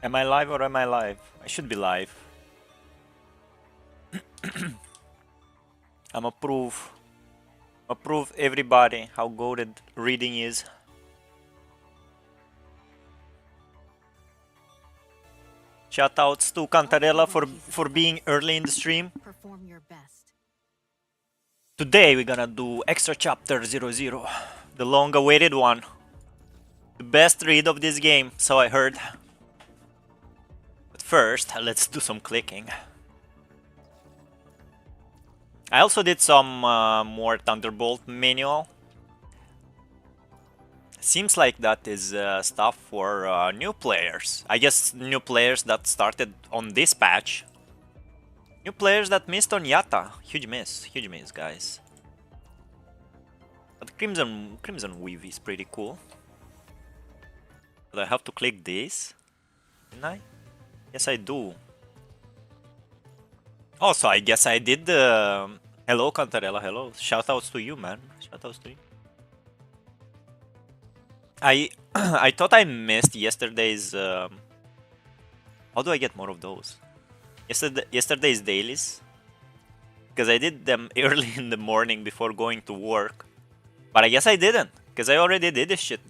Am I live or am I live? I should be live. I'm approve everybody how goated reading is. Shoutouts to Cantarella for being early in the stream. Perform your best. Today we're gonna do extra chapter 00, the long awaited one. The best read of this game, so I heard. But first, let's do some clicking. I also did some more Thunderbolt manual. Seems like that is stuff for new players. I guess new players that started on this patch. New players that missed on Yatta. Huge miss, guys. But Crimson Weave is pretty cool. But I have to click this, didn't I? Yes, I do. Also, I guess I did the... Hello, Cantarella, hello. Shoutouts to you, man. Shoutouts to you. I thought I missed yesterday's... How do I get more of those? Yesterday's dailies? Because I did them early in the morning before going to work. But I guess I didn't, because I already did this shit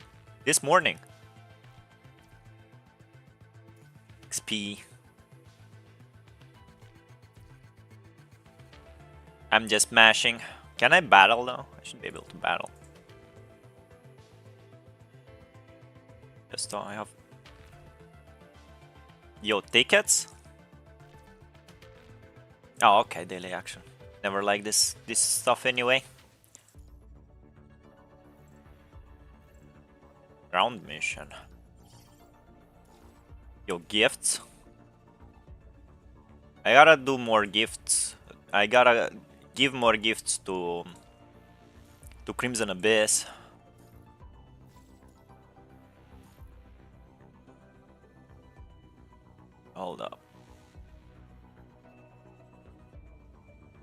this morning. XP. I'm just mashing. Can I battle though? I should be able to battle. Just I have... Yo, tickets? Oh, okay, daily action. Never like this stuff anyway. Ground mission. Yo, gifts. I gotta do more gifts. I gotta give more gifts to Crimson Abyss. Hold up.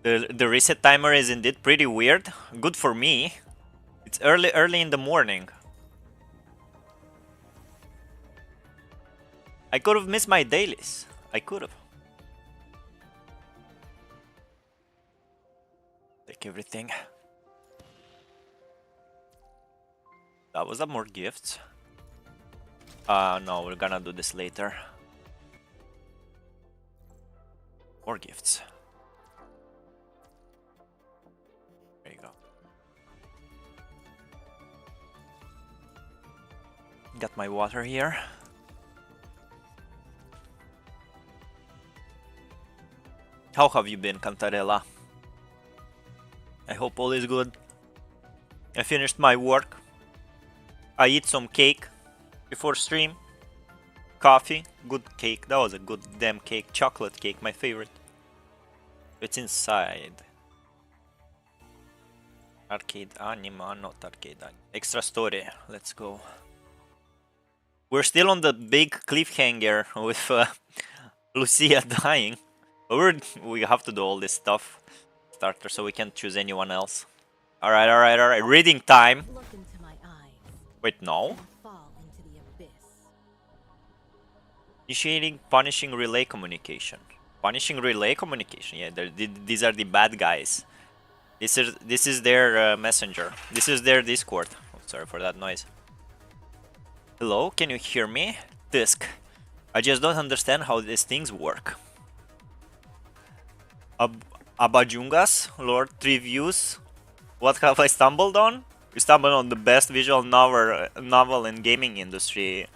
The reset timer is indeed pretty weird. Good for me. It's early in the morning. I could have missed my dailies. I could have. Take everything. That was more gifts. No, we're gonna do this later. More gifts. There you go. Got my water here. How have you been, Cantarella? I hope all is good. I finished my work. I eat some cake before stream. Coffee, good cake. That was a good damn cake. Chocolate cake, my favorite. It's inside. Arcade anima, not arcade anima. Extra story, let's go. We're still on the big cliffhanger with Lucia dying. But we have to do all this stuff. Starter, so we can't choose anyone else. Alright. Reading time. Look into my eyes. Wait, no? And fall into the abyss. Initiating punishing relay communication. Punishing relay communication. Yeah, these are the bad guys. This is their messenger. This is their Discord. Oh, sorry for that noise. Hello, can you hear me? Disc. I just don't understand how these things work. Abajungas, Lord Trivius. What have I stumbled on? We stumbled on the best visual novel in gaming industry.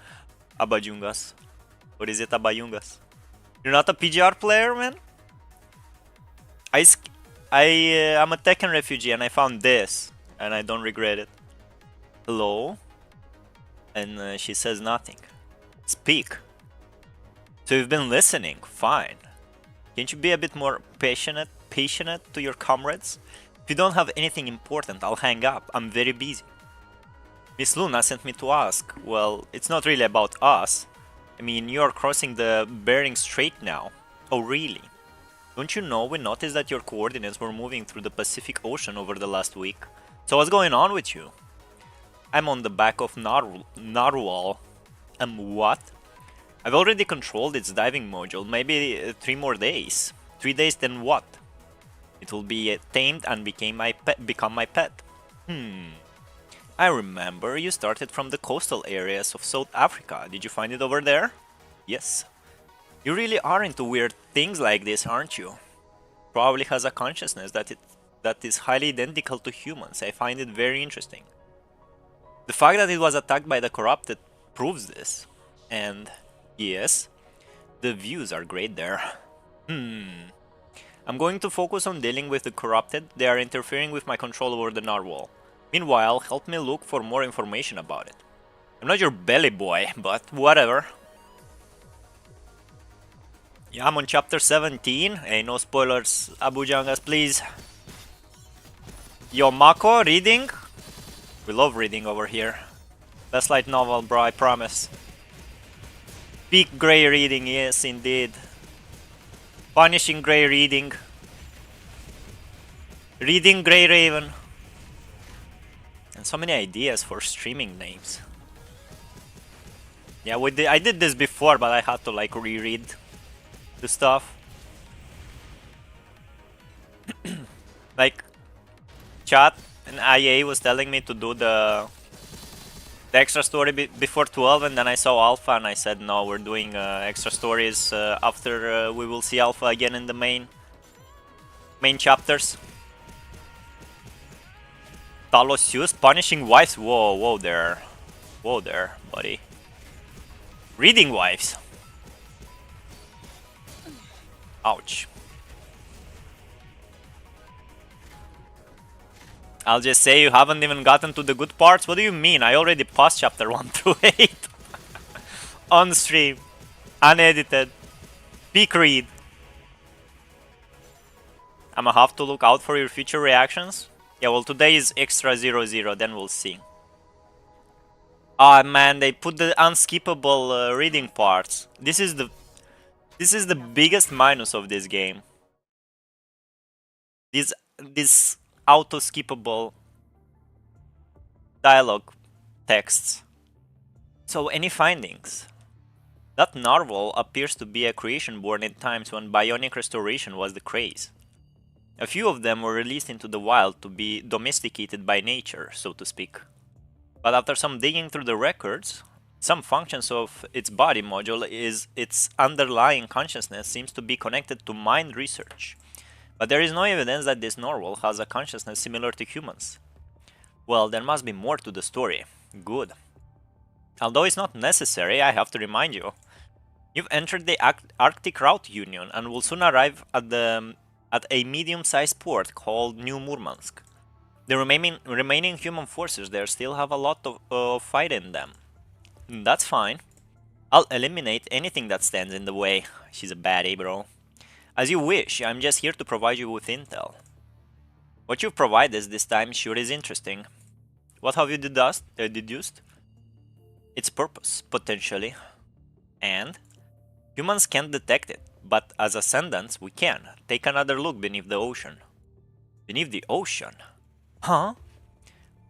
Abajungas. What is it, Abajungas? You're not a PGR player, man? I'm a Tekken refugee and I found this. And I don't regret it. Hello? And she says nothing. Speak. So you've been listening. Fine. Can't you be a bit more passionate to your comrades? If you don't have anything important, I'll hang up. I'm very busy. Miss Luna sent me to ask. Well, it's not really about us. I mean, you're crossing the Bering Strait now. Oh, really? Don't you know we noticed that your coordinates were moving through the Pacific Ocean over the last week? So what's going on with you? I'm on the back of Narwhal. What? I've already controlled its diving module, maybe 3 more days. 3 days, then what? It will be tamed and become my pet. I remember you started from the coastal areas of South Africa. Did you find it over there? Yes. You really are into weird things like this, aren't you? Probably has a consciousness that is highly identical to humans. I find it very interesting. The fact that it was attacked by the corrupted proves this. And yes, the views are great there. I'm going to focus on dealing with the corrupted. They are interfering with my control over the narwhal. Meanwhile, help me look for more information about it. I'm not your belly boy, but whatever. Yeah, I'm on chapter 17. Hey, no spoilers, Abu Jangas, please. Yo, Mako, reading? We love reading over here. Best light novel, bro, I promise. Peak grey reading, yes, indeed. Punishing grey reading. Reading Grey Raven. And so many ideas for streaming names. Yeah, I did this before, but I had to like reread the stuff. Like, chat and IA was telling me to do the extra story before 12, and then I saw Alpha and I said no, we're doing extra stories after we will see Alpha again in the main chapters. Talosius punishing wives. Whoa there, buddy. Reading wives. Ouch. I'll just say you haven't even gotten to the good parts. What do you mean? I already passed chapter 1 through 8. On stream. Unedited. Peak read. I'ma have to look out for your future reactions. Yeah, well, today is extra 00, then we'll see. Ah, man, they put the unskippable reading parts. This is the biggest minus of this game. This auto-skippable dialogue texts. So, any findings? That narwhal appears to be a creation born in times when bionic restoration was the craze. A few of them were released into the wild to be domesticated by nature, so to speak. But after some digging through the records, some functions of its body module is its underlying consciousness seems to be connected to mind research. But there is no evidence that this narwhal has a consciousness similar to humans. Well, there must be more to the story. Good. Although it's not necessary, I have to remind you. You've entered the Arctic Route Union and will soon arrive at a medium-sized port called New Murmansk. The remaining human forces there still have a lot of fight in them. That's fine. I'll eliminate anything that stands in the way. She's a baddie, bro. As you wish, I'm just here to provide you with intel. What you've provided this time sure is interesting. What have you deduced? Its purpose, potentially. And? Humans can't detect it, but as ascendants we can. Take another look beneath the ocean. Beneath the ocean? Huh?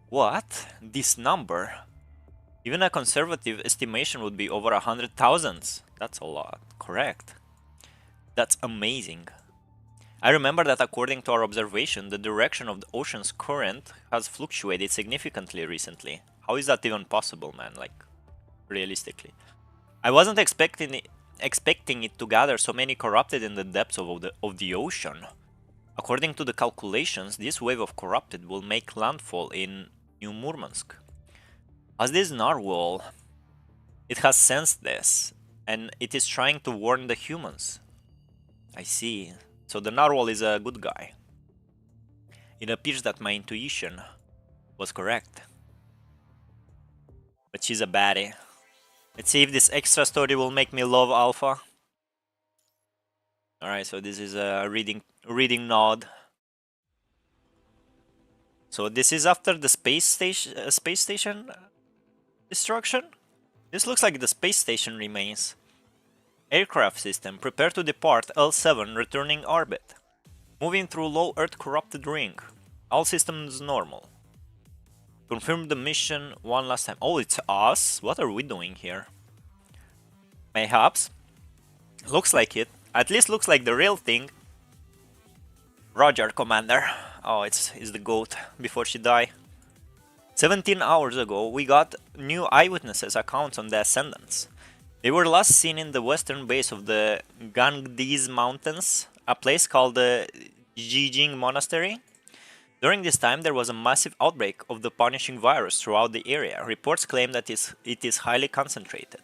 What? This number? Even a conservative estimation would be over 100,000. That's a lot. Correct. That's amazing. I remember that according to our observation, the direction of the ocean's current has fluctuated significantly recently. How is that even possible, man? Like, realistically. I wasn't expecting it to gather so many corrupted in the depths of the ocean. According to the calculations, this wave of corrupted will make landfall in New Murmansk. As this narwhal, it has sensed this, and it is trying to warn the humans. I see. So the narwhal is a good guy. It appears that my intuition was correct. But she's a baddie. Let's see if this extra story will make me love Alpha. Alright, so this is a reading nod. So this is after the space station destruction? This looks like the space station remains. Aircraft system, prepare to depart L7, returning orbit. Moving through low Earth corrupted ring. All systems normal. Confirm the mission one last time. Oh, it's us? What are we doing here? Mayhaps. Looks like it. At least looks like the real thing. Roger, Commander. Oh, it's the GOAT before she die. 17 hours ago, we got new eyewitnesses accounts on the Ascendants. They were last seen in the western base of the Gangdis Mountains, a place called the Jijing Monastery. During this time, there was a massive outbreak of the punishing virus throughout the area. Reports claim that it is highly concentrated.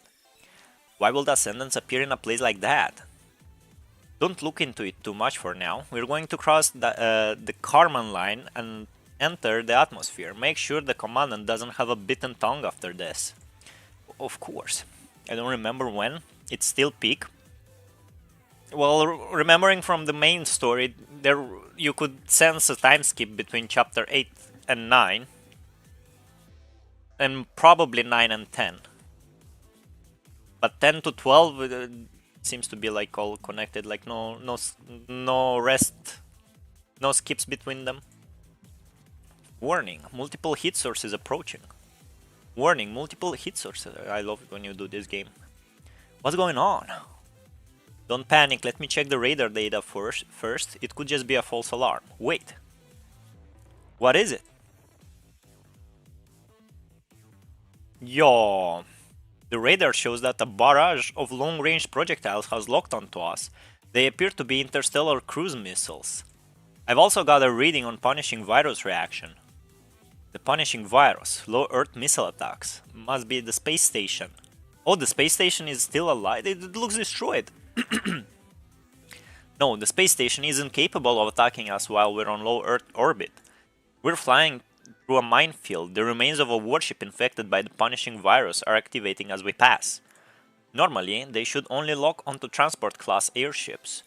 Why will the Ascendants appear in a place like that? Don't look into it too much for now. We're going to cross the Karman line and enter the atmosphere. Make sure the commandant doesn't have a bitten tongue after this. Of course. I don't remember when. It's still peak. Well, remembering from the main story, there you could sense a time skip between chapter 8 and 9. And probably 9 and 10. But 10 to 12 seems to be like all connected, like no rest, no skips between them. Warning, multiple heat sources approaching. Warning, multiple heat sources. I love it when you do this game. What's going on? Don't panic, let me check the radar data first. It could just be a false alarm. Wait. What is it? Yo. The radar shows that a barrage of long-range projectiles has locked onto us. They appear to be interstellar cruise missiles. I've also got a reading on punishing virus reaction. The punishing virus, low Earth missile attacks. Must be the space station. Oh, the space station is still alive? It looks destroyed. No, the space station isn't capable of attacking us while we're on low Earth orbit. We're flying through a minefield. The remains of a warship infected by the punishing virus are activating as we pass. Normally, they should only lock onto transport class airships.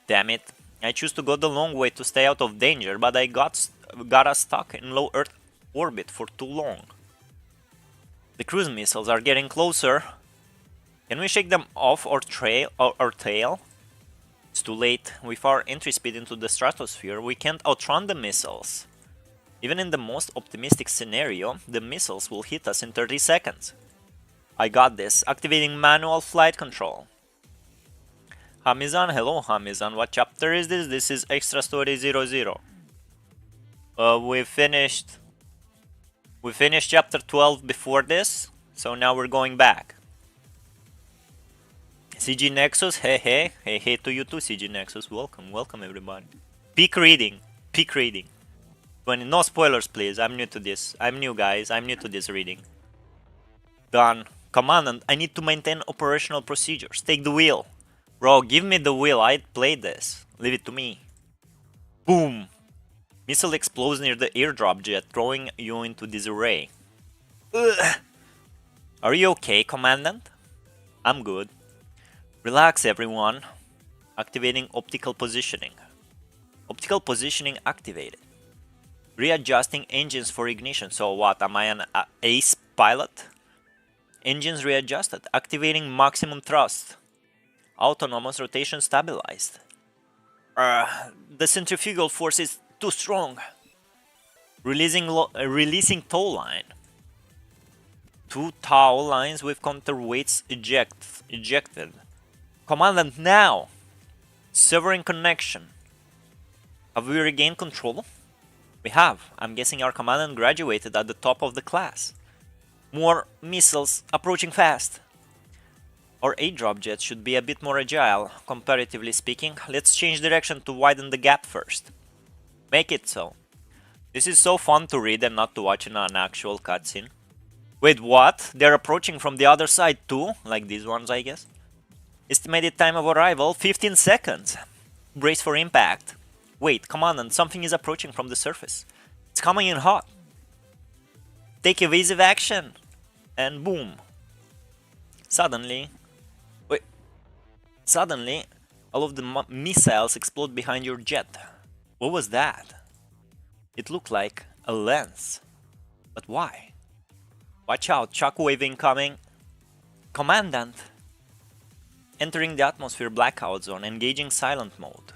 Damn it. I choose to go the long way to stay out of danger, but I got us stuck in low Earth orbit for too long. The cruise missiles are getting closer. Can we shake them off our tail? It's too late. With our entry speed into the stratosphere, we can't outrun the missiles. Even in the most optimistic scenario, the missiles will hit us in 30 seconds. I got this. Activating manual flight control. Hamizan, hello Hamizan. What chapter is this? This is Extra Story 00. We finished chapter 12 before this, so now we're going back. CG Nexus, hey to you too, CG Nexus. Welcome everybody. Peak reading. 20. No spoilers, please. I'm new to this. I'm new, guys. I'm new to this reading. Done. Commandant, I need to maintain operational procedures. Take the wheel. Bro, give me the wheel. I played this. Leave it to me. Boom. Missile explodes near the airdrop jet, throwing you into disarray. Ugh. Are you okay, Commandant? I'm good. Relax, everyone. Activating optical positioning. Optical positioning activated. Readjusting engines for ignition. So what, am I an ace pilot? Engines readjusted. Activating maximum thrust. Autonomous rotation stabilized. The centrifugal force is too strong. Releasing tow line. 2 tow lines with counterweights ejected. Commandant, now! Severing connection. Have we regained control? We have. I'm guessing our commandant graduated at the top of the class. More missiles approaching fast. Our airdrop jet should be a bit more agile, comparatively speaking. Let's change direction to widen the gap first. Make it so. This is so fun to read and not to watch in an actual cutscene. Wait, what? They're approaching from the other side too? Like these ones, I guess. Estimated time of arrival, 15 seconds. Brace for impact. Wait, Commandant, something is approaching from the surface. It's coming in hot. Take evasive action. And boom. Suddenly, all of the missiles explode behind your jet. What was that? It looked like a lens. But why? Watch out, shockwave incoming. Commandant. Entering the atmosphere blackout zone, engaging silent mode.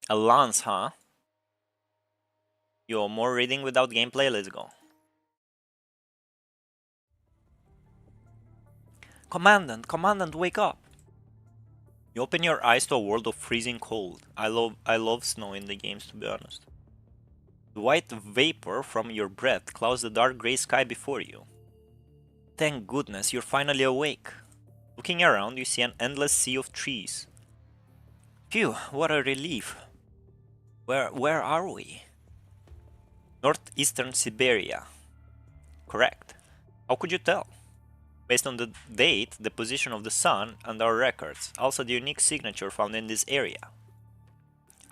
A lance, huh? Yo, more reading without gameplay, let's go. Commandant, Commandant, wake up! You open your eyes to a world of freezing cold. I love snow in the games, to be honest. The white vapor from your breath clouds the dark gray sky before you. Thank goodness you're finally awake. Looking around, you see an endless sea of trees. Phew, what a relief. Where are we? Northeastern Siberia. Correct. How could you tell? Based on the date, the position of the sun, and our records, also the unique signature found in this area.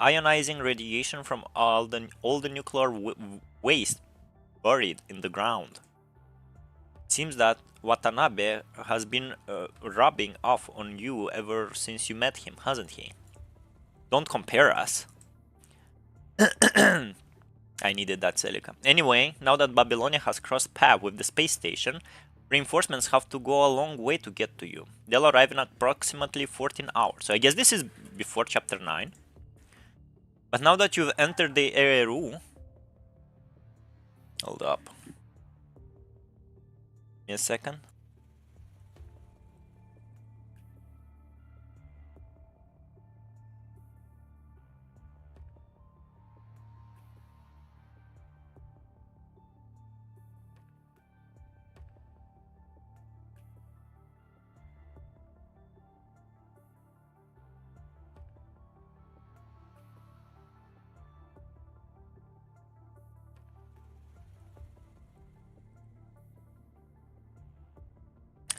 Ionizing radiation from all the nuclear waste buried in the ground. Seems that Watanabe has been rubbing off on you ever since you met him, hasn't he? Don't compare us. I needed that silica. Anyway, now that Babylonia has crossed paths with the space station, reinforcements have to go a long way to get to you. They'll arrive in approximately 14 hours. So I guess this is before chapter 9. But now that you've entered the Evreyone... Hold up. Give me a second.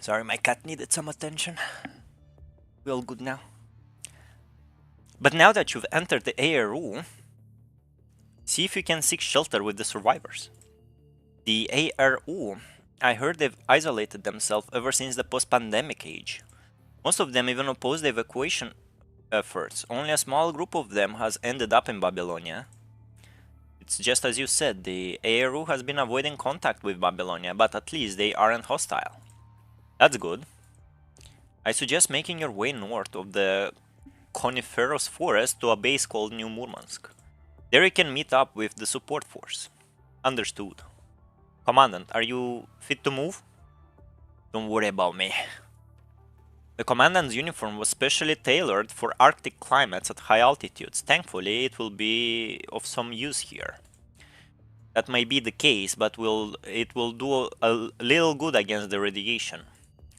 Sorry, my cat needed some attention. We're all good now. But now that you've entered the Evreyone, see if you can seek shelter with the survivors. The Evreyone, I heard they've isolated themselves ever since the post-pandemic age. Most of them even oppose the evacuation efforts. Only a small group of them has ended up in Babylonia. It's just as you said, the Evreyone has been avoiding contact with Babylonia, but at least they aren't hostile. That's good. I suggest making your way north of the coniferous forest to a base called New Murmansk. There you can meet up with the support force. Understood. Commandant, are you fit to move? Don't worry about me. The commandant's uniform was specially tailored for Arctic climates at high altitudes. Thankfully, it will be of some use here. That may be the case, but it will do a little good against the radiation.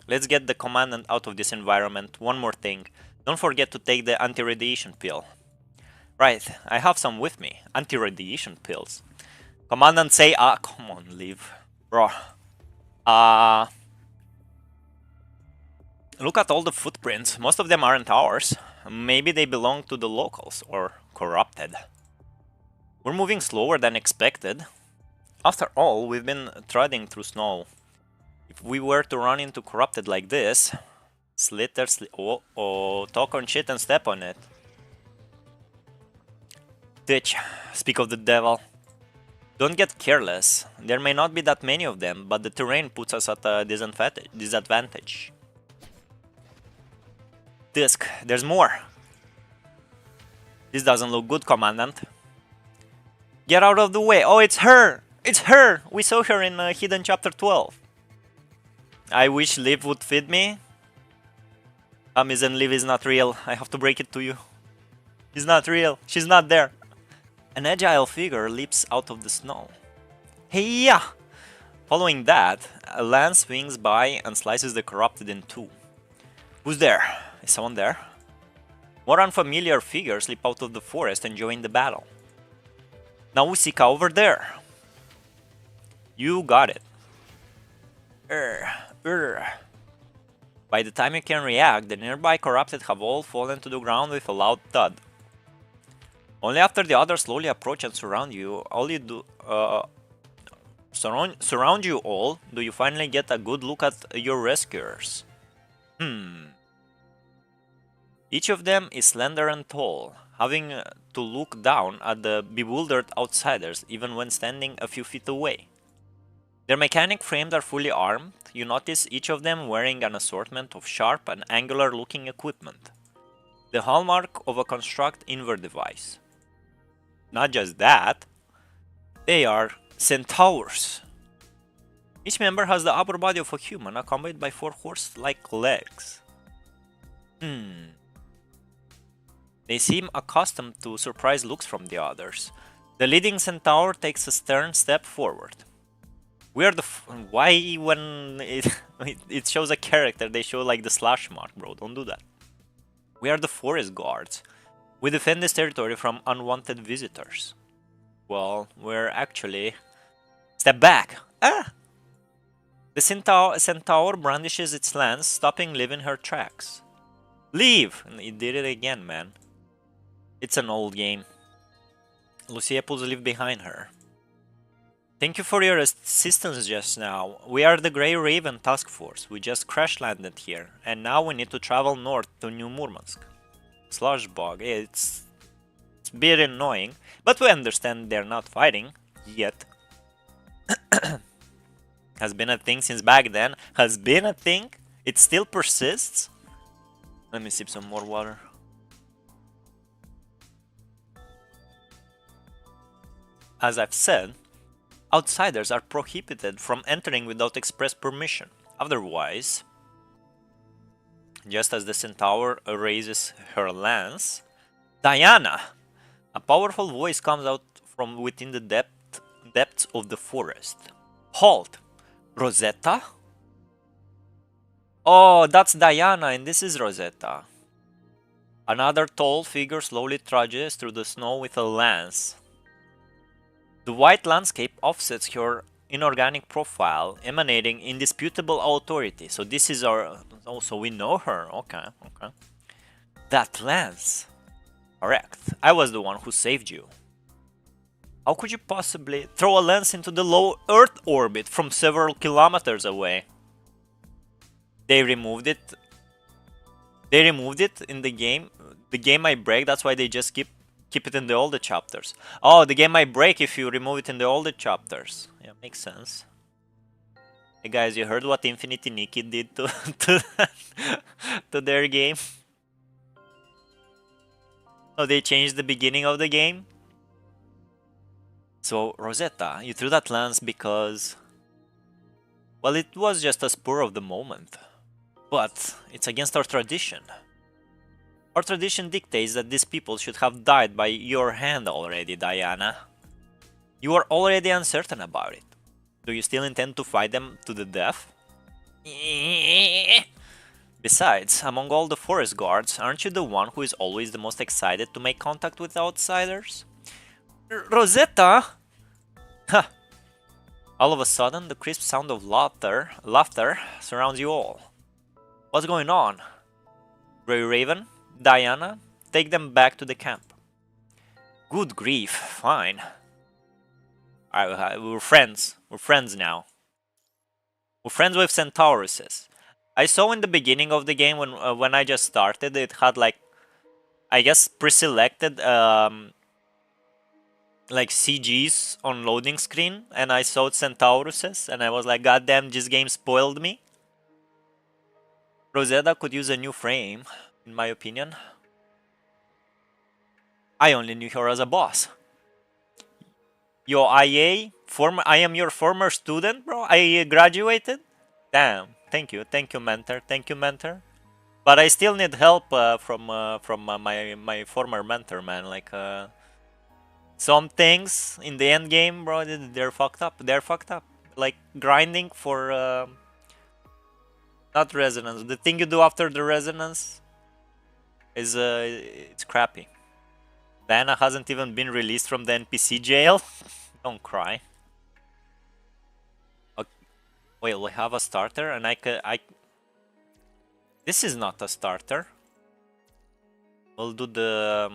Let's get the commandant out of this environment. One more thing. Don't forget to take the anti-radiation pill. Right, I have some with me. Anti-radiation pills. Commandant say, come on, leave. Bro. Look at all the footprints. Most of them aren't ours. Maybe they belong to the locals, or corrupted. We're moving slower than expected. After all, we've been treading through snow. If we were to run into corrupted like this, talk on shit and step on it. Ditch, speak of the devil. Don't get careless. There may not be that many of them, but the terrain puts us at a disadvantage. Disc, there's more. This doesn't look good, Commandant. Get out of the way. Oh, it's her! It's her! We saw her in Hidden Chapter 12. I wish Liv would feed me. Amazon Liv is not real. I have to break it to you. She's not real. She's not there. An agile figure leaps out of the snow. Hey-ya! Following that, a lance swings by and slices the corrupted in two. Who's there? Is someone there? More unfamiliar figures leap out of the forest and join the battle. Nausicaa over there. You got it. By the time you can react, the nearby corrupted have all fallen to the ground with a loud thud. Only after the others slowly approach and surround you, surround you all, do you finally get a good look at your rescuers. Each of them is slender and tall, having to look down at the bewildered outsiders even when standing a few feet away. Their mechanic frames are fully armed. You notice each of them wearing an assortment of sharp and angular-looking equipment, the hallmark of a construct inward device. Not just that, they are centaurs. Each member has the upper body of a human, accompanied by 4 horse-like legs. They seem accustomed to surprise looks from the others. The leading centaur takes a stern step forward. We are the why when it shows a character they show like the slash mark, bro? Don't do that. We are the forest guards. We defend this territory from unwanted visitors. Well, we're actually... Step back! Ah! The centaur brandishes its lance, stopping Liv in her tracks. Leave! And it did it again, man. It's an old game. Lucia pulls Liv behind her. Thank you for your assistance just now. We are the Grey Raven Task Force. We just crash landed here, and now we need to travel north to New Murmansk. Slush bog. It's a bit annoying, but we understand they're not fighting yet. Has been a thing since back then. Has been a thing. It still persists. Let me sip some more water. As I've said, outsiders are prohibited from entering without express permission. Otherwise, just as the centaur raises her lance, Diana! A powerful voice comes out from within the depths of the forest. Halt! Rosetta? Oh, that's Diana and this is Rosetta. Another tall figure slowly trudges through the snow with a lance. The white landscape offsets her inorganic profile, emanating indisputable authority. So this is our... Oh, so we know her. Okay, okay. That lance. Correct. I was the one who saved you. How could you possibly throw a lance into the low Earth orbit from several kilometers away? They removed it. They removed it in the game. The game might break. That's why they just keep it in the older chapters. Oh, the game might break if you remove it in the older chapters. Yeah, makes sense. Hey guys, you heard what Infinity Nikki did to to their game? Oh, they changed the beginning of the game? So, Rosetta, you threw that lance because... Well, it was just a spur of the moment. But it's against our tradition. Our tradition dictates that these people should have died by your hand already, Diana. You are already uncertain about it. Do you still intend to fight them to the death? Besides, among all the forest guards, aren't you the one who is always the most excited to make contact with outsiders? Rosetta! Ha! All of a sudden, the crisp sound of laughter surrounds you all. What's going on? Grey Raven? Diana? Take them back to the camp. Good grief, fine. We're friends. We're friends now. We're friends with Centauruses. I saw in the beginning of the game when I just started, it had like, I guess, pre-selected like CGs on loading screen, and I saw Centauruses, and I was like, God damn, this game spoiled me. Rosetta could use a new frame, in my opinion. I only knew her as a boss. Yo, IA, I am your former student, bro. I graduated. Damn, thank you, mentor, thank you, mentor. But I still need help from my former mentor, man. Like some things in the end game, bro, they're fucked up. They're fucked up. Like grinding for not resonance. The thing you do after the resonance is it's crappy. Diana hasn't even been released from the NPC jail. Don't cry. Okay. Wait, we have a starter, and This is not a starter. We'll do the.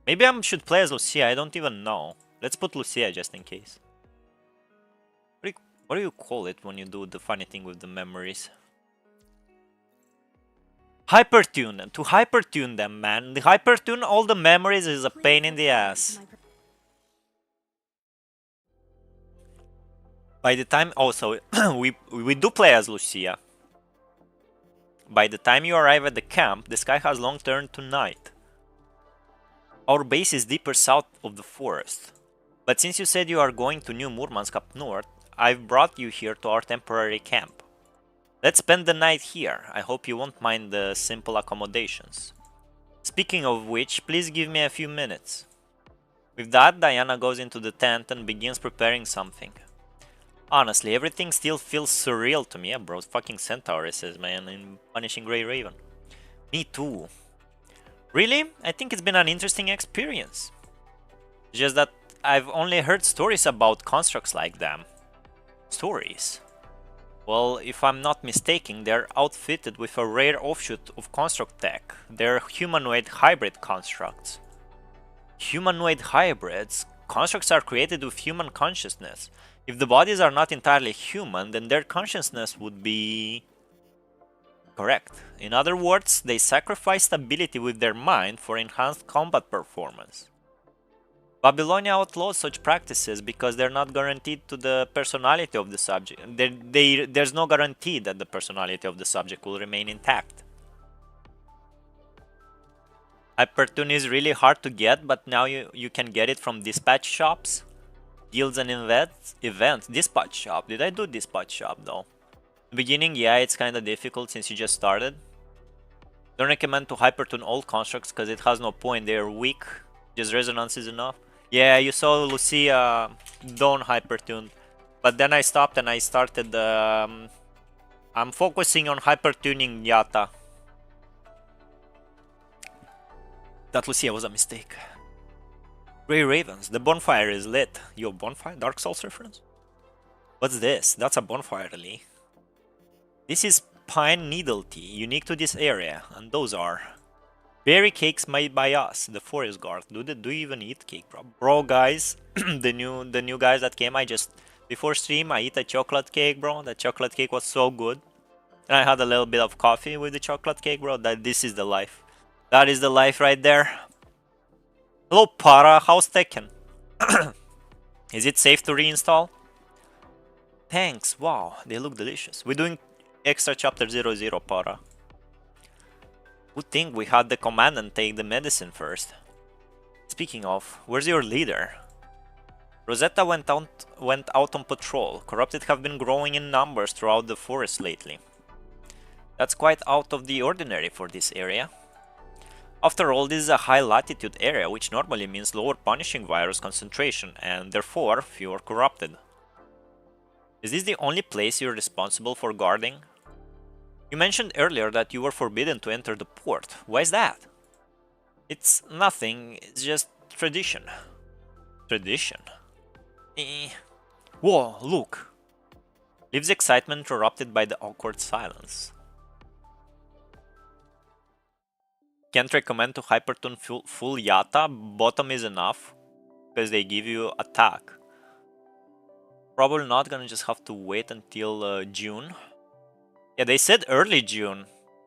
Maybe I should play as Lucia. I don't even know. Let's put Lucia just in case. What do you call it when you do the funny thing with the memories? Hypertune. To hypertune them, man. The hypertune all the memories is a pain in the ass. By the time... Also, we do play as Lucia. By the time you arrive at the camp, the sky has long turned to night. Our base is deeper south of the forest. But since you said you are going to New Murmansk up north, I've brought you here to our temporary camp. Let's spend the night here. I hope you won't mind the simple accommodations. Speaking of which, please give me a few minutes. With that, Diana goes into the tent and begins preparing something. Honestly, everything still feels surreal to me. Yeah, bro, fucking Centauruses, man, in Punishing Grey Raven. Me too. Really? I think it's been an interesting experience. Just that I've only heard stories about constructs like them. Stories? Well, if I'm not mistaken, they're outfitted with a rare offshoot of construct tech. They're humanoid hybrid constructs. Humanoid hybrids? Constructs are created with human consciousness. If the bodies are not entirely human, then their consciousness would be correct. In other words, they sacrifice stability with their mind for enhanced combat performance. Babylonia outlaws such practices because they're not guaranteed to the personality of the subject. There's no guarantee that the personality of the subject will remain intact. Hypertune is really hard to get, but now you can get it from dispatch shops. Guilds and events. Dispatch shop. Did I do dispatch shop though? The beginning, yeah, it's kinda difficult since you just started. Don't recommend to hypertune all constructs because it has no point. They're weak. Just resonance is enough. Yeah, you saw Lucia Dawn hypertuned. But then I stopped and I started I'm focusing on hypertuning Yata. That Lucia was a mistake. Grey Ravens, the bonfire is lit. Yo, bonfire? Dark Souls reference? What's this? That's a bonfire, Lee. This is pine needle tea, unique to this area, and those are berry cakes made by us, the forest guard. Do you even eat cake, bro? Bro, guys, the new guys that came, before stream I eat a chocolate cake, bro. The chocolate cake was so good, and I had a little bit of coffee with the chocolate cake, bro. This is the life. That is the life right there. Hello, Para. How's Tekken? Is it safe to reinstall? Thanks. Wow, they look delicious. We're doing extra chapter 00, Para. Good thing we had the commandant take the medicine first. Speaking of, where's your leader? Rosetta went out on patrol. Corrupted have been growing in numbers throughout the forest lately. That's quite out of the ordinary for this area. After all, this is a high latitude area, which normally means lower punishing virus concentration and therefore fewer corrupted. Is this the only place you're responsible for guarding? You mentioned earlier that you were forbidden to enter the port. Why is that? It's nothing, it's just tradition. Tradition? Whoa, look! Liv's excitement interrupted by the awkward silence. Can't recommend to hypertune full Yata, bottom is enough, because they give you attack. Probably not, gonna just have to wait until June. Yeah, they said early June.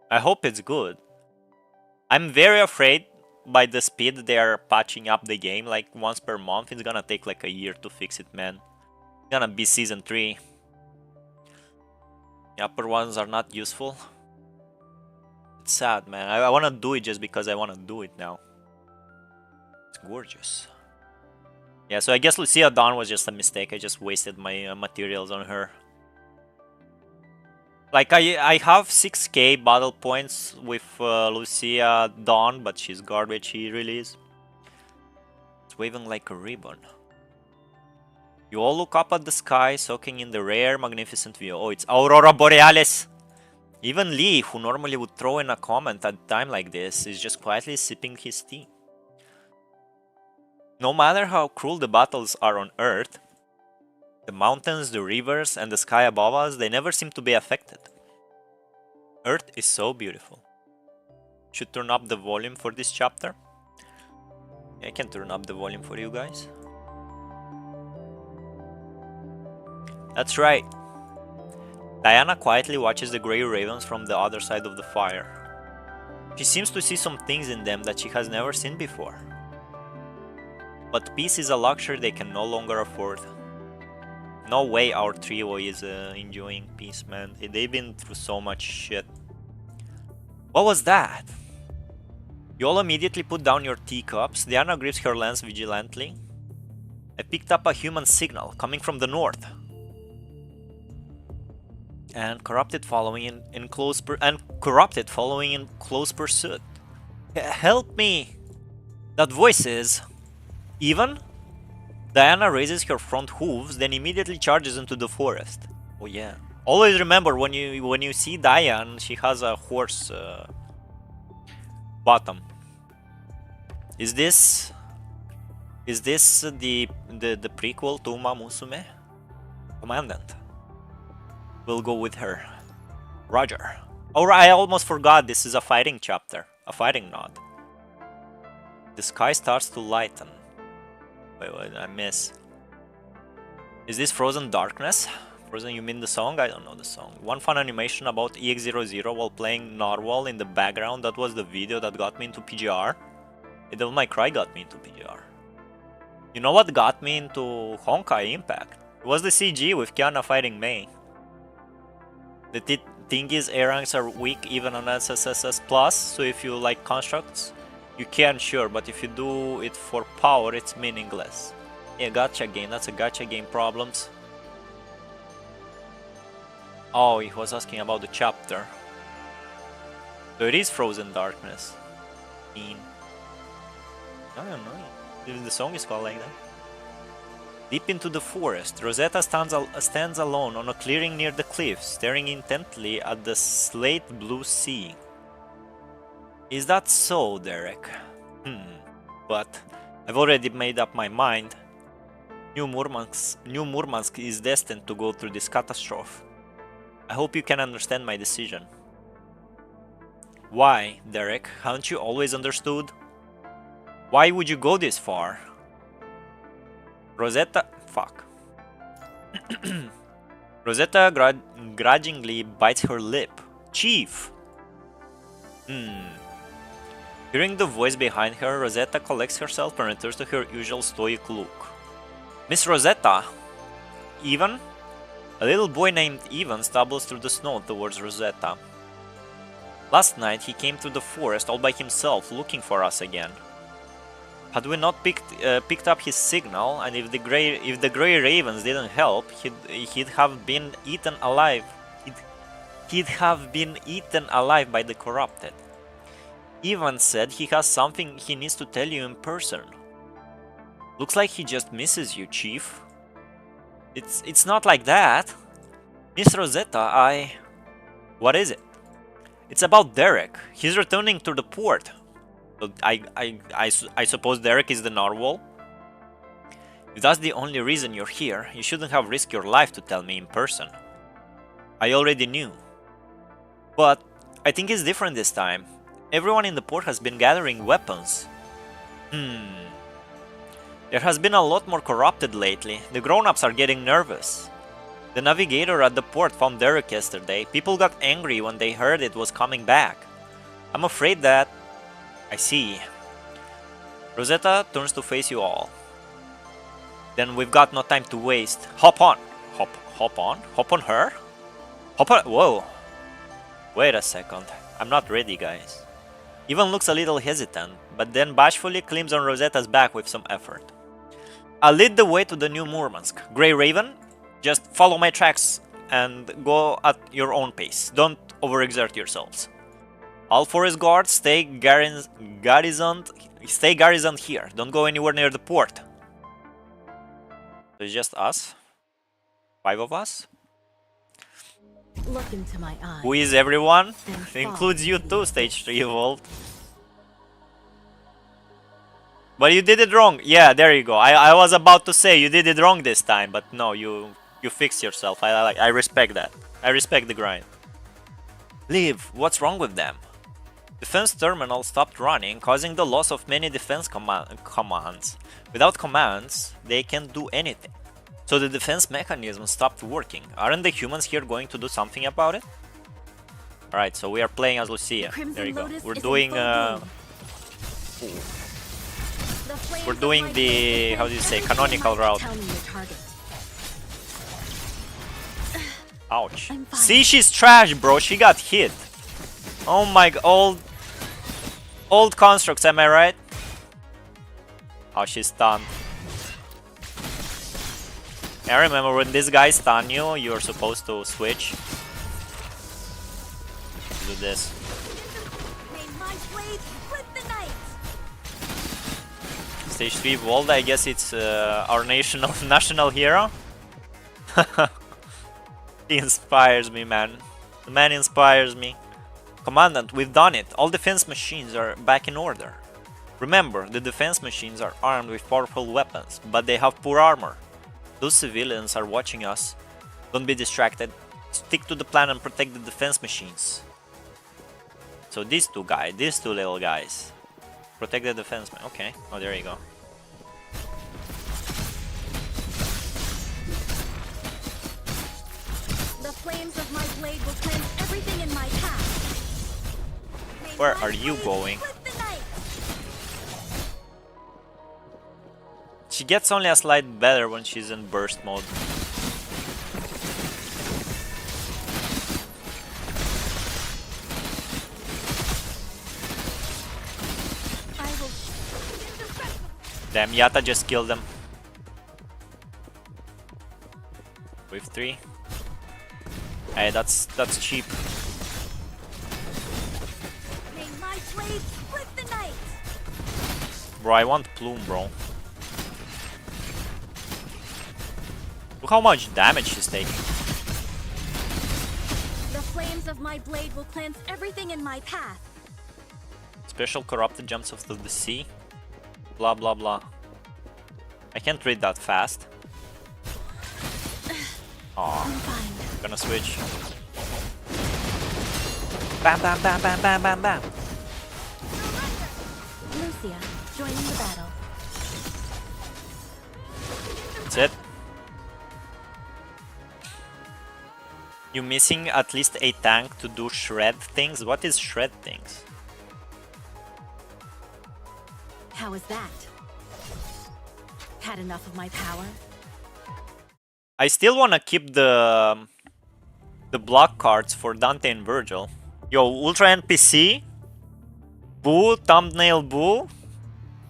I hope it's good. I'm very afraid by the speed they are patching up the game, like once per month. It's gonna take like a year to fix it, man. It's gonna be season 3. The upper ones are not useful. It's sad, man. I wanna do it just because I wanna do it now. It's gorgeous. Yeah, so I guess Lucia Dawn was just a mistake. I just wasted my materials on her. Like, I have 6k battle points with Lucia Dawn, but she's garbage, she really is. It's waving like a ribbon. You all look up at the sky, soaking in the rare, magnificent view. Oh, it's Aurora Borealis! Even Lee, who normally would throw in a comment at a time like this, is just quietly sipping his tea. No matter how cruel the battles are on Earth, the mountains, the rivers, and the sky above us, they never seem to be affected. Earth is so beautiful. Should turn up the volume for this chapter. I can turn up the volume for you guys. That's right. Diana quietly watches the Grey Ravens from the other side of the fire. She seems to see some things in them that she has never seen before. But peace is a luxury they can no longer afford. No way our trio is enjoying peace, man. They've been through so much shit. What was that? You all immediately put down your teacups. Diana grips her lance vigilantly. I picked up a human signal coming from the north. And corrupted following in close pursuit. Help me! That voice is... Even? Diana raises her front hooves, then immediately charges into the forest. Oh yeah. Always remember when you see Diane, she has a horse bottom. Is this the prequel to Uma Musume? Commandant. We'll go with her. Roger. Oh, I almost forgot this is a fighting chapter. A fighting nod. The sky starts to lighten. Wait, I miss. Is this Frozen Darkness? Frozen, you mean the song? I don't know the song. One fun animation about EX00 while playing Narwhal in the background. That was the video that got me into PGR. Devil May Cry got me into PGR. You know what got me into Honkai Impact? It was the CG with Kiana fighting Mei. The thing is, A ranks are weak even on SSSS+, so if you like constructs, you can, sure, but if you do it for power, it's meaningless. Yeah, gacha game, that's a gacha game problems. Oh, he was asking about the chapter. So it is Frozen Darkness. I don't know. If the song is called like that. Deep into the forest, Rosetta stands alone on a clearing near the cliffs, staring intently at the slate blue sea. Is that so, Derek? But I've already made up my mind. New Murmansk is destined to go through this catastrophe. I hope you can understand my decision. Why, Derek? Haven't you always understood? Why would you go this far? Rosetta... Fuck. Rosetta grudgingly bites her lip. Chief! Hearing the voice behind her, Rosetta collects herself and returns to her usual stoic look. Miss Rosetta! Even? A little boy named Ivan stumbles through the snow towards Rosetta. Last night he came through the forest all by himself, looking for us again. Had we not picked up his signal, and if the gray ravens didn't help, he'd have been eaten alive. He'd have been eaten alive by the corrupted. Ivan said he has something he needs to tell you in person. Looks like he just misses you, Chief. It's not like that. Miss Rosetta, What is it? It's about Derek. He's returning to the port. So I suppose Derek is the narwhal? If that's the only reason you're here, you shouldn't have risked your life to tell me in person. I already knew. But I think it's different this time. Everyone in the port has been gathering weapons. There has been a lot more corrupted lately. The grown-ups are getting nervous. The navigator at the port found Derek yesterday. People got angry when they heard it was coming back. I'm afraid that... I see. Rosetta turns to face you all. Then we've got no time to waste. Hop on! Hop on? Hop on her? Hop on... Whoa! Wait a second. I'm not ready, guys. Ivan looks a little hesitant, but then bashfully climbs on Rosetta's back with some effort. I'll lead the way to the new Murmansk. Grey Raven, just follow my tracks and go at your own pace. Don't overexert yourselves. All forest guards, stay garrisoned here. Don't go anywhere near the port. So it's just us? 5 of us? Look into my eyes. Who is everyone? Includes you too, Stage 3 Evolved. But you did it wrong. Yeah, there you go. I was about to say you did it wrong this time, but no, you fixed yourself. I respect that. I respect the grind. Liv, what's wrong with them? Defense terminal stopped running, causing the loss of many defense commands. Without commands, they can't do anything. So the defense mechanism stopped working. Aren't the humans here going to do something about it? Alright, so we are playing as Lucia. There you go. We're doing the, how do you say, canonical route. Ouch. See, she's trash, bro. She got hit. Oh my god. Old constructs, am I right? Oh, she's stunned. I remember when this guy stun you, you're supposed to switch. Do this. Stage 3 Vold, I guess it's our national hero. He inspires me, man. The man inspires me. Commandant, we've done it. All defense machines are back in order. Remember, the defense machines are armed with powerful weapons, but they have poor armor. Those civilians are watching us. Don't be distracted. Stick to the plan and protect the defense machines. So these two little guys. Protect the defense. Okay. Oh, there you go. The flames of my blade will cleanse everything in my path. Where are you going? She gets only a slight better when she's in burst mode. Damn, Yata just killed them. With 3. Hey, that's cheap. Bro, I want Plume, bro. Look how much damage she's taking. The flames of my blade will cleanse everything in my path. Special corrupted jumps of the sea. Blah blah blah. I can't read that fast. Aw, gonna switch. Bam bam bam bam bam bam bam. Lucia, joining the battle. That's it. You missing at least a tank to do shred things? What is shred things? How is that? Had enough of my power? I still wanna keep the block cards for Dante and Virgil. Yo, Ultra NPC? Boo, thumbnail boo?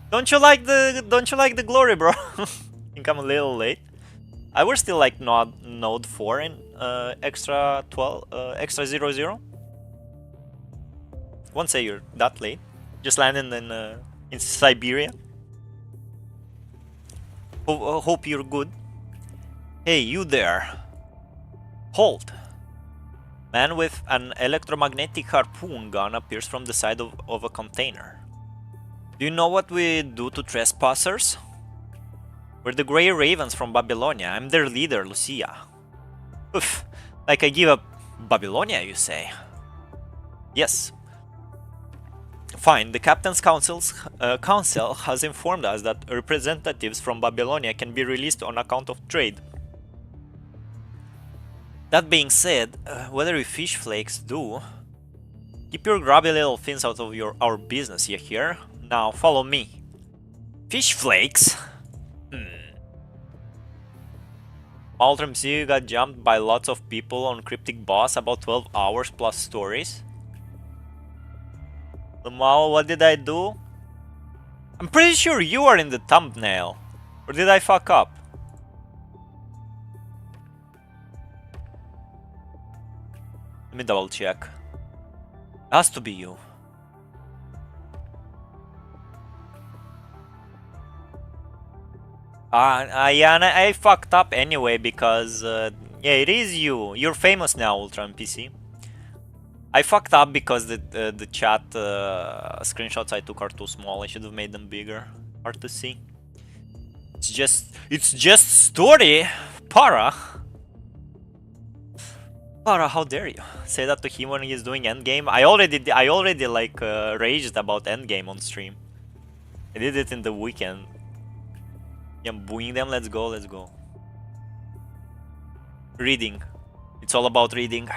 Don't you like the glory, bro? I think I'm a little late. I was still like node 4 in extra 12 extra 00. Won't say you're that late. Just landed in Siberia. Hope you're good. Hey, you there. Hold. Man with an electromagnetic harpoon gun appears from the side of a container. Do you know what we do to trespassers? We're the Grey Ravens from Babylonia. I'm their leader, Lucia. Oof, like I give up Babylonia, you say? Yes. Fine, the Captain's Council has informed us that representatives from Babylonia can be released on account of trade. That being said, whether we fish flakes do, keep your grubby little fins out of our business, you hear? Now follow me. Fish flakes? Ultra MC got jumped by lots of people on Cryptic Boss, about 12 hours plus stories. Lamau, what did I do? I'm pretty sure you are in the thumbnail. Or did I fuck up? Let me double check. It has to be you. Yeah, and I fucked up anyway because yeah, it is you. You're famous now, Ultra NPC. I fucked up because the chat screenshots I took are too small. I should have made them bigger. Hard to see. It's just story, Para. Para, how dare you say that to him when he's doing endgame? I already like raged about endgame on stream. I did it in the weekend. Yeah, I'm booing them. Let's go, let's go. Reading. It's all about reading.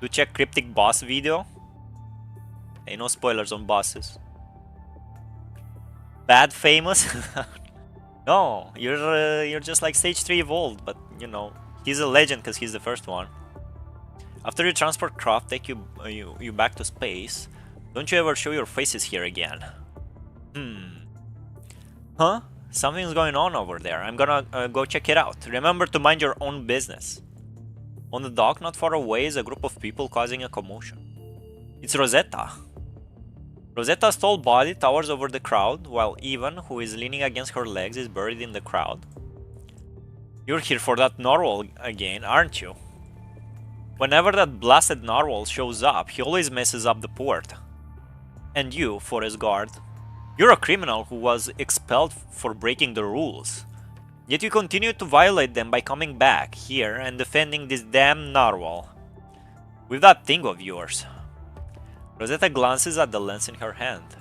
Do check Cryptic Boss video. Hey, no spoilers on bosses. Bad famous? No, you're just like stage 3 evolved, but you know, he's a legend because he's the first one. After your transport craft take you back to space, don't you ever show your faces here again? Huh? Something's going on over there. I'm gonna go check it out. Remember to mind your own business. On the dock not far away is a group of people causing a commotion. It's Rosetta. Rosetta's tall body towers over the crowd, while Ivan, who is leaning against her legs, is buried in the crowd. You're here for that narwhal again, aren't you? Whenever that blasted narwhal shows up, he always messes up the port. And you, forest guard, you're a criminal who was expelled for breaking the rules. Yet you continue to violate them by coming back here and defending this damn narwhal. With that thing of yours. Rosetta glances at the lens in her hand.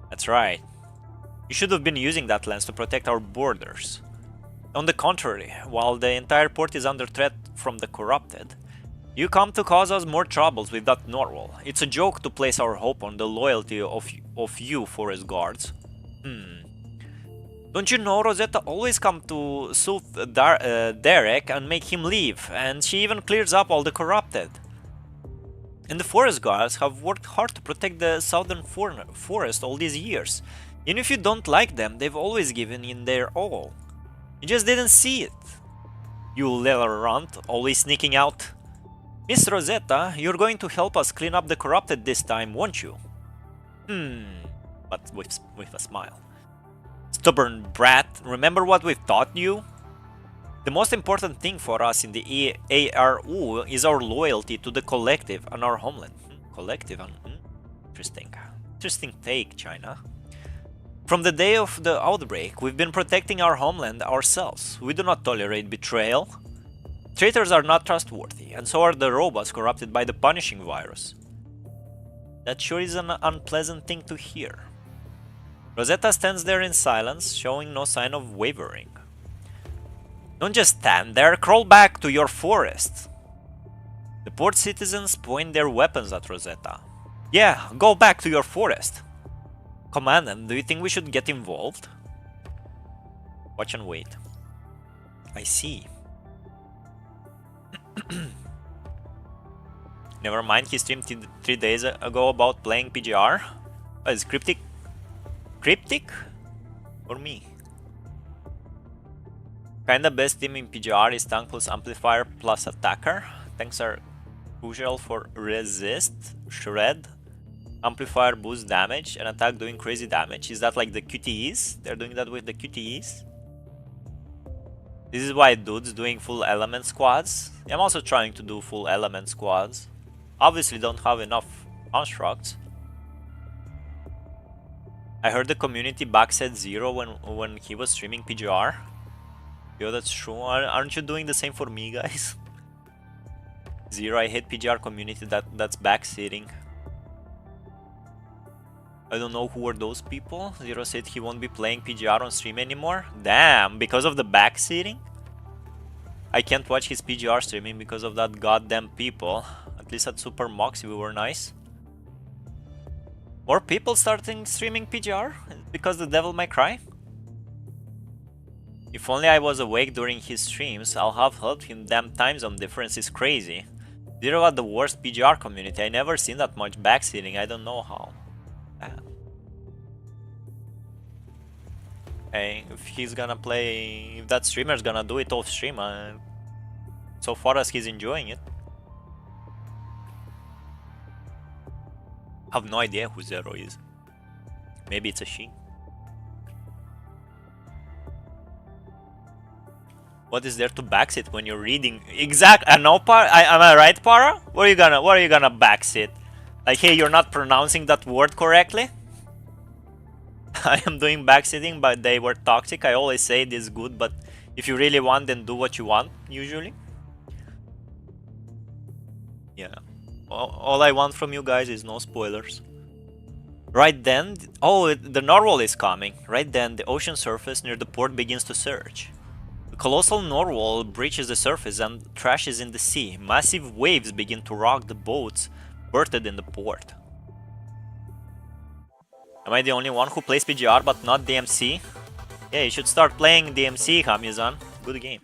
That's right. You should have been using that lens to protect our borders. On the contrary, while the entire port is under threat from the corrupted, you come to cause us more troubles with that narwhal. It's a joke to place our hope on the loyalty of you forest guards. Don't you know Rosetta always come to soothe Derek and make him leave, and she even clears up all the corrupted. And the forest guards have worked hard to protect the southern forest all these years. Even if you don't like them, they've always given in their all. You just didn't see it. You little runt, always sneaking out. Miss Rosetta, you're going to help us clean up the corrupted this time, won't you? But with a smile. Stubborn brat, remember what we've taught you? The most important thing for us in the ARU is our loyalty to the collective and our homeland. Collective and... Interesting take, China. From the day of the outbreak, we've been protecting our homeland ourselves. We do not tolerate betrayal. Traitors are not trustworthy, and so are the robots corrupted by the punishing virus. That sure is an unpleasant thing to hear. Rosetta stands there in silence, showing no sign of wavering. Don't just stand there, crawl back to your forest. The port citizens point their weapons at Rosetta. Yeah, go back to your forest. Commandant, do you think we should get involved? Watch and wait. I see. Never mind, he streamed 3 days ago about playing PGR. Is cryptic? Cryptic? Or me? Kinda best team in PGR is tank plus amplifier plus attacker. Tanks are crucial for resist, shred, amplifier boost damage, and attack doing crazy damage. Is that like the QTEs? They're doing that with the QTEs? This is why dudes doing full element squads. I'm also trying to do full element squads. Obviously don't have enough constructs. I heard the community backset Zero when he was streaming PGR. Yo, that's true. Aren't you doing the same for me, guys? Zero, I hate PGR community that's backseating. I don't know who were those people. Zero said he won't be playing PGR on stream anymore. Damn, because of the backseating? I can't watch his PGR streaming because of that goddamn people. At least at Super Moxie we were nice. More people starting streaming PGR? Because the Devil May Cry? If only I was awake during his streams, I'll have helped him. Damn time zone difference is crazy. Zero got the worst PGR community. I never seen that much backseating. I don't know how. Hey, if he's gonna play, if that streamer's gonna do it off stream, so far as he's enjoying it. I have no idea who Zero is. Maybe it's a she. What is there to backseat when you're reading? Exact. I know, Para. Am I right, Para? What are you gonna backseat? Like, hey, you're not pronouncing that word correctly. I am doing backseating, but they were toxic. I always say it is good, but if you really want, then do what you want. Usually. Yeah. All I want from you guys is no spoilers. Right then, oh, the narwhal is coming. Right then, the ocean surface near the port begins to surge. The colossal narwhal breaches the surface and trashes in the sea. Massive waves begin to rock the boats berthed in the port. Am I the only one who plays PGR but not DMC? Yeah, you should start playing DMC, Hamizan. Good game.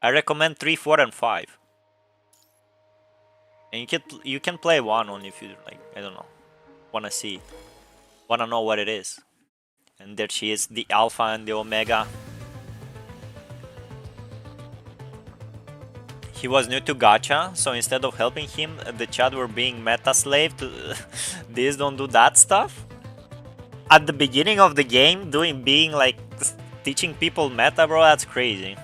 I recommend 3, 4, and 5. And you can play 1 only if you like, I don't know, wanna see it. Wanna know what it is. And there she is, the Alpha and the Omega. He was new to gacha, so instead of helping him, the chat were being meta slave to this, don't do that stuff. At the beginning of the game, being like teaching people meta, bro, that's crazy.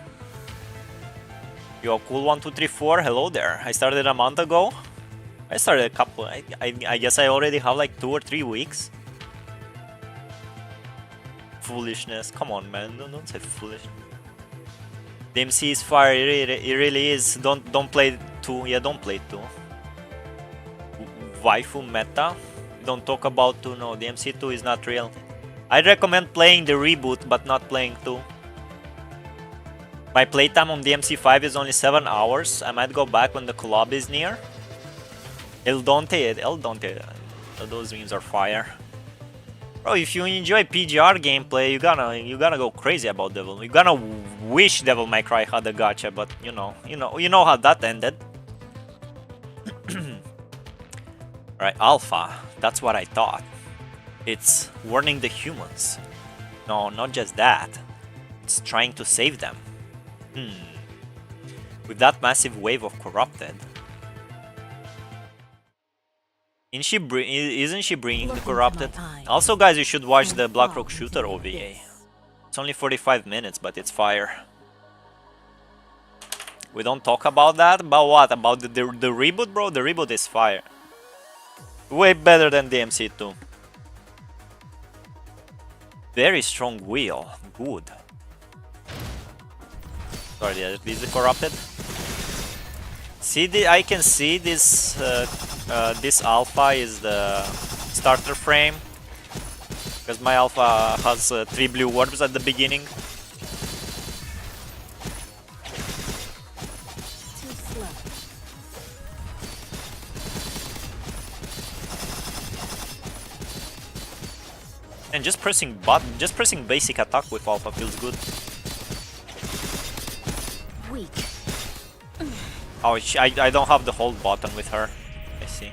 Yo, cool 1234, hello there. I started a month ago. I started a couple. I guess I already have like 2 or 3 weeks. Foolishness. Come on, man. Don't say foolish. The MC is fire. It really is. Don't play 2. Yeah, don't play 2. Waifu meta. Don't talk about 2. No, the MC2 is not real. I'd recommend playing the reboot, but not playing 2. My playtime on the MC5 is only 7 hours. I might go back when the collab is near. El Dante. Those memes are fire. Bro, if you enjoy PGR gameplay, you gotta go crazy about Devil. You gotta wish Devil May Cry had a gacha, but you know how that ended. Alright, Alpha. That's what I thought. It's warning the humans. No, not just that. It's trying to save them. With that massive wave of corrupted. Isn't she bringing the corrupted? Also, guys, you should watch the Blackrock Shooter OVA. It's only 45 minutes, but it's fire. We don't talk about that? About what? About the reboot, bro? The reboot is fire. Way better than the MC2. Very strong wheel. Good. Sorry, this is the corrupted. See, I can see this. This Alpha is the starter frame, because my Alpha has 3 blue orbs at the beginning. Too slow. And just pressing basic attack with Alpha feels good. Weak. Oh, I don't have the hold button with her. I see.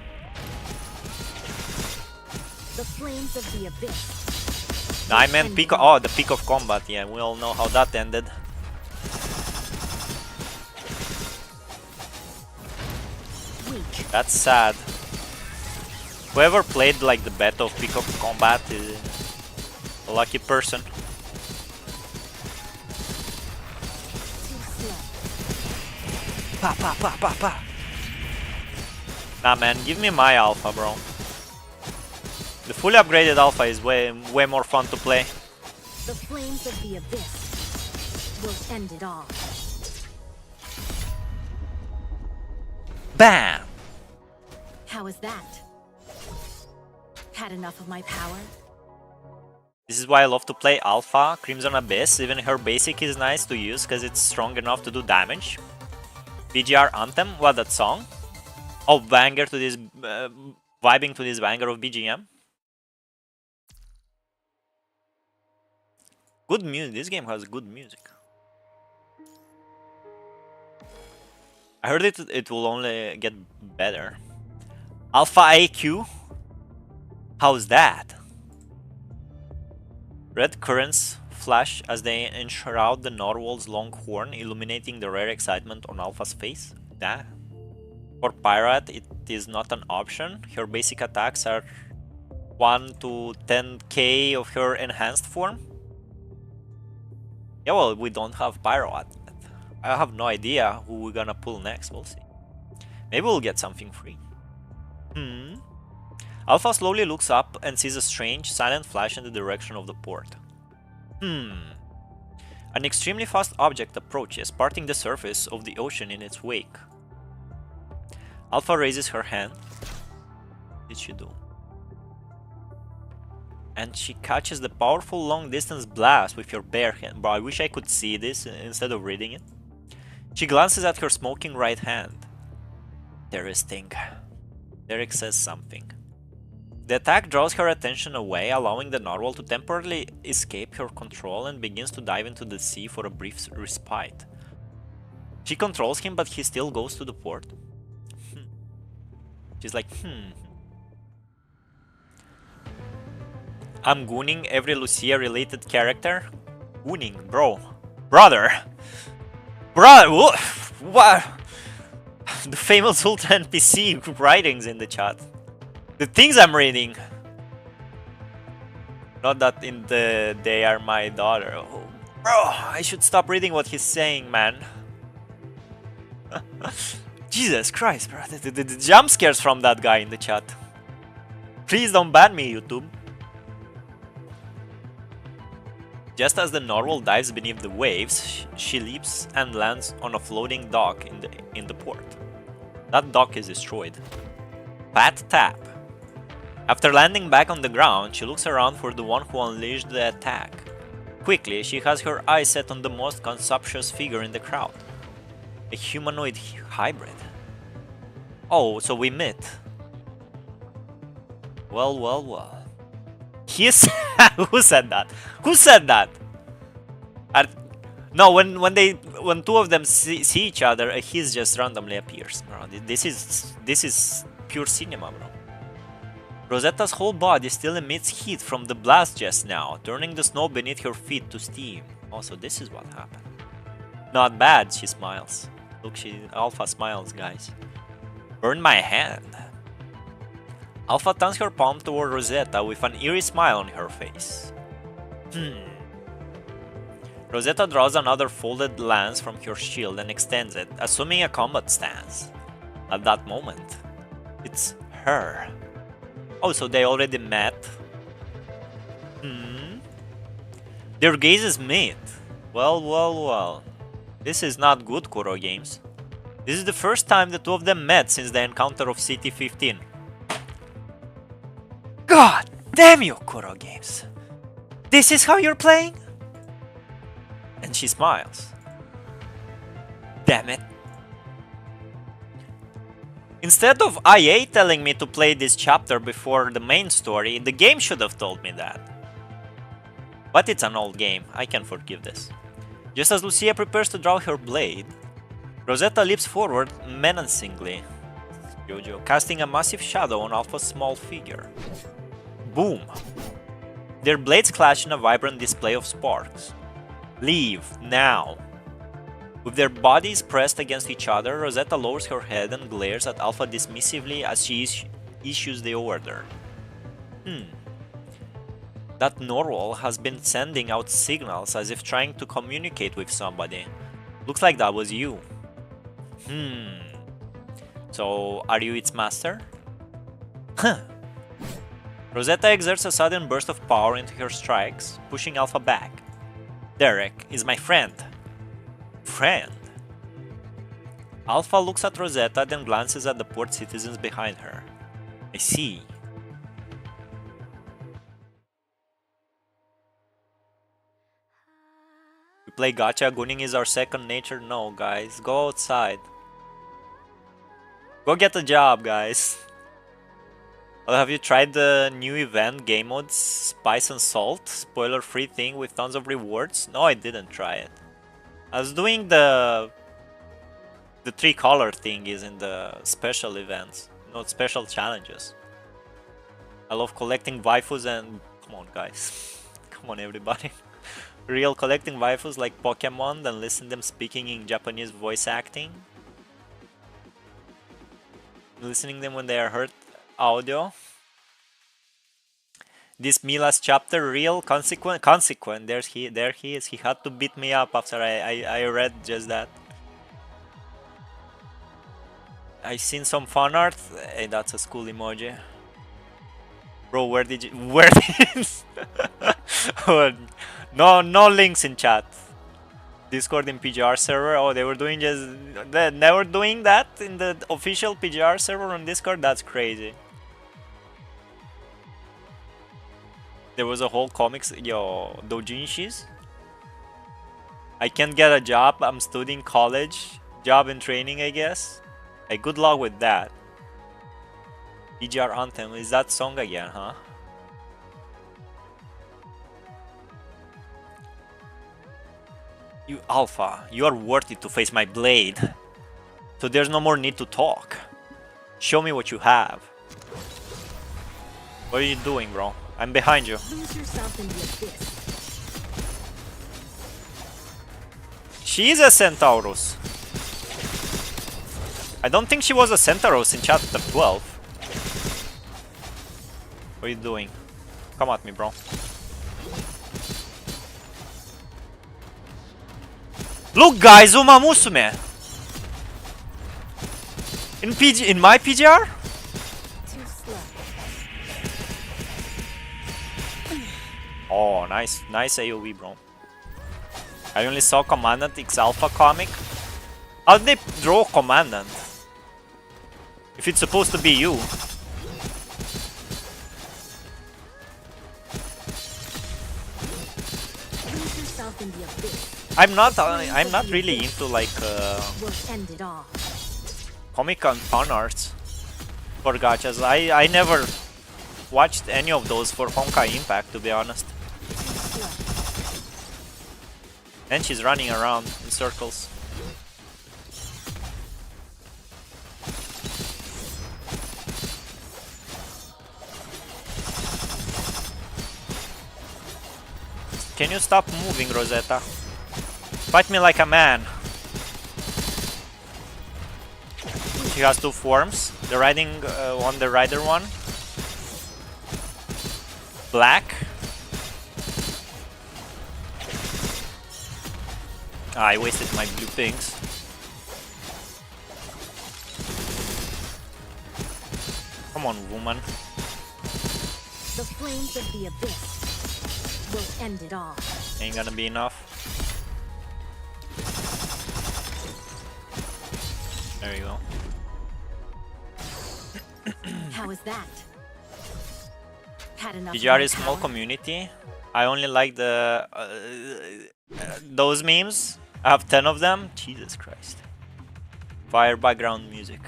The flames of the abyss. I meant peak. Oh, the peak of combat. Yeah, we all know how that ended. Weak. That's sad. Whoever played like the beta of peak of combat is a lucky person. Pa pa pa pa pa. Nah, man, give me my Alpha, bro. The fully upgraded Alpha is way more fun to play. The flames of the abyss will end it all. Bam! How is that? Had enough of my power? This is why I love to play Alpha, Crimson Abyss. Even her basic is nice to use because it's strong enough to do damage. PGR Anthem, what, that song? Oh, banger to this, vibing to this banger of BGM. Good music, this game has good music. I heard it will only get better. Alpha AQ? How's that? Red currents flash as they enshroud the narwhal's long horn, illuminating the rare excitement on Alpha's face. That. For Pirate, it is not an option. Her basic attacks are 1 to 10k of her enhanced form. Yeah, well, we don't have Pyro at that. I have no idea who we're gonna pull next, we'll see. Maybe we'll get something free. Alpha slowly looks up and sees a strange, silent flash in the direction of the port. An extremely fast object approaches, parting the surface of the ocean in its wake. Alpha raises her hand. What did she do? And she catches the powerful long-distance blast with her bare hand. Bro, I wish I could see this instead of reading it. She glances at her smoking right hand. Interesting. Derek says something. The attack draws her attention away, allowing the narwhal to temporarily escape her control and begins to dive into the sea for a brief respite. She controls him, but he still goes to the port. She's like, I'm gooning every Lucia related character. Gooning, bro. Brother! What? The famous Ultra NPC writings in the chat. The things I'm reading. Not that in the they are my daughter. Oh, bro, I should stop reading what he's saying, man. Jesus Christ, bro. The jump scares from that guy in the chat. Please don't ban me, YouTube. Just as the Norwal dives beneath the waves, she leaps and lands on a floating dock in the port. That dock is destroyed. Pat tap. After landing back on the ground, she looks around for the one who unleashed the attack. Quickly, she has her eyes set on the most conspicuous figure in the crowd. A humanoid hybrid. Oh, so we met. Well, well, well. Who said that? Who said that? No, when two of them see each other, a hiss just randomly appears. Bro, this is pure cinema, bro. Rosetta's whole body still emits heat from the blast just now, turning the snow beneath her feet to steam. Also, this is what happened. Not bad, she smiles. Look, Alpha smiles, guys. Burn my hand. Alpha turns her palm toward Rosetta with an eerie smile on her face. Rosetta draws another folded lance from her shield and extends it, assuming a combat stance. At that moment, it's her. Oh, so they already met? Their gazes meet. Well, well, well. This is not good, Kuro Games. This is the first time the two of them met since the encounter of CT-15. God damn you, Kuro Games. This is how you're playing? And she smiles. Damn it. Instead of IA telling me to play this chapter before the main story, the game should have told me that. But it's an old game, I can forgive this. Just as Lucia prepares to draw her blade, Rosetta leaps forward menacingly, Jojo, casting a massive shadow on Alpha's small figure. Boom! Their blades clash in a vibrant display of sparks. Leave, now! With their bodies pressed against each other, Rosetta lowers her head and glares at Alpha dismissively as she issues the order. That Norwal has been sending out signals as if trying to communicate with somebody. Looks like that was you. So, are you its master? Huh. Rosetta exerts a sudden burst of power into her strikes, pushing Alpha back. Derek is my friend. Friend? Alpha looks at Rosetta, then glances at the port citizens behind her. I see. We play gacha, gooning is our second nature. No, guys, go outside. Go get a job, guys. Well, have you tried the new event, game modes, Spice and Salt? Spoiler-free thing with tons of rewards? No, I didn't try it. I was doing the 3-color thing is in the special events, not special challenges. I love collecting waifus and... Come on, guys. Come on, everybody. Real collecting waifus like Pokemon, then listen them speaking in Japanese voice acting. Listening them when they are heard audio. This Mila's chapter, real consequent. There he is. He had to beat me up after I read just that. I seen some fan art. Hey, that's a school emoji. Bro, where did you... No links in chat. Discord in PGR server. Oh, they were doing they were doing that in the official PGR server on Discord. That's crazy. There was a whole comics, doujinshis. I can't get a job. I'm studying college. Job and training, I guess. Hey, good luck with that. PGR Anthem. Is that song again, huh? You Alpha, you are worthy to face my blade. So there's no more need to talk. Show me what you have. What are you doing, bro? I'm behind you. Lose yourself in the abyss. She is a Centaurus. I don't think she was a Centaurus in chapter 12. What are you doing? Come at me, bro. Look, guys, Uma Musume. In my PGR? Too slow. Oh, nice AoE, bro. I only saw Commandant X Alpha comic. How did they draw Commandant? If it's supposed to be you. Lose yourself in the abyss. I'm not really into like We'll end it all. comic and fan arts for gachas. I never watched any of those for Honkai Impact, to be honest. Too slow. And she's running around in circles. Can you stop moving, Rosetta? Fight me like a man. She has two forms. The riding on the rider one. Black. Ah, I wasted my blue pings. Come on, woman. The flames of the abyss will end it all. Ain't gonna be enough. There you go. How is that? Had enough of PGR my is small power? community. I only like the those memes. I have 10 of them. Jesus Christ. Fire background music.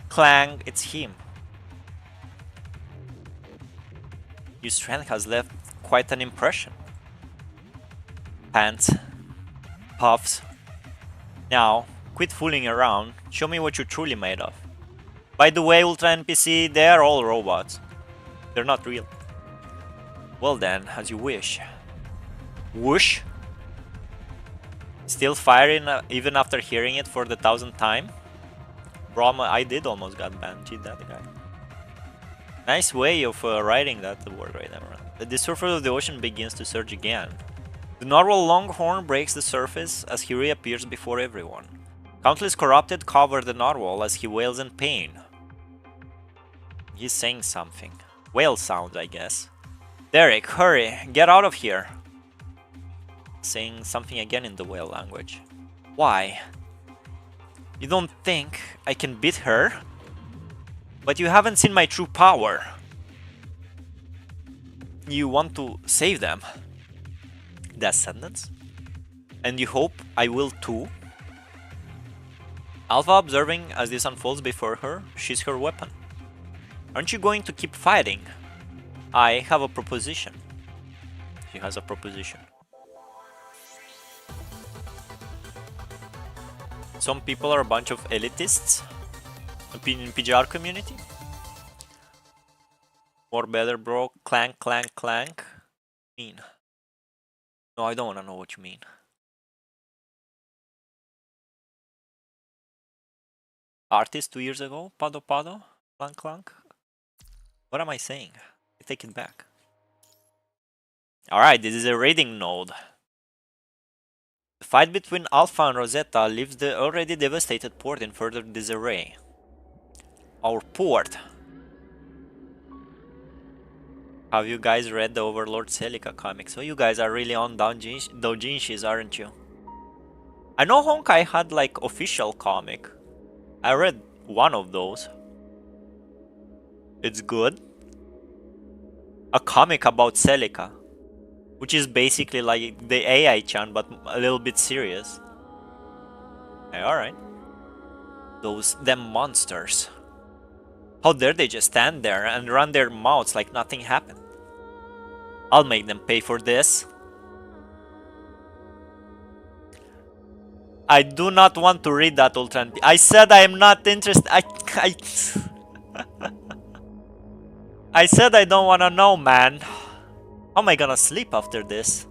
Clang, it's him. Your strength has left quite an impression. Pants. Puffs. Now, quit fooling around. Show me what you're truly made of. By the way, Ultra NPC, they are all robots. They're not real. Well then, as you wish. Whoosh? Still firing even after hearing it for the 1000th time? Bro, I did almost got banned. Cheat that guy. Nice way of writing that word right there. The surface of the ocean begins to surge again. The narwhal Longhorn breaks the surface as he reappears before everyone. Countless corrupted cover the narwhal as he wails in pain. He's saying something. Whale sound, I guess. Derek, hurry, get out of here. Saying something again in the whale language. Why? You don't think I can beat her? But you haven't seen my true power. You want to save them? The Ascendants? And you hope I will too? Alpha observing as this unfolds before her, she's her weapon. Aren't you going to keep fighting? I have a proposition. She has a proposition. Some people are a bunch of elitists in PGR community. More better, bro. Clank, clank, clank. Mean. No, I don't want to know what you mean. Artist 2 years ago? Pado Pado? Clank, clank? What am I saying? I take it back. Alright, this is a raiding node. The fight between Alpha and Rosetta leaves the already devastated port in further disarray. Our port. Have you guys read the Overlord Celica comics? So you guys are really on doujinshis, aren't you? I know Honkai had like official comic. I read one of those. It's good. A comic about Celica, which is basically like the AI-chan but a little bit serious. Hey, alright. Them monsters. How dare they just stand there and run their mouths like nothing happened? I'll make them pay for this. I do not want to read that, Ultra. I said I am not interested. I said I don't wanna know, man. How am I gonna sleep after this?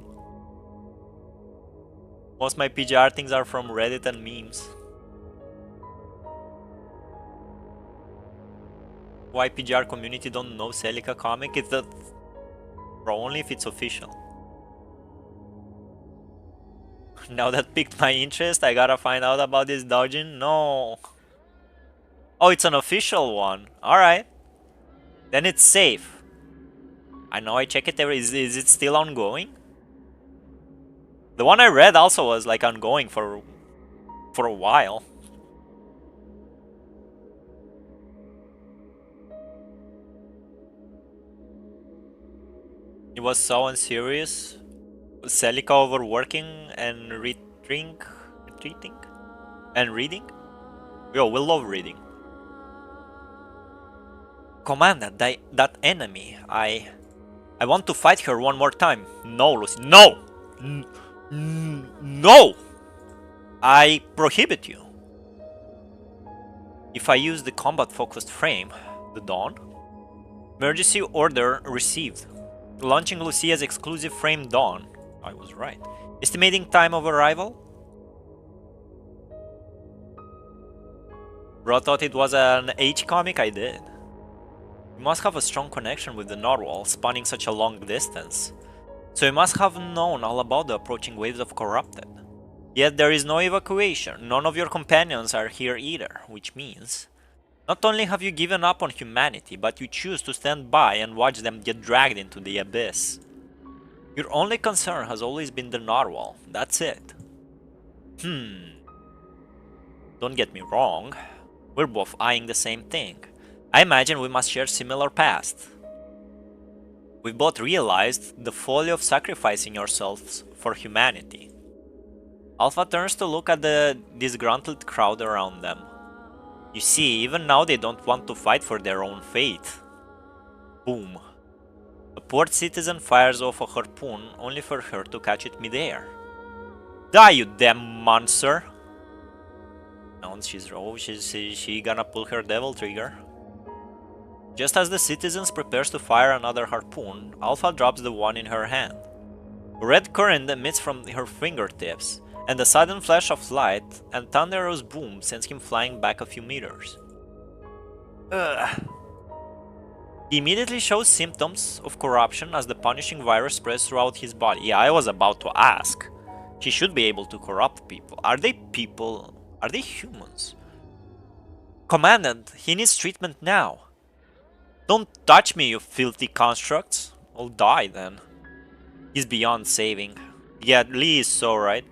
Most my PGR things are from Reddit and memes. Why PGR community don't know Celica comic? It's that only if it's official. Now that piqued my interest, I gotta find out about this dodging. No. Oh, it's an official one. Alright. Then it's safe. I know I check it every. Is it still ongoing? The one I read also was like ongoing for a while. It was so unserious. Celica overworking and retreating and reading. Yo, we love reading. Commander, that enemy. I want to fight her one more time. No, Lucy. No! No! I prohibit you. If I use the combat-focused frame, the Dawn. Emergency order received. Launching Lucia's exclusive frame Dawn. I was right. Estimating time of arrival? Bro thought it was an H comic? I did. You must have a strong connection with the Narwhal, spanning such a long distance. So you must have known all about the approaching waves of Corrupted. Yet there is no evacuation, none of your companions are here either, which means... Not only have you given up on humanity, but you choose to stand by and watch them get dragged into the abyss. Your only concern has always been the Narwhal, that's it. Don't get me wrong, we're both eyeing the same thing. I imagine we must share similar past. We both realized the folly of sacrificing yourselves for humanity. Alpha turns to look at the disgruntled crowd around them. You see, even now they don't want to fight for their own fate. Boom. A port citizen fires off a harpoon only for her to catch it midair. Die, you damn monster! Now she gonna pull her devil trigger. Just as the citizens prepares to fire another harpoon, Alpha drops the one in her hand. A red current emits from her fingertips, and a sudden flash of light and thunderous boom sends him flying back a few meters. He immediately shows symptoms of corruption as the punishing virus spreads throughout his body. Yeah, I was about to ask. He should be able to corrupt people. Are they people? Are they humans? Commandant, he needs treatment now. Don't touch me, you filthy constructs. I'll die then. He's beyond saving. Yeah, Lee is so right.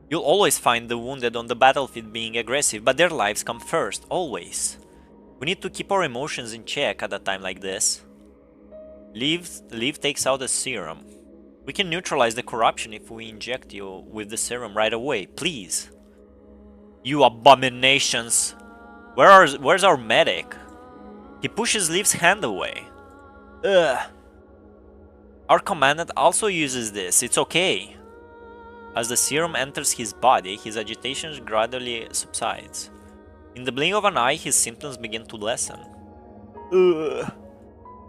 You'll always find the wounded on the battlefield being aggressive, but their lives come first, always. We need to keep our emotions in check at a time like this. Leaf takes out a serum. We can neutralize the corruption if we inject you with the serum right away, please. You abominations! Where's our medic? He pushes Leaf's hand away. Ugh. Our commandant also uses this, it's okay. As the serum enters his body, his agitation gradually subsides. In the blink of an eye, his symptoms begin to lessen.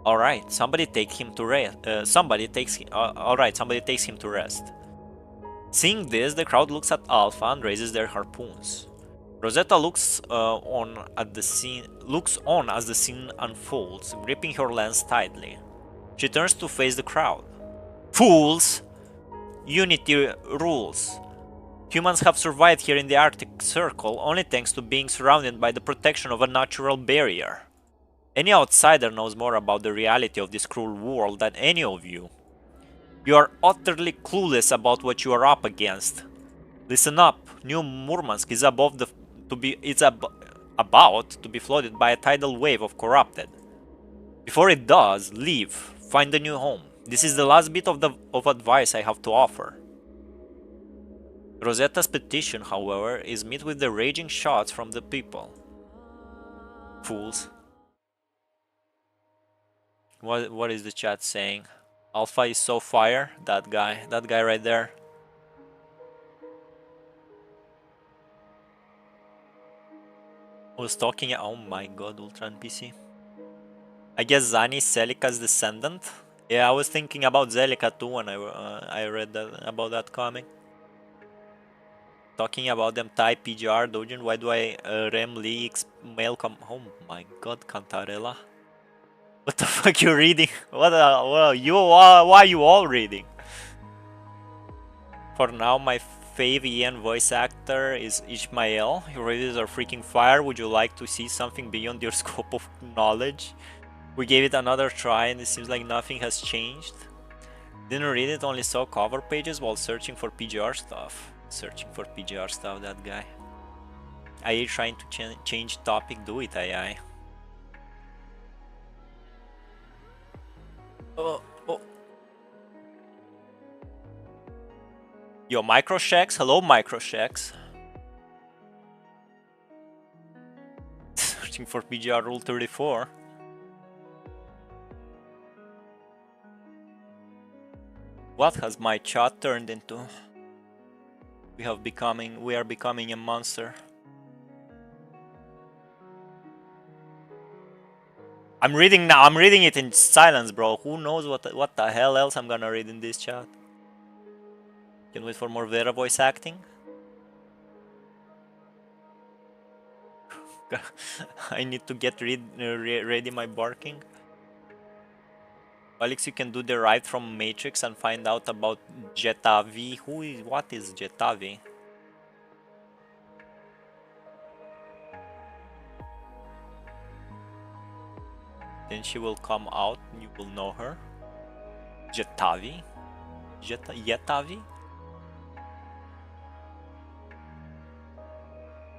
Alright, somebody takes him to rest. Somebody takes him to rest. Seeing this, the crowd looks at Alpha and raises their harpoons. Rosetta looks on as the scene unfolds, gripping her lens tightly. She turns to face the crowd. Fools! Unity rules. Humans have survived here in the Arctic Circle only thanks to being surrounded by the protection of a natural barrier. Any outsider knows more about the reality of this cruel world than any of you. You are utterly clueless about what you are up against. Listen up, New Murmansk is about to be flooded by a tidal wave of corrupted. Before it does, leave, find a new home. This is the last bit of advice I have to offer. Rosetta's petition, however, is met with the raging shots from the people. Fools. What is the chat saying? Alpha is so fire? That guy right there. Was talking. Oh my god, Ultra NPC. I guess Zani is Celica's descendant. Yeah, I was thinking about Celica too when I read about that comic. Talking about them type PGR Dojin. Why do I Rem leaks mail come? Oh my god, Cantarella. What the fuck you reading? What are you? Why are you all reading? For now, my fave Ian voice actor is Ishmael. Your reviews are freaking fire. Would you like to see something beyond your scope of knowledge? We gave it another try and it seems like nothing has changed. Didn't read it, only saw cover pages while searching for PGR stuff. Searching for PGR stuff, that guy. AI trying to change topic, do it AI. Oh. Yo, Microshacks, hello Microshacks. Searching for PGR Rule 34. What has my chat turned into? We are becoming a monster. I'm reading now. I'm reading it in silence, bro. Who knows what the hell else I'm gonna read in this chat? Can wait for more Vera voice acting. I need to get ready my barking. Valics, you can do the ride from Matrix and find out about Jetavi. What is Jetavi? Then she will come out and you will know her. Jetavi? Yetavi?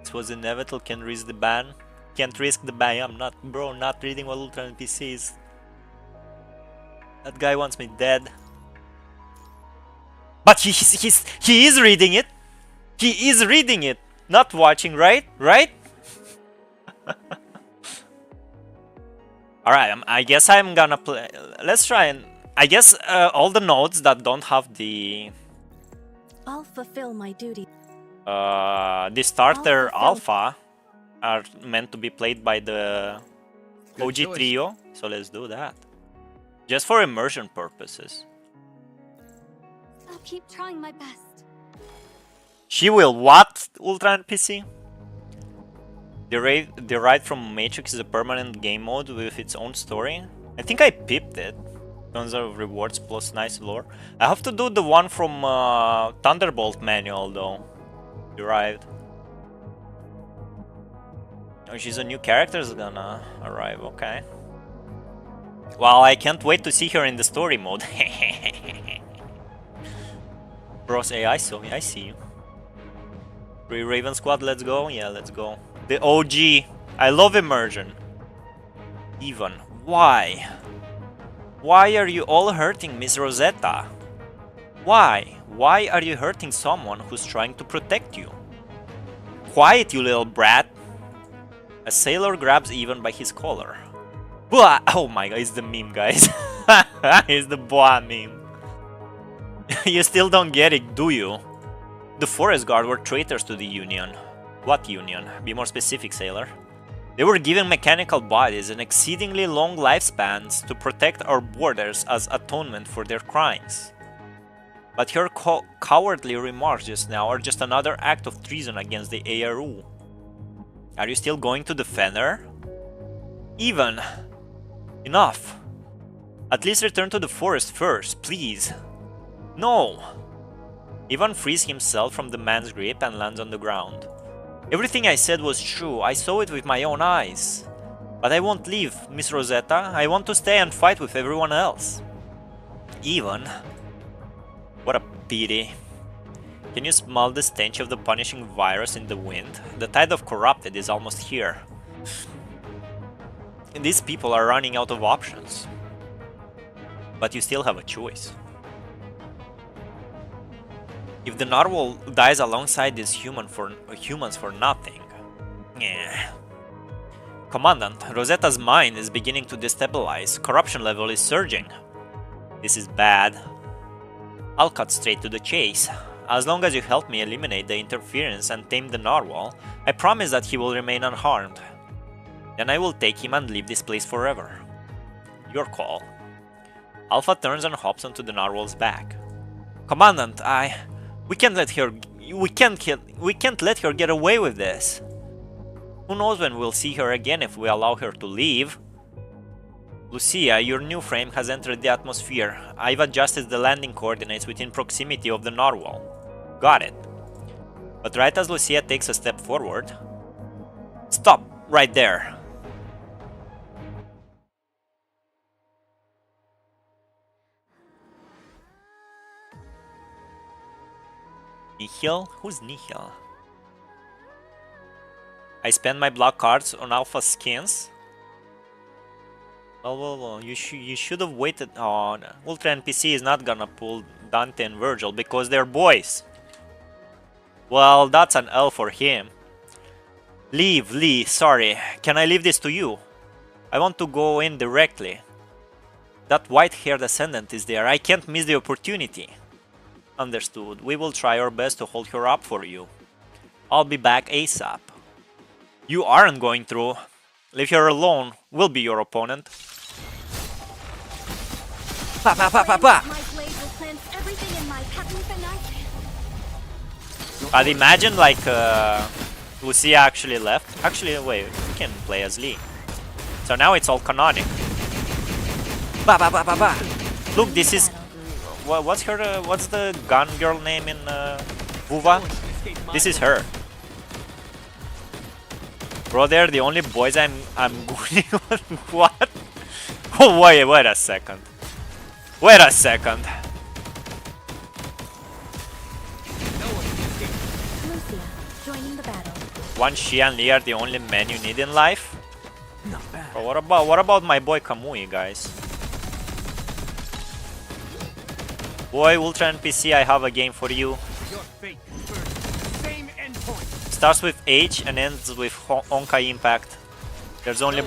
This was inevitable, can't risk the ban. Can't risk the ban. I'm not, bro, not reading what Ultra NPC is. That guy wants me dead. But he is reading it. He is reading it. Not watching, right? Right? Alright, I guess I'm gonna play. Let's try and. I guess all the nodes that don't have the. I'll fulfill my duty. The starter alpha are meant to be played by the OG trio. So let's do that. Just for immersion purposes. I'll keep trying my best. She will what, Ultra NPC? The ride from Matrix is a permanent game mode with its own story. I think I pipped it. Tons of rewards plus nice lore. I have to do the one from Thunderbolt manual though. Derived. Oh, she's a new character is gonna arrive, okay. Well, I can't wait to see her in the story mode. Bros AI, so I see you. Raven Squad, let's go. Yeah, let's go. The OG. I love immersion. Even. Why? Why are you all hurting Miss Rosetta? Why? Why are you hurting someone who's trying to protect you? Quiet, you little brat. A sailor grabs Even by his collar. Blah! Oh my god, it's the meme, guys. It's the boa meme. You still don't get it, do you? The Forest Guard were traitors to the Union. What Union? Be more specific, sailor. They were given mechanical bodies and exceedingly long lifespans to protect our borders as atonement for their crimes. But her cowardly remarks just now are just another act of treason against the ARU. Are you still going to defend her? Even. Enough. At least return to the forest first, please. No. Ivan frees himself from the man's grip and lands on the ground. Everything I said was true, I saw it with my own eyes. But I won't leave, Miss Rosetta. I want to stay and fight with everyone else. Ivan. What a pity. Can you smell the stench of the punishing virus in the wind? The tide of corrupted is almost here. These people are running out of options. But you still have a choice. If the narwhal dies alongside these humans for nothing... Yeah. Commandant, Rosetta's mind is beginning to destabilize. Corruption level is surging. This is bad. I'll cut straight to the chase. As long as you help me eliminate the interference and tame the narwhal, I promise that he will remain unharmed. Then I will take him and leave this place forever. Your call. Alpha turns and hops onto the narwhal's back. Commandant, we can't let her get away with this. Who knows when we'll see her again if we allow her to leave? Lucia, your new frame has entered the atmosphere. I've adjusted the landing coordinates within proximity of the narwhal. Got it. But right as Lucia takes a step forward... Stop! Right there! Nihil? Who's Nihil? I spend my block cards on alpha skins? Well, you should have waited. Oh, no. Ultra NPC is not gonna pull Dante and Virgil because they're boys. Well, that's an L for him. Leave, Lee, sorry. Can I leave this to you? I want to go in directly. That white-haired ascendant is there. I can't miss the opportunity. Understood. We will try our best to hold her up for you. I'll be back ASAP. You aren't going through. Leave her alone. We'll be your opponent. Pa pa pa pa pa! I'd imagine like Lucia actually left. Actually, wait, we can play as Lee. So now it's all canonic. Ba ba ba ba ba! Look, this is what's her? What's the gun girl name in Vuva? This is her. Bro, they're the only boys I'm gooning on. What? Oh wait a second. Wait a second. Lucia, joining the battle. One she and Lee are the only men you need in life? Not bad. Bro, what about my boy Kamui, guys? Boy, Ultra NPC, I have a game for you. Your fate confers same endpoint. Starts with H and ends with Honkai Impact. There's only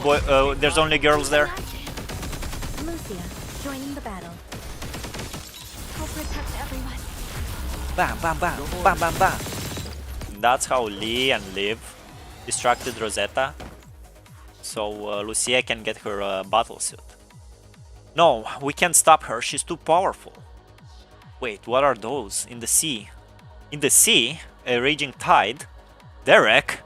there's only girls there. Lucia, joining the battle. I'll protect everyone. Bam bam bam bam bam bam. That's how Lee and Liv distracted Rosetta, so Lucia can get her battle suit. No, we can't stop her. She's too powerful. Wait, what are those? In the sea? In the sea? A raging tide? Derek?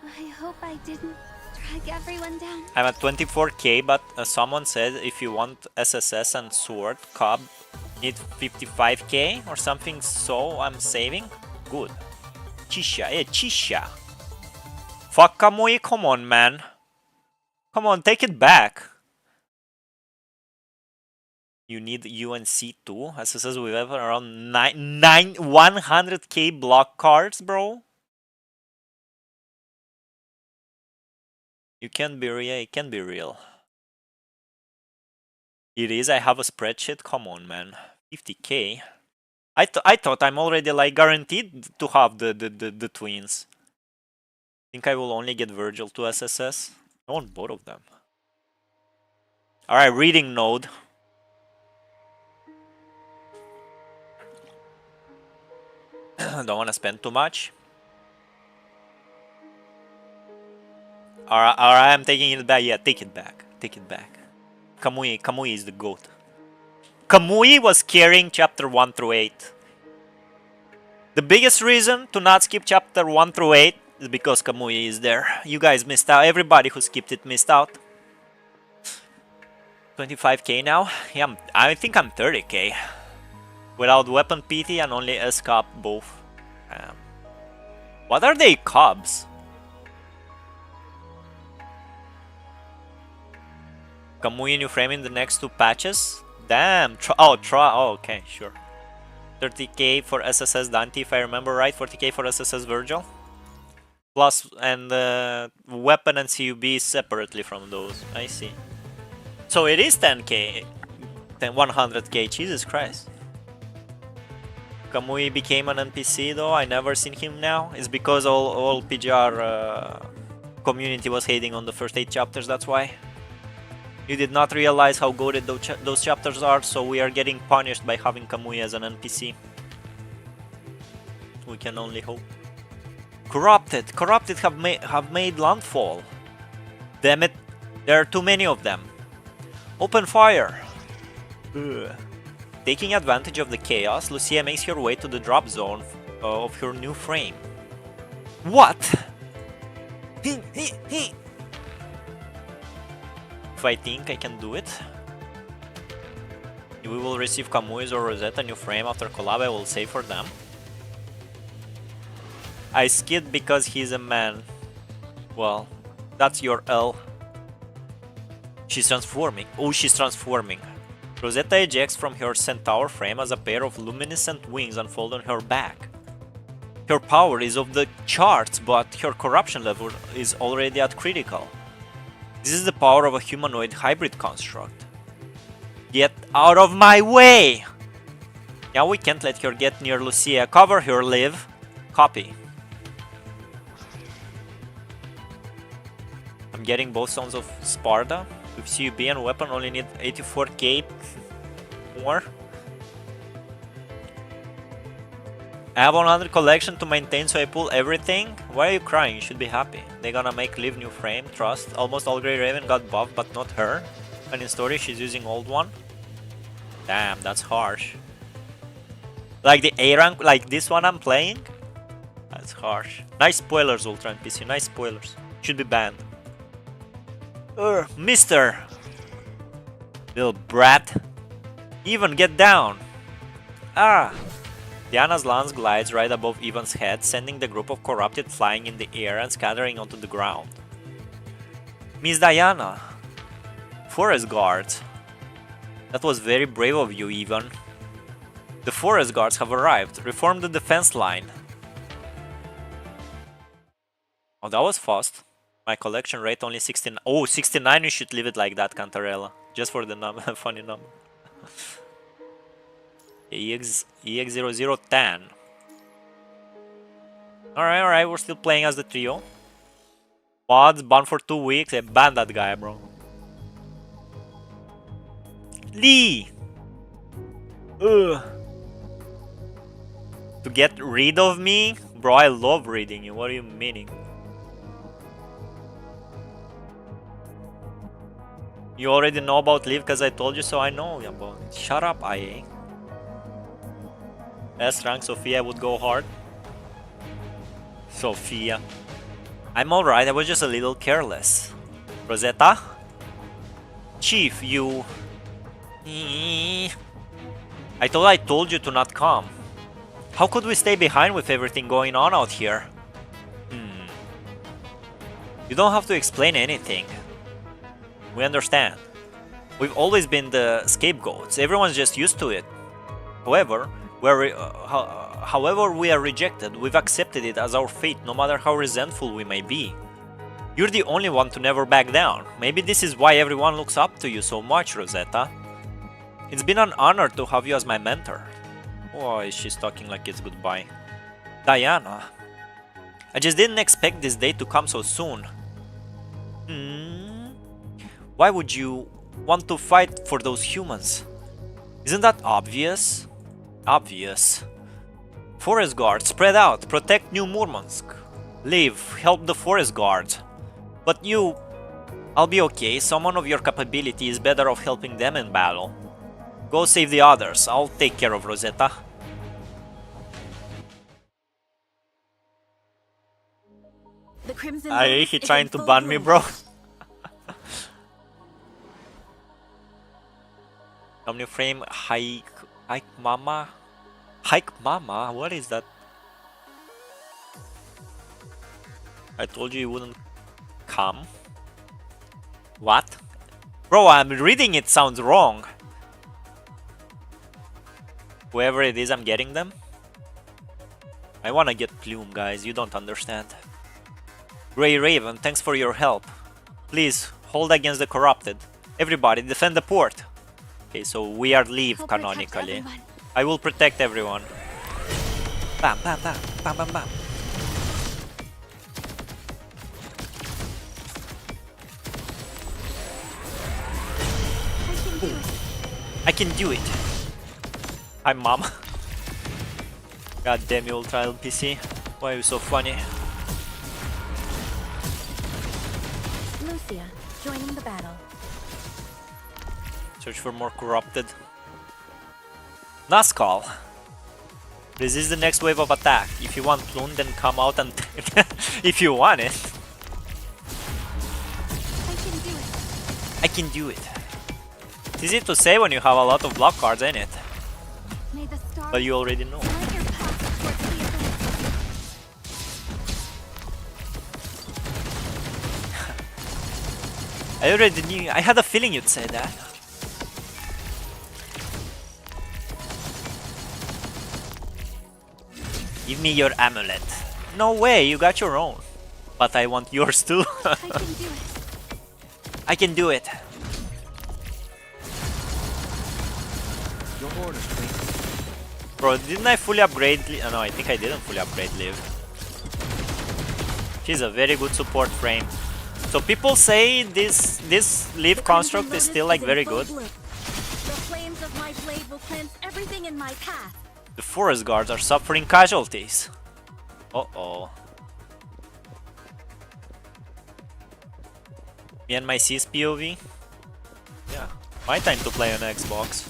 I hope I didn't drag everyone down. I'm at 24k, but someone said if you want SSS and Sword, Cobb need 55k or something, so I'm saving? Good. Chisha, Chisha. Fuck Kamui, come on, man. Come on, take it back. You need UNC too? SSS we have around 100k block cards, bro. You can't be real, it can be real. It is, I have a spreadsheet, come on, man. 50k. I thought I'm already like guaranteed to have the twins. Think I will only get Virgil to SSS? I want both of them. Alright, reading node. Don't want to spend too much. Alright, I'm taking it back. Yeah, take it back. Take it back. Kamui is the GOAT. Kamui was carrying chapter 1 through 8. The biggest reason to not skip chapter 1 through 8 is because Kamui is there. You guys missed out. Everybody who skipped it missed out. 25k now. Yeah, I think I'm 30k. Without weapon PT and only S-Cop both. What are they cobs? Kamui new frame in the next 2 patches? Damn. Oh, okay, sure. 30k for SSS Dante, if I remember right. 40k for SSS Virgil. Plus, and weapon and CUB separately from those. I see. So it is 10k. 100k. Jesus Christ. Kamui became an NPC though. I never seen him now. It's because all PGR community was hating on the first 8 chapters. That's why. You did not realize how goated those chapters are, so we are getting punished by having Kamui as an NPC. We can only hope. Corrupted have made landfall. Damn it! There are too many of them. Open fire! Ugh. Taking advantage of the chaos, Lucia makes her way to the drop zone of her new frame. What? If I think I can do it? We will receive Camus or Rosetta new frame after collab. I will save for them. I skid because he's a man. Well, that's your L. She's transforming. Oh, she's transforming. Rosetta ejects from her centaur frame as a pair of luminescent wings unfold on her back. Her power is of the charts, but her corruption level is already at critical. This is the power of a humanoid hybrid construct. Get out of my way! Now we can't let her get near Lucia. Cover her, Liv. Copy. I'm getting both Sons of Sparta. With CUB and weapon only need 84k more. I have 100 collection to maintain, so I pull everything. Why are you crying? You should be happy. They're gonna make Liv new frame, trust. Almost all Grey Raven got buffed, but not her. And in story she's using old one. Damn, that's harsh. Like the A rank, like this one I'm playing? That's harsh. Nice spoilers, Ultra NPC, nice spoilers. Should be banned. Mister! Little brat. Even, get down! Ah! Diana's lance glides right above Ivan's head, sending the group of corrupted flying in the air and scattering onto the ground. Miss Diana! Forest guards! That was very brave of you, Ivan. The forest guards have arrived. Reform the defense line. Oh, that was fast. My collection rate only 69. Oh, 69, you should leave it like that, Cantarella. Just for the number, funny number. EX0010. Alright, we're still playing as the trio. Mods, banned for 2 weeks. I banned that guy, bro. Lee! Ugh. To get rid of me? Bro, I love reading you. What are you meaning? You already know about Liv because I told you so. I know about it. Shut up, IA. S rank Sophia would go hard. Sophia. I'm alright, I was just a little careless. Rosetta? Chief, you... I thought I told you to not come. How could we stay behind with everything going on out here? You don't have to explain anything. We understand. We've always been the scapegoats. Everyone's just used to it. However, we are rejected, we've accepted it as our fate, no matter how resentful we may be. You're the only one to never back down. Maybe this is why everyone looks up to you so much, Rosetta. It's been an honor to have you as my mentor. Oh, she's talking like it's goodbye. Diana. I just didn't expect this day to come so soon. Why would you want to fight for those humans? Isn't that obvious? Obvious. Forest guards, spread out, protect New Murmansk. Liv, help the forest guards. But you... I'll be okay, someone of your capability is better off helping them in battle. Go save the others, I'll take care of Rosetta. The Crimson He trying to ban me, bro. How many frame? Hike Mama? Hike Mama? What is that? I told you wouldn't come. What? Bro, I'm reading it sounds wrong. Whoever it is, I'm getting them. I wanna get Plume, guys, you don't understand. Grey Raven, thanks for your help. Please, hold against the corrupted. Everybody, defend the port. Okay, so we are Liv, canonically. I will protect everyone. Bam, bam, bam, bam, bam, bam. I can do it. Hi, mom. God damn you, Ultra NPC. Why are you so funny? Lucia, Joining the battle. Search for more corrupted. Nazcall. Resist the next wave of attack. If you want Plun, then come out and if you want it. I can do it. I can do it. It's easy to say when you have a lot of block cards in it, May the stars but you already know. light your path towards the abyss. I already knew. I had a feeling you'd say that. Give me your amulet. No way, you got your own. But I want yours too. I can do it. I can do it. Your orders, Queen. Bro, didn't I fully upgrade? No, I think I didn't fully upgrade Liv. She's a very good support frame. So people say this Liv construct is still like very good. The flames of my blade will cleanse everything in my path. The forest guards are suffering casualties. Uh-oh. Me and my cis POV? Yeah, my time to play on Xbox.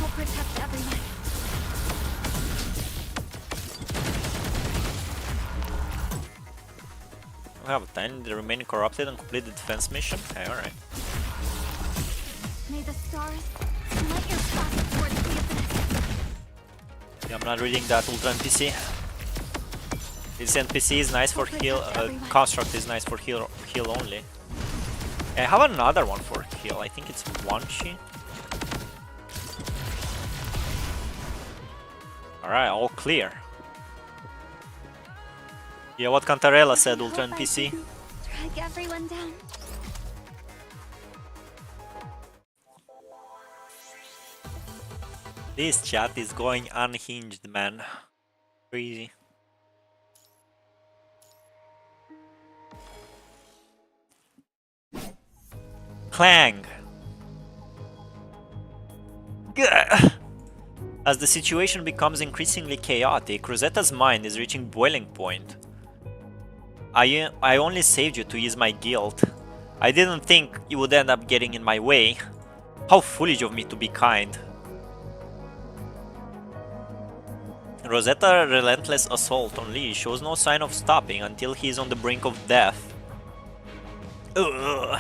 I'll protect everyone. We have time to remain corrupted and complete the defense mission? Okay, alright. May the stars light your path towards the abyss. Yeah, I'm not reading that Ultra NPC. This NPC is nice for heal, construct is nice for heal only. I have another one for heal, I think it's Wanchi. Alright, all clear. Yeah, what Cantarella said, Ultra NPC. Drag everyone down. This chat is going unhinged, man. Crazy. Clang! Gah! As the situation becomes increasingly chaotic, Rosetta's mind is reaching boiling point. I only saved you to ease my guilt. I didn't think you would end up getting in my way. How foolish of me to be kind. Rosetta's relentless assault on Lee shows no sign of stopping until he is on the brink of death. Ugh.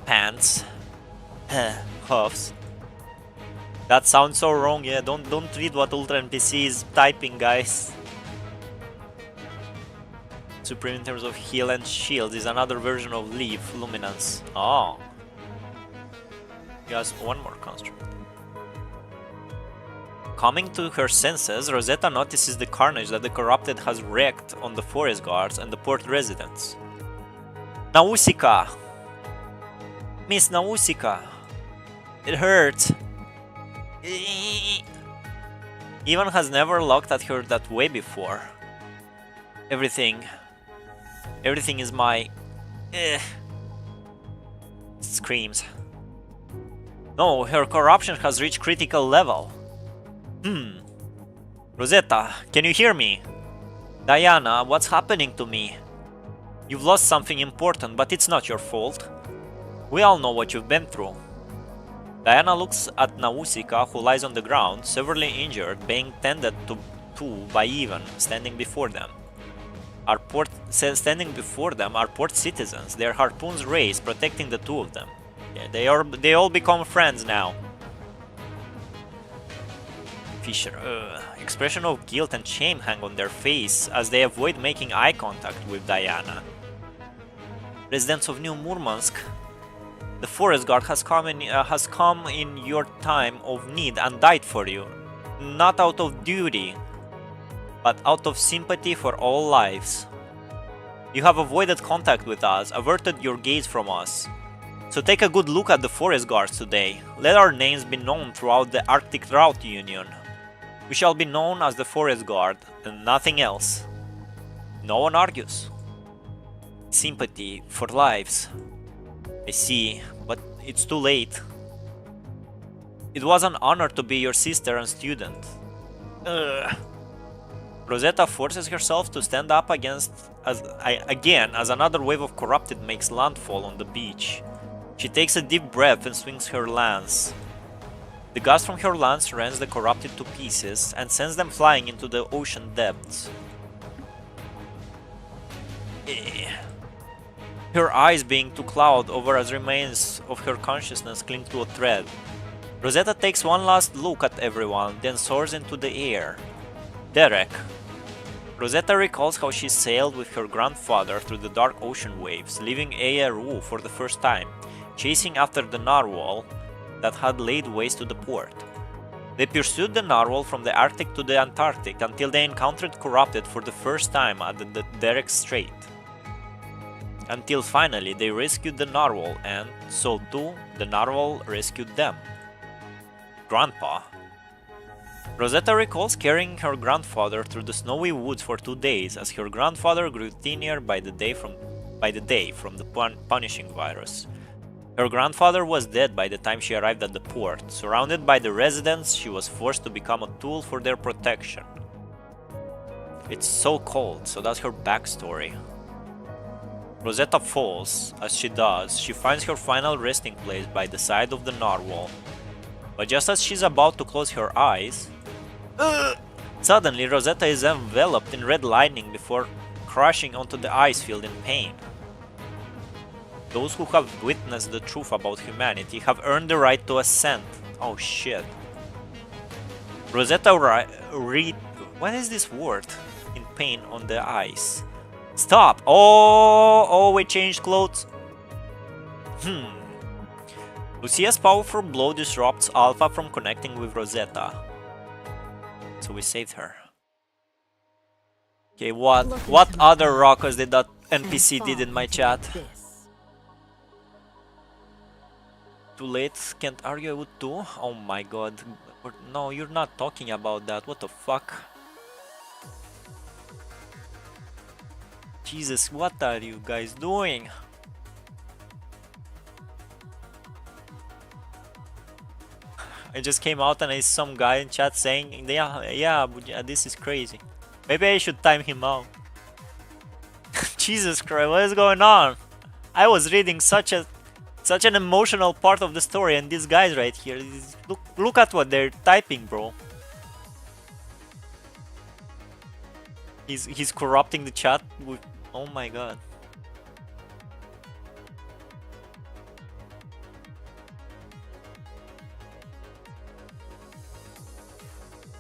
Pants. Huffs. That sounds so wrong, yeah, don't read what Ultra NPC is typing, guys. Supreme in terms of heal and shield is another version of Leaf, Luminance. Oh. He has one more construct. Coming to her senses, Rosetta notices the carnage that the corrupted has wreaked on the forest guards and the port residents. Nausicaa! Miss Nausicaa! It hurts! Ivan has never looked at her that way before. Everything is my... Screams. No, her corruption has reached critical level. Rosetta, can you hear me? Diana, what's happening to me? You've lost something important, but it's not your fault. We all know what you've been through. Diana looks at Nausicaa, who lies on the ground, severely injured, being tended to by Ivan, standing before them. Standing before them are port citizens, their harpoons raised, protecting the two of them. Yeah, they all become friends now. Fisher, expression of guilt and shame hang on their face as they avoid making eye contact with Diana. Residents of New Murmansk, the forest guard has come in your time of need and died for you, not out of duty, but out of sympathy for all lives. You have avoided contact with us, averted your gaze from us. So take a good look at the forest guards today. Let our names be known throughout the Arctic Route Union. We shall be known as the Forest Guard, and nothing else. No one argues. Sympathy for lives. I see, but it's too late. It was an honor to be your sister and student. Rosetta forces herself to stand up again as another wave of corrupted makes landfall on the beach. She takes a deep breath and swings her lance. The gust from her lance rends the corrupted to pieces and sends them flying into the ocean depths. Her eyes being to cloud over as remains of her consciousness cling to a thread. Rosetta takes one last look at everyone, then soars into the air. Derek. Rosetta recalls how she sailed with her grandfather through the dark ocean waves, leaving Evreyone for the first time, chasing after the narwhal that had laid waste to the port. They pursued the narwhal from the Arctic to the Antarctic until they encountered corrupted for the first time at the Derek Strait. Until finally they rescued the narwhal and, so too, the narwhal rescued them. Grandpa. Rosetta recalls carrying her grandfather through the snowy woods for 2 days as her grandfather grew thinner by the day from the punishing virus. Her grandfather was dead by the time she arrived at the port. Surrounded by the residents, she was forced to become a tool for their protection. It's so cold, so that's her backstory. Rosetta falls. As she does, she finds her final resting place by the side of the narwhal. But just as she's about to close her eyes, suddenly Rosetta is enveloped in red lightning before crashing onto the ice field in pain. Those who have witnessed the truth about humanity have earned the right to ascend. Oh shit. Rosetta what is this word? In pain on the ice. Stop! Oh, we changed clothes. Lucia's powerful blow disrupts Alpha from connecting with Rosetta. So we saved her. Okay, what other rockers did that NPC did in my chat? Too late, can't argue with two? Oh my god. No, you're not talking about that. What the fuck? Jesus, what are you guys doing? I just came out and I saw some guy in chat saying, yeah, this is crazy. Maybe I should time him out. Jesus Christ, what is going on? I was reading such an emotional part of the story, and these guys right here, look at what they're typing, bro. He's corrupting the chat with, oh my god.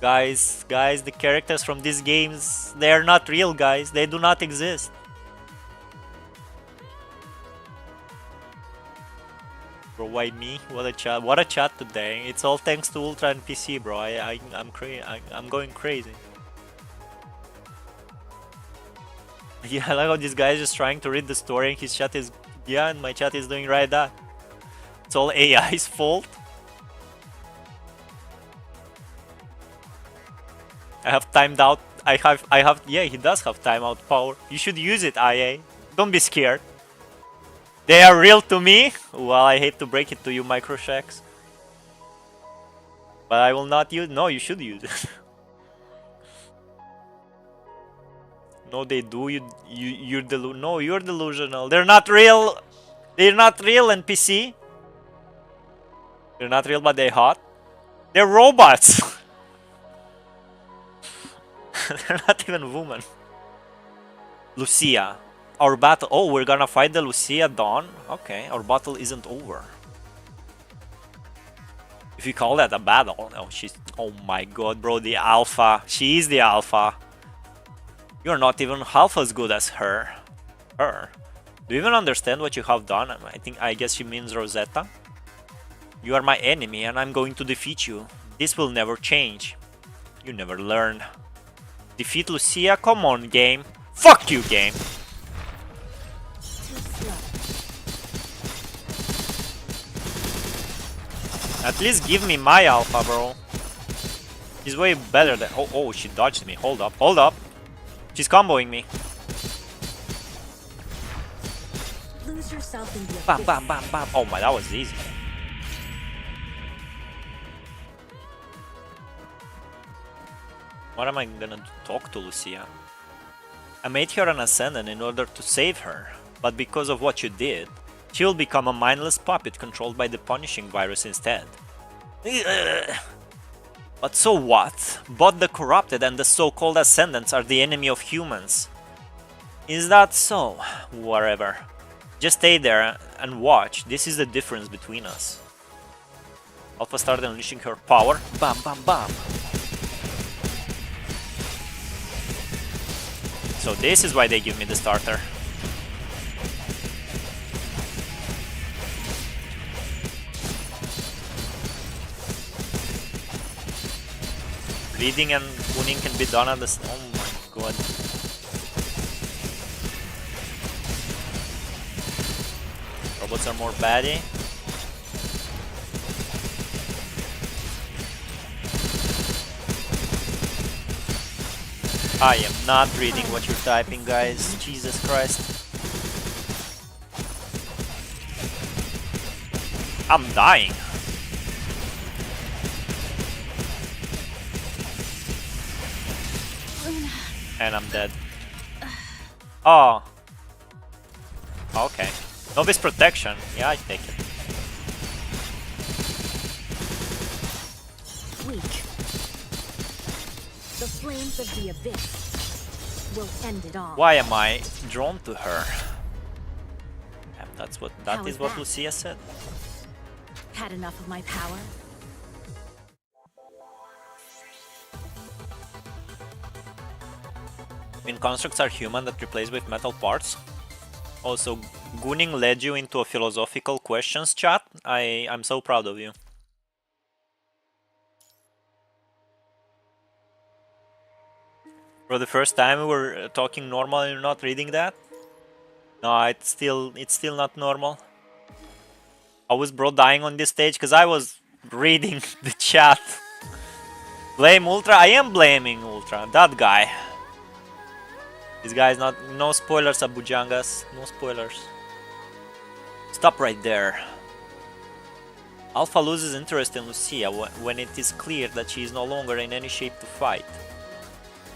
Guys, the characters from these games, they are not real, guys. They do not exist. Bro, why me? What a chat today. It's all thanks to Ultra and PC, bro. I'm going crazy. Yeah, I like how this guy is just trying to read the story and his chat is, yeah, and my chat is doing right that. It's all AI's fault. I have timed out. I have. Yeah, he does have timeout power. You should use it, IA. Don't be scared. They are real to me. Well, I hate to break it to you, Microshacks. But I will not use. No, you should use it. No, they do. You're no, you're delusional. They're not real. They're not real, NPC. They're not real, but they're hot. They're robots. They're not even women. Lucia. Our battle. Oh, we're gonna fight the Lucia Dawn? Okay, our battle isn't over. If you call that a battle. Oh, she's. Oh my god, bro. The alpha. She is the alpha. You're not even half as good as her. Do you even understand what you have done? I guess she means Rosetta. You are my enemy and I'm going to defeat you. This will never change. You never learn. Defeat Lucia? Come on, game. Fuck you, game. At least give me my alpha, bro. He's way better than... Oh, she dodged me. Hold up. She's comboing me. Lose yourself in the Bam, bam, bam, bam. Oh my, that was easy. What am I gonna do? Talk to Lucia? I made her an ascendant in order to save her, but because of what you did, she will become a mindless puppet controlled by the punishing virus instead. Ugh. But so what? Both the corrupted and the so-called ascendants are the enemy of humans. Is that so? Whatever. Just stay there and watch. This is the difference between us. Alpha started unleashing her power. Bam, bam, bam. So this is why they give me the starter. Reading and tuning can be done at the... Oh my god. Robots are more baddie. I am not reading what you're typing, guys. Jesus Christ. I'm dying. And I'm dead. Oh. Okay. Novice protection. Yeah, I take it. Weak. The flames of the abyss will end it all. Why am I drawn to her? Yeah, that How is is what that? Lucia said. Had enough of my power? When constructs are human that replace with metal parts. Also, Gooning led you into a philosophical questions chat. I'm so proud of you. For the first time we were talking normal and you're not reading that? No, it's still not normal. I was bro dying on this stage because I was reading the chat. Blame Ultra? I am blaming Ultra, that guy. This guy is not... No spoilers, Abujangas. No spoilers. Stop right there. Alpha loses interest in Lucia when it is clear that she is no longer in any shape to fight.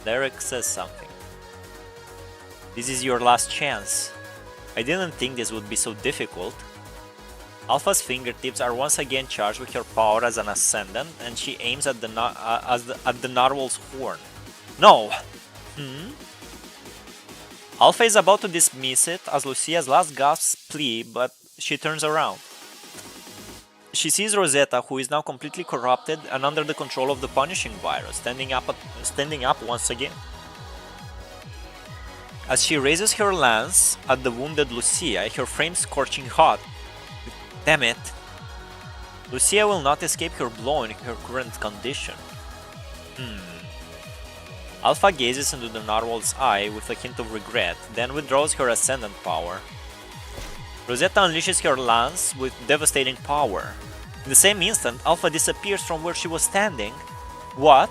Derek says something. This is your last chance. I didn't think this would be so difficult. Alpha's fingertips are once again charged with her power as an ascendant, and she aims at the narwhal's horn. No! Alpha is about to dismiss it as Lucia's last gasp plea, but she turns around. She sees Rosetta, who is now completely corrupted and under the control of the punishing virus, standing up once again. As she raises her lance at the wounded Lucia, her frame scorching hot. Damn it! Lucia will not escape her blow in her current condition. Alpha gazes into the narwhal's eye with a hint of regret, then withdraws her ascendant power. Rosetta unleashes her lance with devastating power. In the same instant, Alpha disappears from where she was standing. What?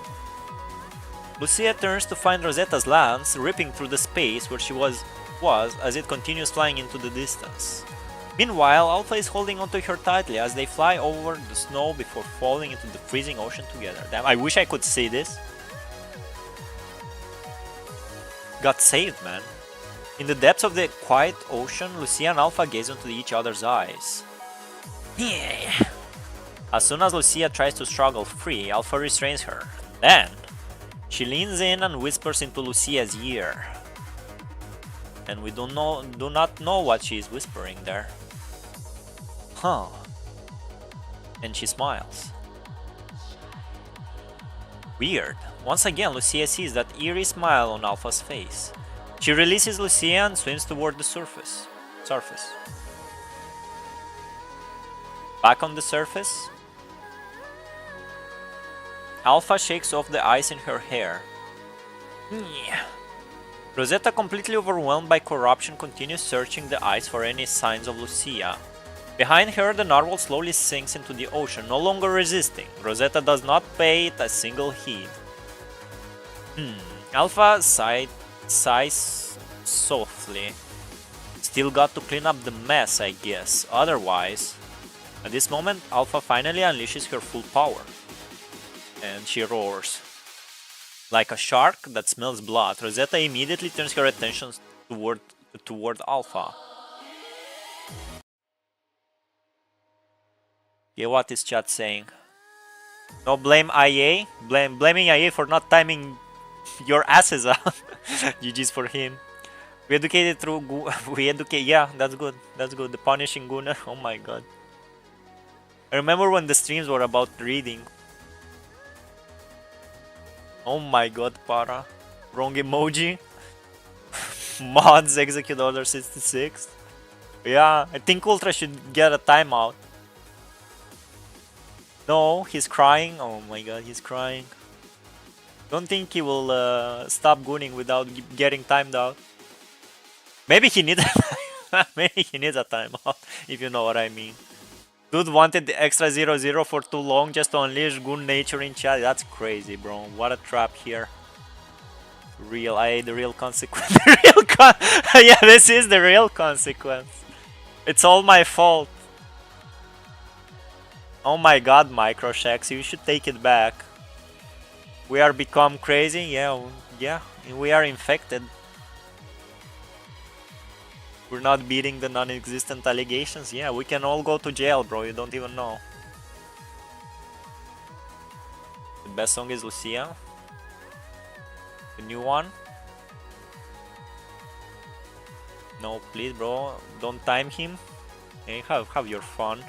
Lucia turns to find Rosetta's lance ripping through the space where she was as it continues flying into the distance. Meanwhile, Alpha is holding onto her tightly as they fly over the snow before falling into the freezing ocean together. Damn, I wish I could see this. Got saved, man. In the depths of the quiet ocean, Lucia and Alpha gaze into each other's eyes. Yeah. As soon as Lucia tries to struggle free, Alpha restrains her. Then, she leans in and whispers into Lucia's ear. And we do not know what she is whispering there. Huh. And she smiles. Weird. Once again, Lucia sees that eerie smile on Alpha's face. She releases Lucia and swims toward the surface. Back on the surface, Alpha shakes off the ice in her hair. Rosetta, completely overwhelmed by corruption, continues searching the ice for any signs of Lucia. Behind her, the narwhal slowly sinks into the ocean, no longer resisting. Rosetta does not pay it a single heed. Alpha sighs softly. Still got to clean up the mess, I guess. Otherwise... At this moment, Alpha finally unleashes her full power. And she roars. Like a shark that smells blood, Rosetta immediately turns her attention toward Alpha. Yeah, what is chat saying? No blame IA? Blaming IA for not timing your asses out. GG's for him. We educated through we educate, yeah, that's good. That's good. The punishing Gunnar. Oh my god. I remember when the streams were about reading. Oh my god, para. Wrong emoji. Mods execute order 66. Yeah, I think Ultra should get a timeout. No, he's crying. Oh my god, he's crying. Don't think he will stop gooning without getting timed out. Maybe he needs maybe he needs a timeout, if you know what I mean. Dude wanted the extra 0-0 for too long just to unleash goon nature in chat. That's crazy, bro. What a trap here. The real consequence. Yeah, this is the real consequence. It's all my fault. Oh my god, Microshacks, you should take it back. We are become crazy? Yeah, we are infected. We're not beating the non-existent allegations? Yeah, we can all go to jail, bro, you don't even know. The best song is Lucia. The new one. No, please, bro, don't time him. Hey, have your fun.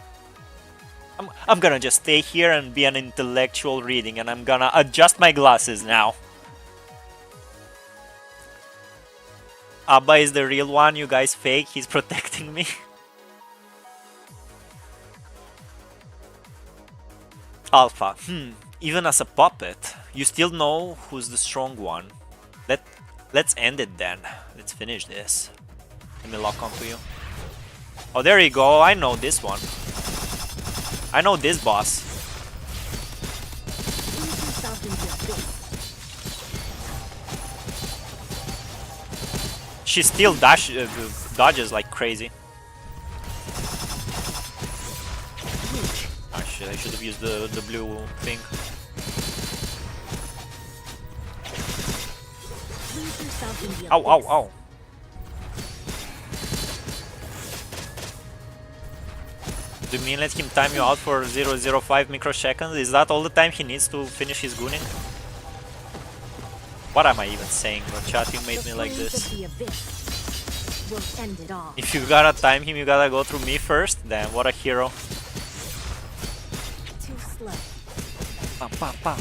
I'm gonna just stay here and be an intellectual reading, and I'm gonna adjust my glasses now. Abba is the real one, you guys fake, he's protecting me. Alpha, even as a puppet, you still know who's the strong one. Let's end it then. Let's finish this. Let me lock onto you. Oh, there you go, I know this one. I know this boss. She still dodges like crazy. Oh shit, I should have used the blue thing. Ow, ow, ow. Do you mean let him time you out for 0.05 microseconds? Is that all the time he needs to finish his gooning? What am I even saying, bro? Chat, you made me like this. If you gotta time him, you gotta go through me first? Damn, what a hero. Too slow. Pam, pam, pam.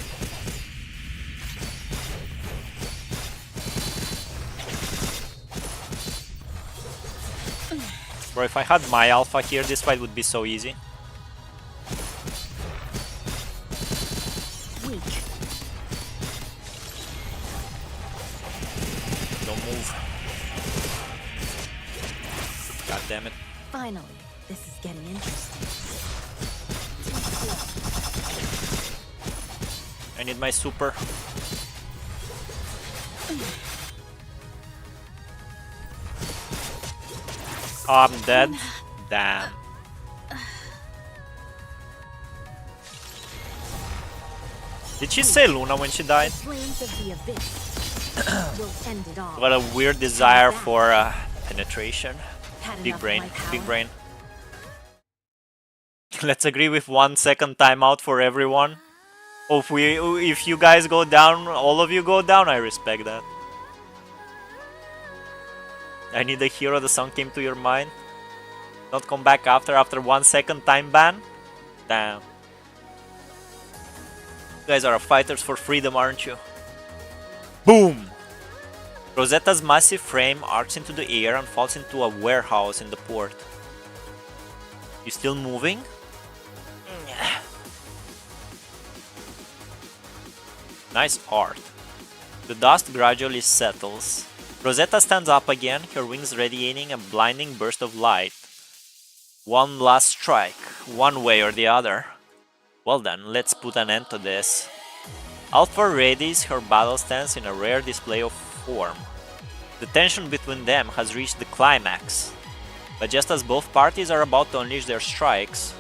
Bro, if I had my alpha here, this fight would be so easy. Weak. Don't move. God damn it. Finally, this is getting interesting. Too slow. I need my super. Oh, I'm dead. Damn. Did she say Luna when she died? Flames of the abyss will end it all. What a weird desire for penetration. Had Big enough of brain, my big power? brain. Let's agree with 1 second timeout for everyone. If you guys go down, all of you go down, I respect that. I need a hero, the song came to your mind. Don't come back after 1 second time ban? Damn. You guys are fighters for freedom, aren't you? Boom! Rosetta's massive frame arcs into the air and falls into a warehouse in the port. You still moving? Nice art. The dust gradually settles. Rosetta stands up again, her wings radiating a blinding burst of light. One last strike, one way or the other. Well then, let's put an end to this. Alpha readies her battle stance in a rare display of form. The tension between them has reached the climax. But just as both parties are about to unleash their strikes...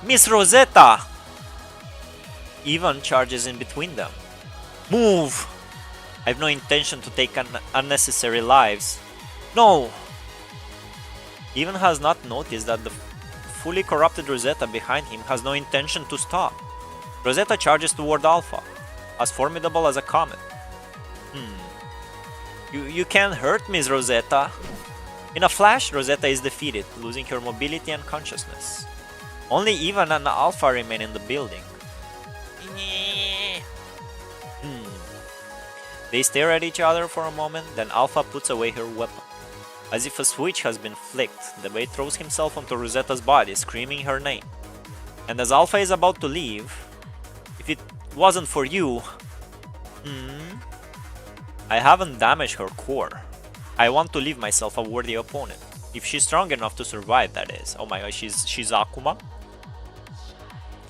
Miss Rosetta! Even charges in between them. Move! I have no intention to take unnecessary lives. No! Even has not noticed that the fully corrupted Rosetta behind him has no intention to stop. Rosetta charges toward Alpha, as formidable as a comet. You can't hurt Miss Rosetta. In a flash, Rosetta is defeated, losing her mobility and consciousness. Only Ivan and Alpha remain in the building. They stare at each other for a moment, then Alpha puts away her weapon. As if a switch has been flicked, the Blade throws himself onto Rosetta's body, screaming her name. And as Alpha is about to leave, if it wasn't for you... I haven't damaged her core. I want to leave myself a worthy opponent. If she's strong enough to survive, that is. Oh my god, she's Akuma?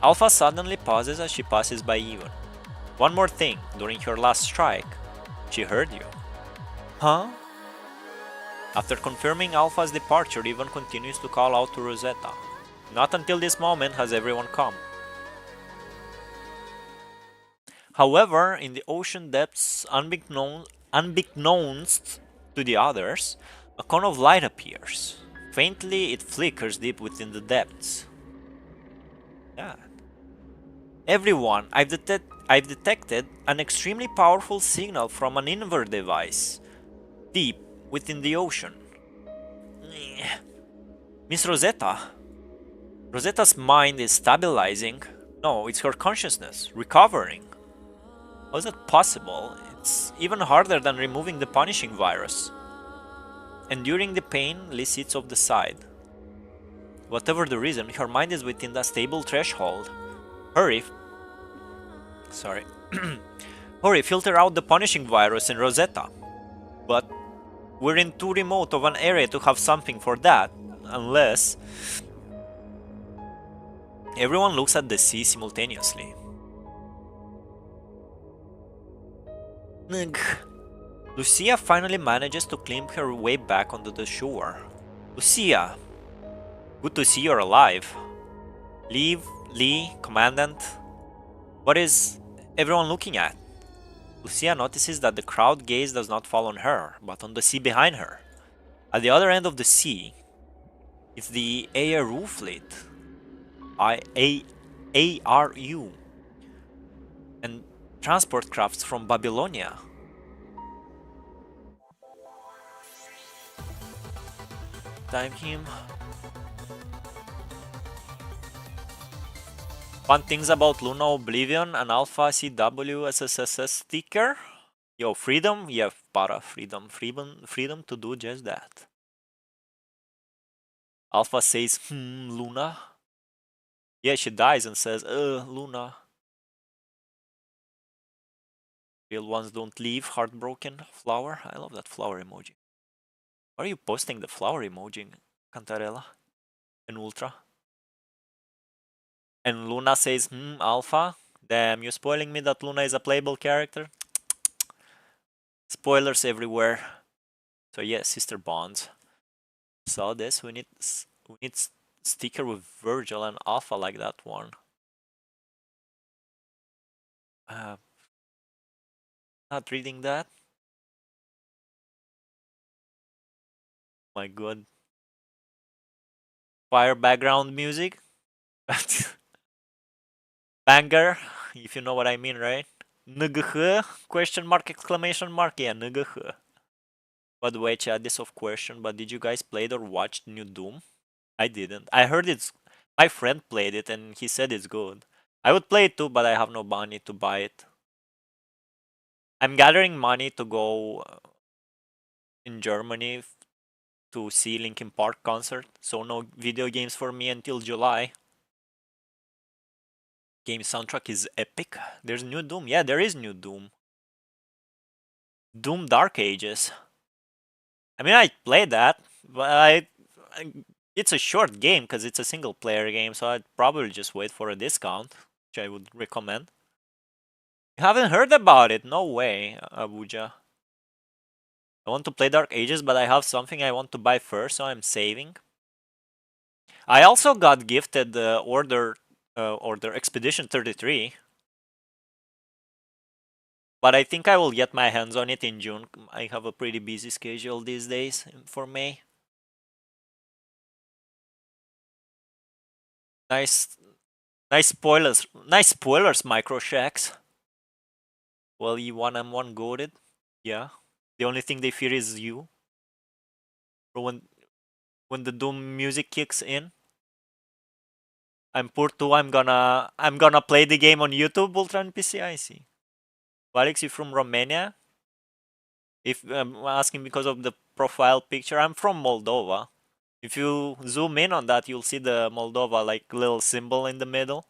Alpha suddenly pauses as she passes by Ivan. One more thing, during her last strike, she heard you. Huh? After confirming Alpha's departure, Ivan continues to call out to Rosetta. Not until this moment has everyone come. However, in the ocean depths, unbeknownst to the others, a cone of light appears. Faintly, it flickers deep within the depths. Yeah. Everyone, I've detected an extremely powerful signal from an invert device, deep within the ocean. Miss Rosetta. Rosetta's mind is stabilizing. No, it's her consciousness, recovering. How is that possible? It's even harder than removing the punishing virus. Enduring the pain, Lee sits off the side. Whatever the reason, her mind is within that stable threshold. Hurry. Sorry. Hurry, filter out the punishing virus in Rosetta. But we're in too remote of an area to have something for that. Unless... Everyone looks at the sea simultaneously. Lucia finally manages to climb her way back onto the shore. Lucia! Good to see you're alive. Lee, Commandant. What is everyone looking at? Lucia notices that the crowd gaze does not fall on her, but on the sea behind her. At the other end of the sea, it's the ARU fleet. ARU. And transport crafts from Babylonia. Time him. Fun things about Luna Oblivion and Alpha CW SSSS sticker. Yo, freedom? Yeah, para freedom to do just that. Alpha says, Luna. Yeah, she dies and says, Luna. Real ones don't leave, heartbroken. Flower? I love that flower emoji. Why are you posting the flower emoji, Cantarella? And Ultra? And Luna says, Alpha? Damn, you're spoiling me that Luna is a playable character? Spoilers everywhere. So yeah, sister bonds. Saw this, we need sticker with Virgil and Alpha like that one. Not reading that. My god. Fire background music. Banger, if you know what I mean, right? NGH? Question mark, exclamation mark. Yeah, NGH. By the way, chat, this off question, but did you guys play it or watch New Doom? I didn't. I heard it's... My friend played it and he said it's good. I would play it too, but I have no money to buy it. I'm gathering money to go in Germany to see Linkin Park concert, so no video games for me until July. Game soundtrack is epic. There's new Doom. Yeah, there is new Doom. Doom Dark Ages. I mean, I played that, but it's a short game because it's a single player game, so I'd probably just wait for a discount, which I would recommend. You haven't heard about it? No way, Abuja. I want to play Dark Ages, but I have something I want to buy first, so I'm saving. I also got gifted the Order Expedition 33. But I think I will get my hands on it in June. I have a pretty busy schedule these days for May. Nice, nice spoilers. Nice spoilers, Micro Shacks. Well, you 1m1 goaded. Yeah. The only thing they fear is you. Or when the Doom music kicks in. I'm poor too. I'm gonna play the game on YouTube, Ultra NPC. I see. Valics, you from Romania? If I'm asking because of the profile picture, I'm from Moldova. If you zoom in on that, you'll see the Moldova like little symbol in the middle.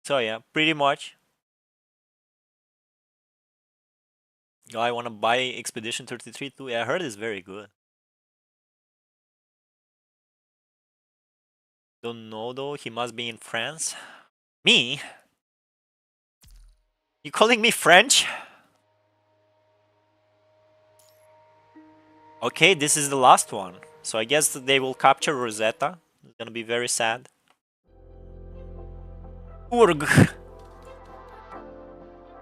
So yeah, pretty much. Oh, I want to buy Expedition 33 too. Yeah, I heard it's very good. Don't know though. He must be in France. Me? You calling me French? Okay, this is the last one. So I guess that they will capture Rosetta. It's gonna be very sad. Urg.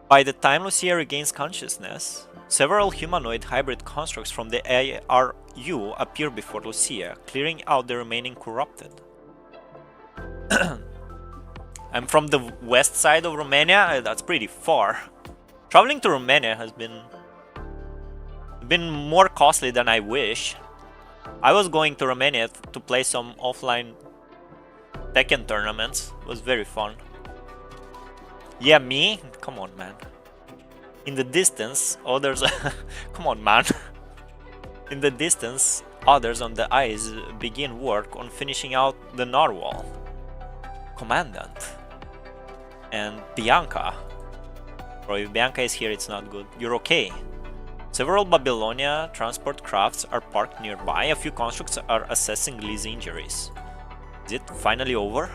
By the time Lucia regains consciousness, several humanoid hybrid constructs from the ARU appear before Lucia, clearing out the remaining corrupted. I'm from the west side of Romania. That's pretty far. Traveling to Romania has been more costly than I wish. I was going to Romania to play some offline Tekken tournaments. It was very fun. Yeah, me? Come on, man. In the distance, others... Come on, man. In the distance, others on the ice begin work on finishing out the narwhal. Commandant. And Bianca. Bro, if Bianca is here, it's not good. You're okay. Several Babylonia transport crafts are parked nearby. A few constructs are assessing Lee's injuries. Is it finally over?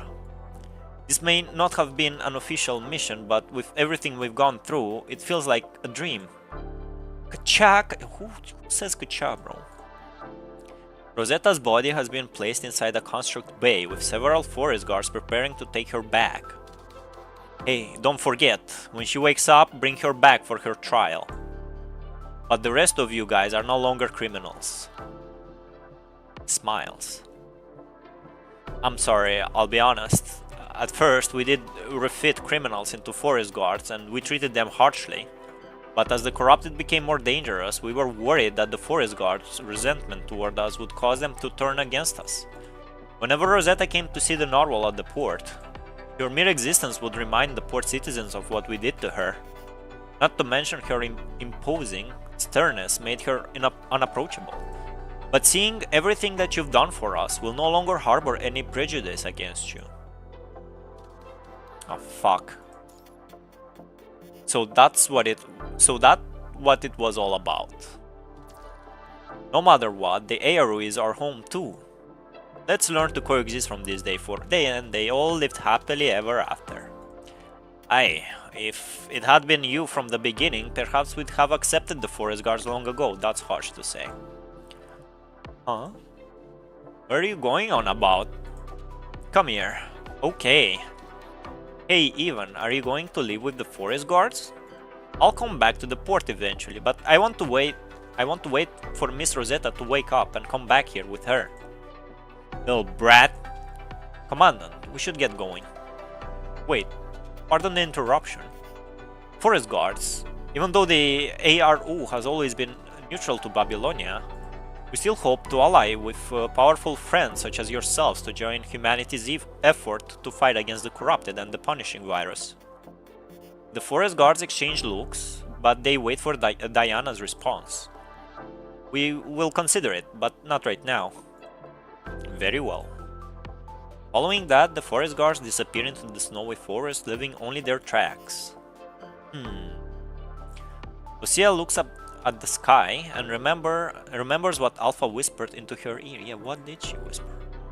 This may not have been an official mission, but with everything we've gone through, it feels like a dream. Kachak? Who says Kachak, bro? Rosetta's body has been placed inside a construct bay with several forest guards preparing to take her back. Hey, don't forget, when she wakes up, bring her back for her trial. But the rest of you guys are no longer criminals. Smiles. I'm sorry, I'll be honest. At first, we did refit criminals into forest guards and we treated them harshly. But as the corrupted became more dangerous, we were worried that the forest guards' resentment toward us would cause them to turn against us. Whenever Rosetta came to see the narwhal at the port, her mere existence would remind the port citizens of what we did to her. Not to mention her imposing sternness made her unapproachable. But seeing everything that you've done for us, we'll no longer harbor any prejudice against you. Oh fuck. So that's what it was all about. No matter what, the ARU is our home too. Let's learn to coexist from this day forward, and they all lived happily ever after. Aye, if it had been you from the beginning, perhaps we'd have accepted the forest guards long ago. That's harsh to say. Huh? Where are you going on about? Come here. Okay. Hey, Ivan, are you going to live with the forest guards? I'll come back to the port eventually, but I want to wait for Miss Rosetta to wake up and come back here with her. Little brat. Commandant, we should get going. Wait, pardon the interruption. Forest guards, even though the ARU has always been neutral to Babylonia, we still hope to ally with powerful friends such as yourselves to join humanity's effort to fight against the corrupted and the punishing virus. The forest guards exchange looks, but they wait for Diana's response. We will consider it, but not right now. Very well. Following that, the forest guards disappear into the snowy forest, leaving only their tracks. Lucia looks up at the sky and remembers what Alpha whispered into her ear. Yeah, what did she whisper?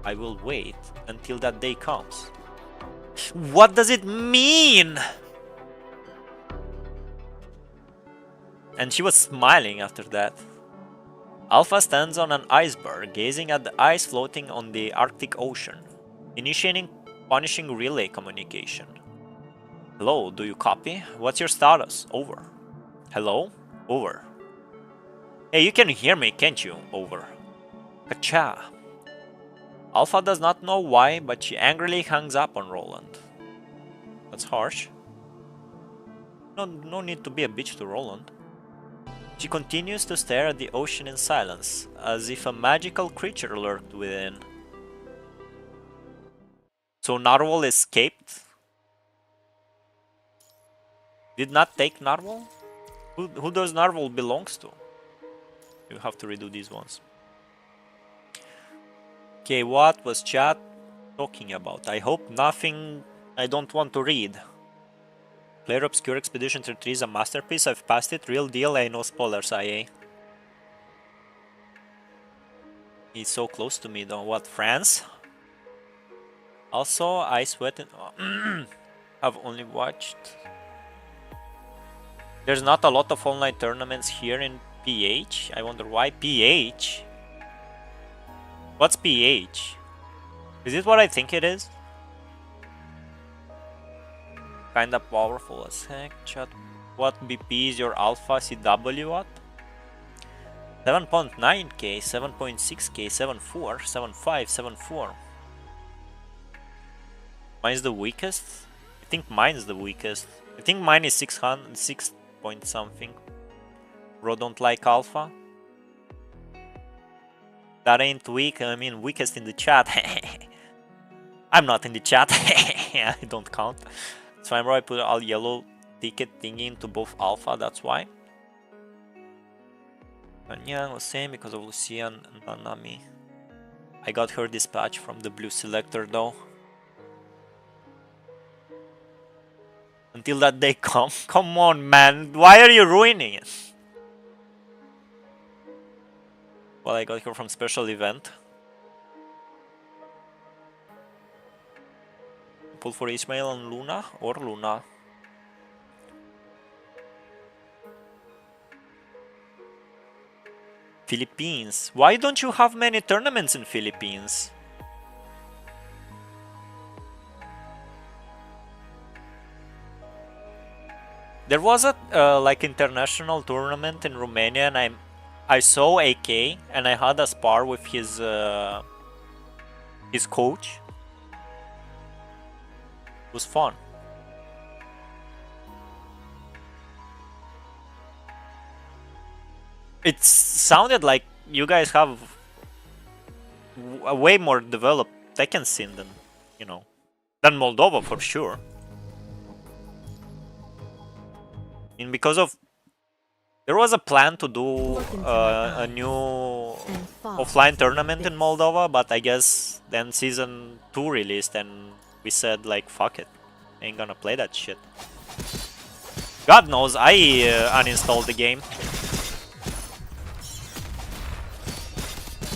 I will wait until that day comes. What does it mean? And she was smiling after that. Alpha stands on an iceberg, gazing at the ice floating on the Arctic Ocean, initiating punishing relay communication. Hello, do you copy? What's your status? Over. Hello? Over. Hey, you can hear me, can't you? Over. Kacha. Alpha does not know why, but she angrily hangs up on Roland. That's harsh. No need to be a bitch to Roland. She continues to stare at the ocean in silence, as if a magical creature lurked within. So Narwhal escaped? Did not take Narwhal? Who does Narwhal belongs to? You have to redo these ones. Okay, what was chat talking about? I hope nothing I don't want to read. Player Obscure Expedition 33 is a masterpiece. I've passed it. Real deal. I know spoilers, IA. He's so close to me though. What, France? Also, I sweat and have only watched. There's not a lot of online tournaments here in PH. I wonder why. PH? What's PH? Is it what I think it is? Kinda powerful as heck. Chat. What BP is your alpha CW at? 7.9k, 7.6k, 7.4, 7.5, 7.4. Mine's the weakest? I think mine's the weakest. I think mine is 600, 6 point something. Bro don't like alpha. That ain't weak, I mean weakest in the chat. I'm not in the chat. I don't count. That's fine, bro. I put all yellow ticket thingy into both alpha, that's why. Kanyang was same because of Lucia and Nanami. I got her dispatch from the blue selector though. Until that day come. Come on, man. Why are you ruining it? Well, I got her from special event. Pull for Ismail and Luna or Luna. Philippines. Why don't you have many tournaments in Philippines? There was a like international tournament in Romania, and I saw AK, and I had a spar with his coach. It was fun. It sounded like you guys have a way more developed Tekken scene than, you know, than Moldova for sure. And because of there was a plan to do a new offline tournament in Moldova, but I guess then season 2 released and we said like fuck it, ain't gonna play that shit. God knows I uninstalled the game.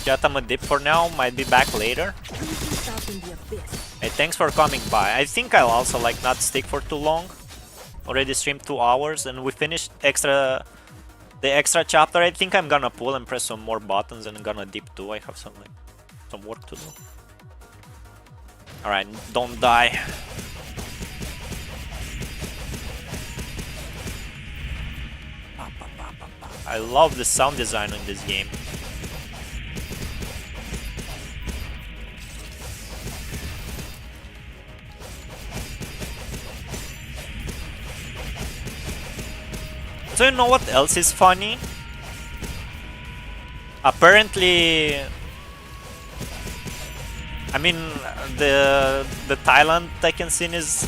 Chat, I'm a dip for now, might be back later. Hey, thanks for coming by. I think I'll also like not stick for too long. Already streamed 2 hours and we finished the extra chapter. I think I'm gonna pull and press some more buttons and I'm gonna dip too. I have some work to do. Alright, don't die. I love the sound design in this game. So you know what else is funny? Apparently, I mean the Thailand Tekken scene is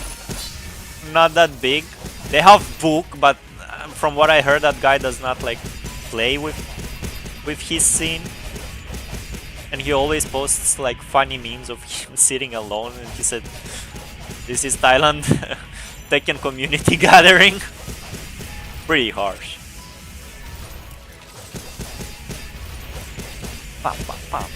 not that big. They have Book, but from what I heard, that guy does not like play with his scene, and he always posts like funny memes of him sitting alone. And he said, "This is Thailand Tekken community gathering." Pretty harsh. Pam, pam, pam.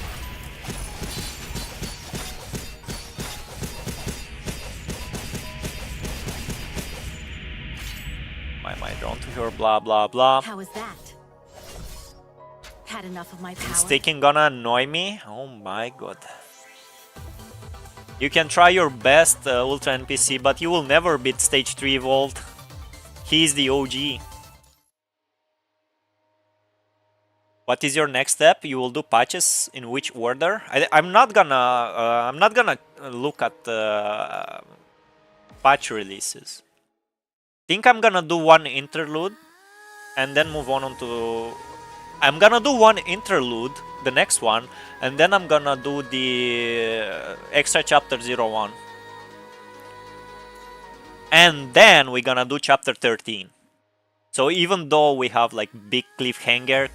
My drone to her, blah blah blah. How is that? Had enough of my power. Is Tekken gonna annoy me? Oh my god. You can try your best, Ultra NPC, but you will never beat Stage 3 Volt. He's the OG. What is your next step? You will do patches in which order? I'm not gonna look at patch releases. Think I'm gonna do one interlude and then move on to. I'm gonna do one interlude, the next one, and then I'm gonna do the extra chapter 01. And then we're gonna do chapter 13. So even though we have like big cliffhanger,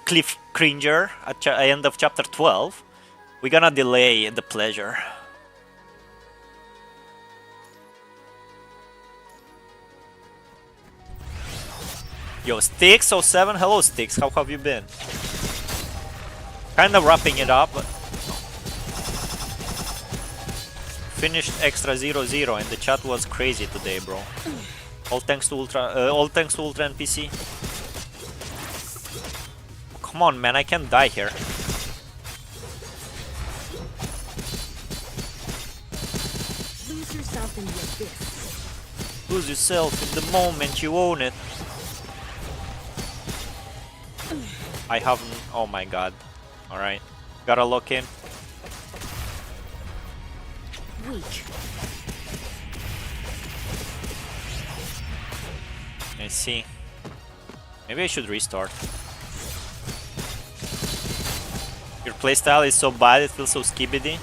cliff cringer at the end of chapter 12, we're gonna delay the pleasure. Yo, Stix07, hello Stix, how have you been? Kinda wrapping it up, but finished extra 0-0 and the chat was crazy today, bro. All thanks to Ultra NPC. Come on, man, I can't die here. Lose yourself in the abyss. Lose yourself in the moment you own it. I haven't. Oh my god. Alright. Gotta lock in. Weak. I see. Maybe I should restart. Your playstyle is so bad, it feels so skibidi.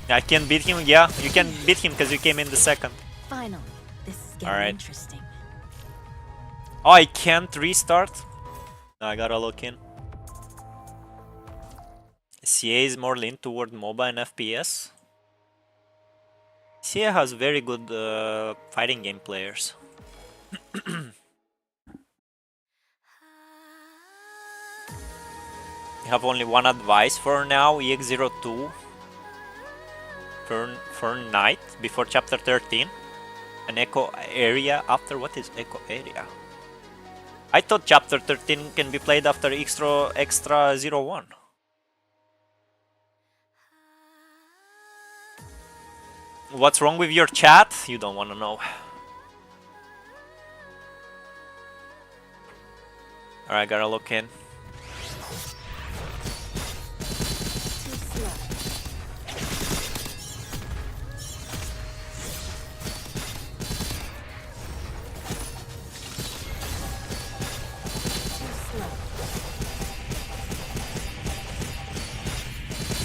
I can beat him? Yeah, you can beat him because you came in the second. Finally, this is getting interesting. Oh, I can't restart? No, I gotta look in. CA is more lean toward MOBA and FPS. CA has very good fighting game players. I have only one advice for now, EX02 for night before chapter 13. An echo area after. What is echo area? I thought chapter 13 can be played after extra 01. What's wrong with your chat? You don't want to know. Alright, gotta look in.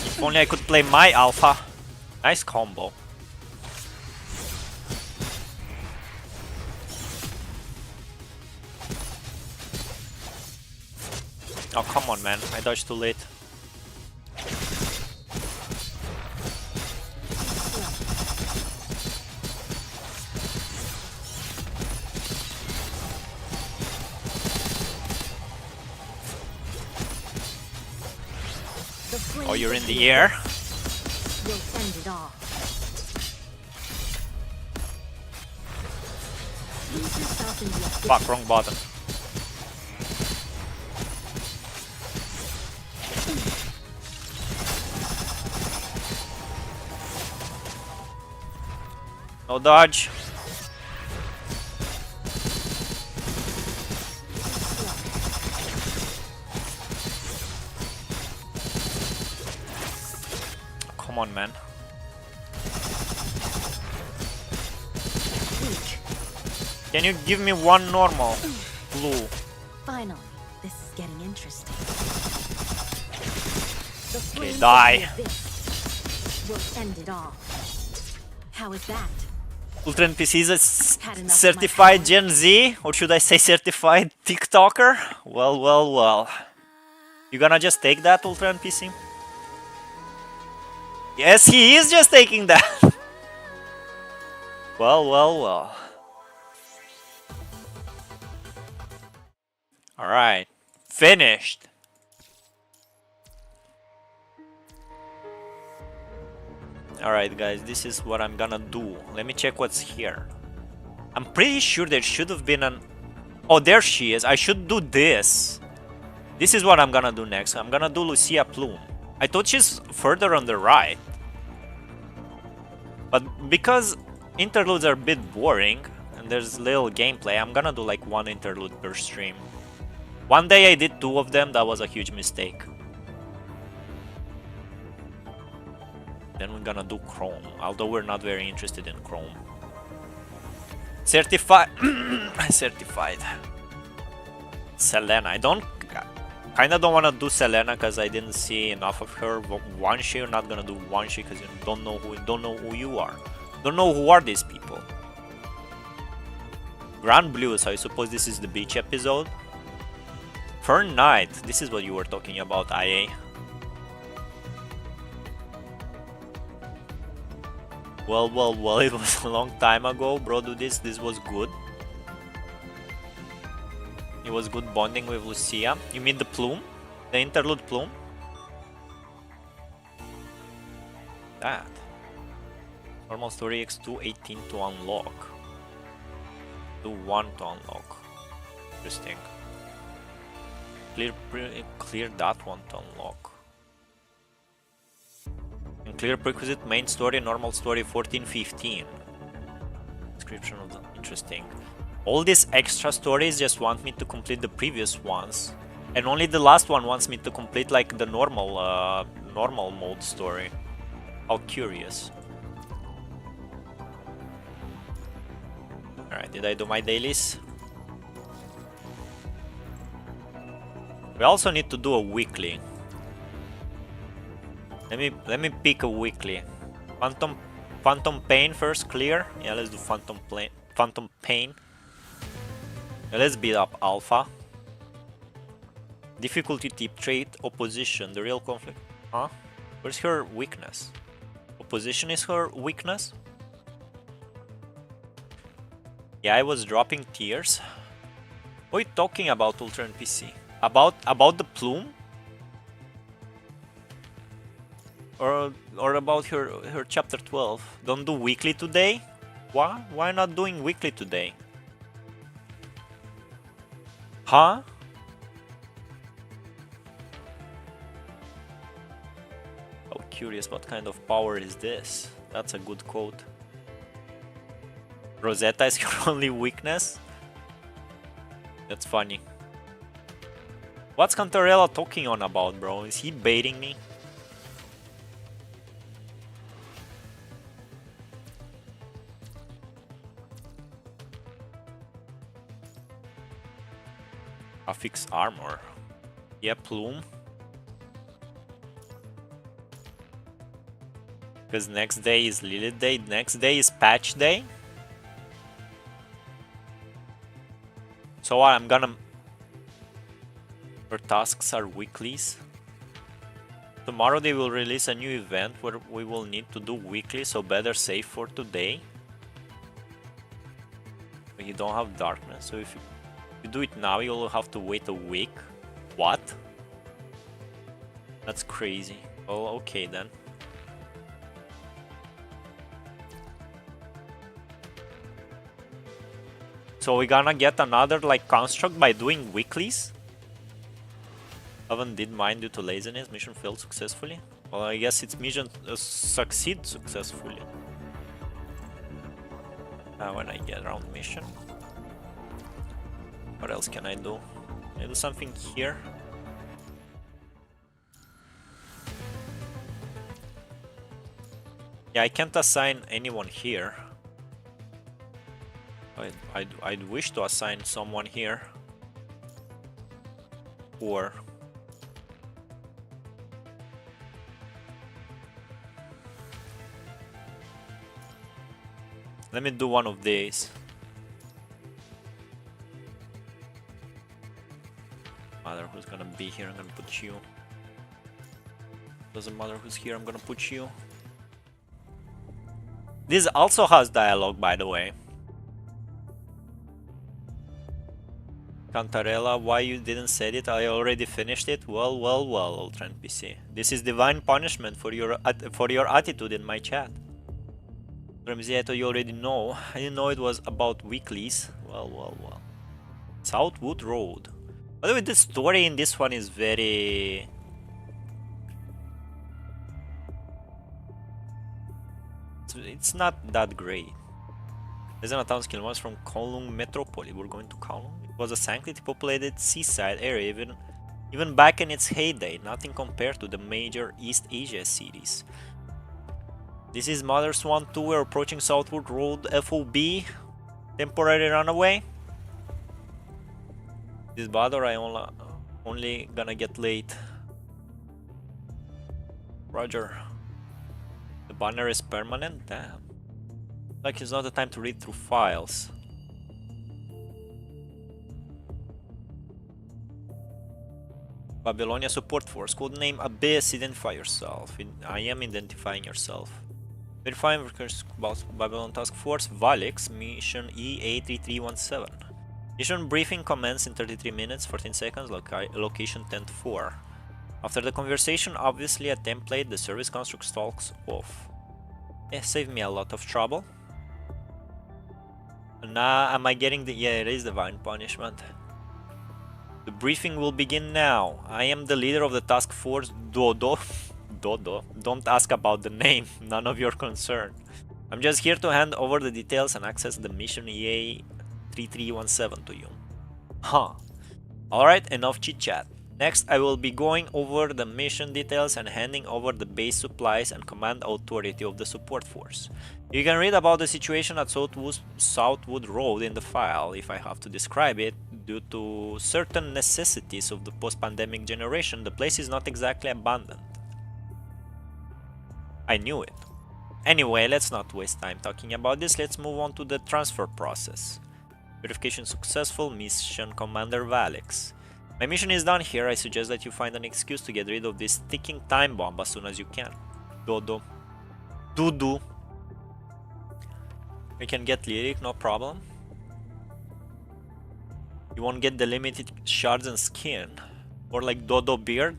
If only I could play my alpha. Nice combo. Oh, come on, man. I dodged too late. Oh, you're in the air? We'll end it all. Lose yourself in the abyss. Fuck, wrong button. No dodge. Come on, man. Can you give me one normal blue? Finally, this is getting interesting. Okay, die. We'll end it all. How is that? Ultra NPC is a certified Gen Z, or should I say certified TikToker? Well, well, well. You gonna just take that, Ultra NPC? Yes, he is just taking that. Well, well, well. Alright. Finished. Alright guys, this is what I'm gonna do. Let me check what's here. I'm pretty sure there should have been an... Oh, there she is. I should do this. This is what I'm gonna do next. I'm gonna do Lucia Plume. I thought she's further on the right. But because interludes are a bit boring and there's little gameplay, I'm gonna do like one interlude per stream. One day I did 2 of them, that was a huge mistake. Then we're gonna do Chrome, although we're not very interested in Chrome. Certified. Certified. Selena. I kinda don't wanna do Selena because I didn't see enough of her. Wanshi, you're not gonna do Wanshi because you don't know who you are. Don't know who are these people. Grand Blue, so I suppose this is the beach episode. Fern Knight, this is what you were talking about, IA. Well, it was a long time ago, bro. Do this was good. It was good bonding with Lucia. You mean the plume? The interlude plume? That. Normal story X2 18 to unlock. Do 1 to unlock. Interesting. Clear that one to unlock. And clear prerequisite main story, normal story 14-15. Description of the interesting. All these extra stories just want me to complete the previous ones, and only the last one wants me to complete like the normal mode story. How curious. Alright, did I do my dailies? We also need to do a weekly. Let me pick a weekly. Phantom Pain first, clear. Yeah, let's do Phantom Pain. Yeah, let's beat up Alpha. Difficulty tip trait, opposition, the real conflict. Huh? Where's her weakness? Opposition is her weakness? Yeah, I was dropping tears. What are you talking about, Ultra NPC? About the plume? Or about her chapter 12? Don't do weekly today? Why? Why not doing weekly today? Huh? Oh, curious, what kind of power is this? That's a good quote. Rosetta is her only weakness? That's funny. What's Cantarella talking on about, bro? Is he baiting me? Affix armor. Yeah, plume. Because next day is Lilith Day, next day is Patch Day. So I'm gonna... Her tasks are weeklies. Tomorrow they will release a new event where we will need to do weekly, so better save for today. But you don't have darkness, so if you do it now, you'll have to wait a week. What? That's crazy. Oh, okay then. So we're gonna get another like construct by doing weeklies? Haven't did mine due to laziness. Mission failed successfully. Well, I guess its mission succeed successfully. When I get around mission. What else can I do? Can I do something here? Yeah, I can't assign anyone here. I'd wish to assign someone here. Or let me do one of these. Mother, who's gonna be here? I'm gonna put you. Doesn't matter who's here, I'm gonna put you. This also has dialogue, by the way. Cantarella, why you didn't say it? I already finished it. Well, Ultra NPC. This is divine punishment for your attitude in my chat. Ramsey, I thought you already know. I didn't know it was about weeklies. Well. Southwood Road. By the way, the story in this one is very... It's not that great. Less than 1,000 kilometers from Kowloon Metropolis. We're going to Kowloon. It was a sanctity populated seaside area, even back in its heyday, nothing compared to the major East Asia cities. This is Mother Swan 2, we're approaching Southwood Road FOB. Temporary runaway. This bad or I only gonna get late. Roger. The banner is permanent? Damn. Like it's not the time to read through files. Babylonia Support Force. Codename Abyss. Identify yourself. I am identifying yourself. Verifying workers about Babylon Task Force. Valics. Mission EA3317. Mission briefing commenced in 33 minutes, 14 seconds. Location 10-4. After the conversation, obviously a template, the service construct stalks off. Saved me a lot of trouble. Nah, am I getting the... Yeah, it is divine punishment. The briefing will begin now. I am the leader of the task force, Dodo. Dodo? Don't ask about the name, none of your concern. I'm just here to hand over the details and access the mission EA 3317 to you. Huh. Alright, enough chit chat. Next, I will be going over the mission details and handing over the base supplies and command authority of the support force. You can read about the situation at Southwood Road in the file if I have to describe it. Due to certain necessities of the post-pandemic generation, the place is not exactly abandoned. I knew it. Anyway, let's not waste time talking about this, let's move on to the transfer process. Verification successful, Mission Commander Valics. My mission is done here, I suggest that you find an excuse to get rid of this ticking time bomb as soon as you can. Dodo. Dudu. We can get lyric, no problem. You won't get the limited shards and skin. Or like Dodo Bird?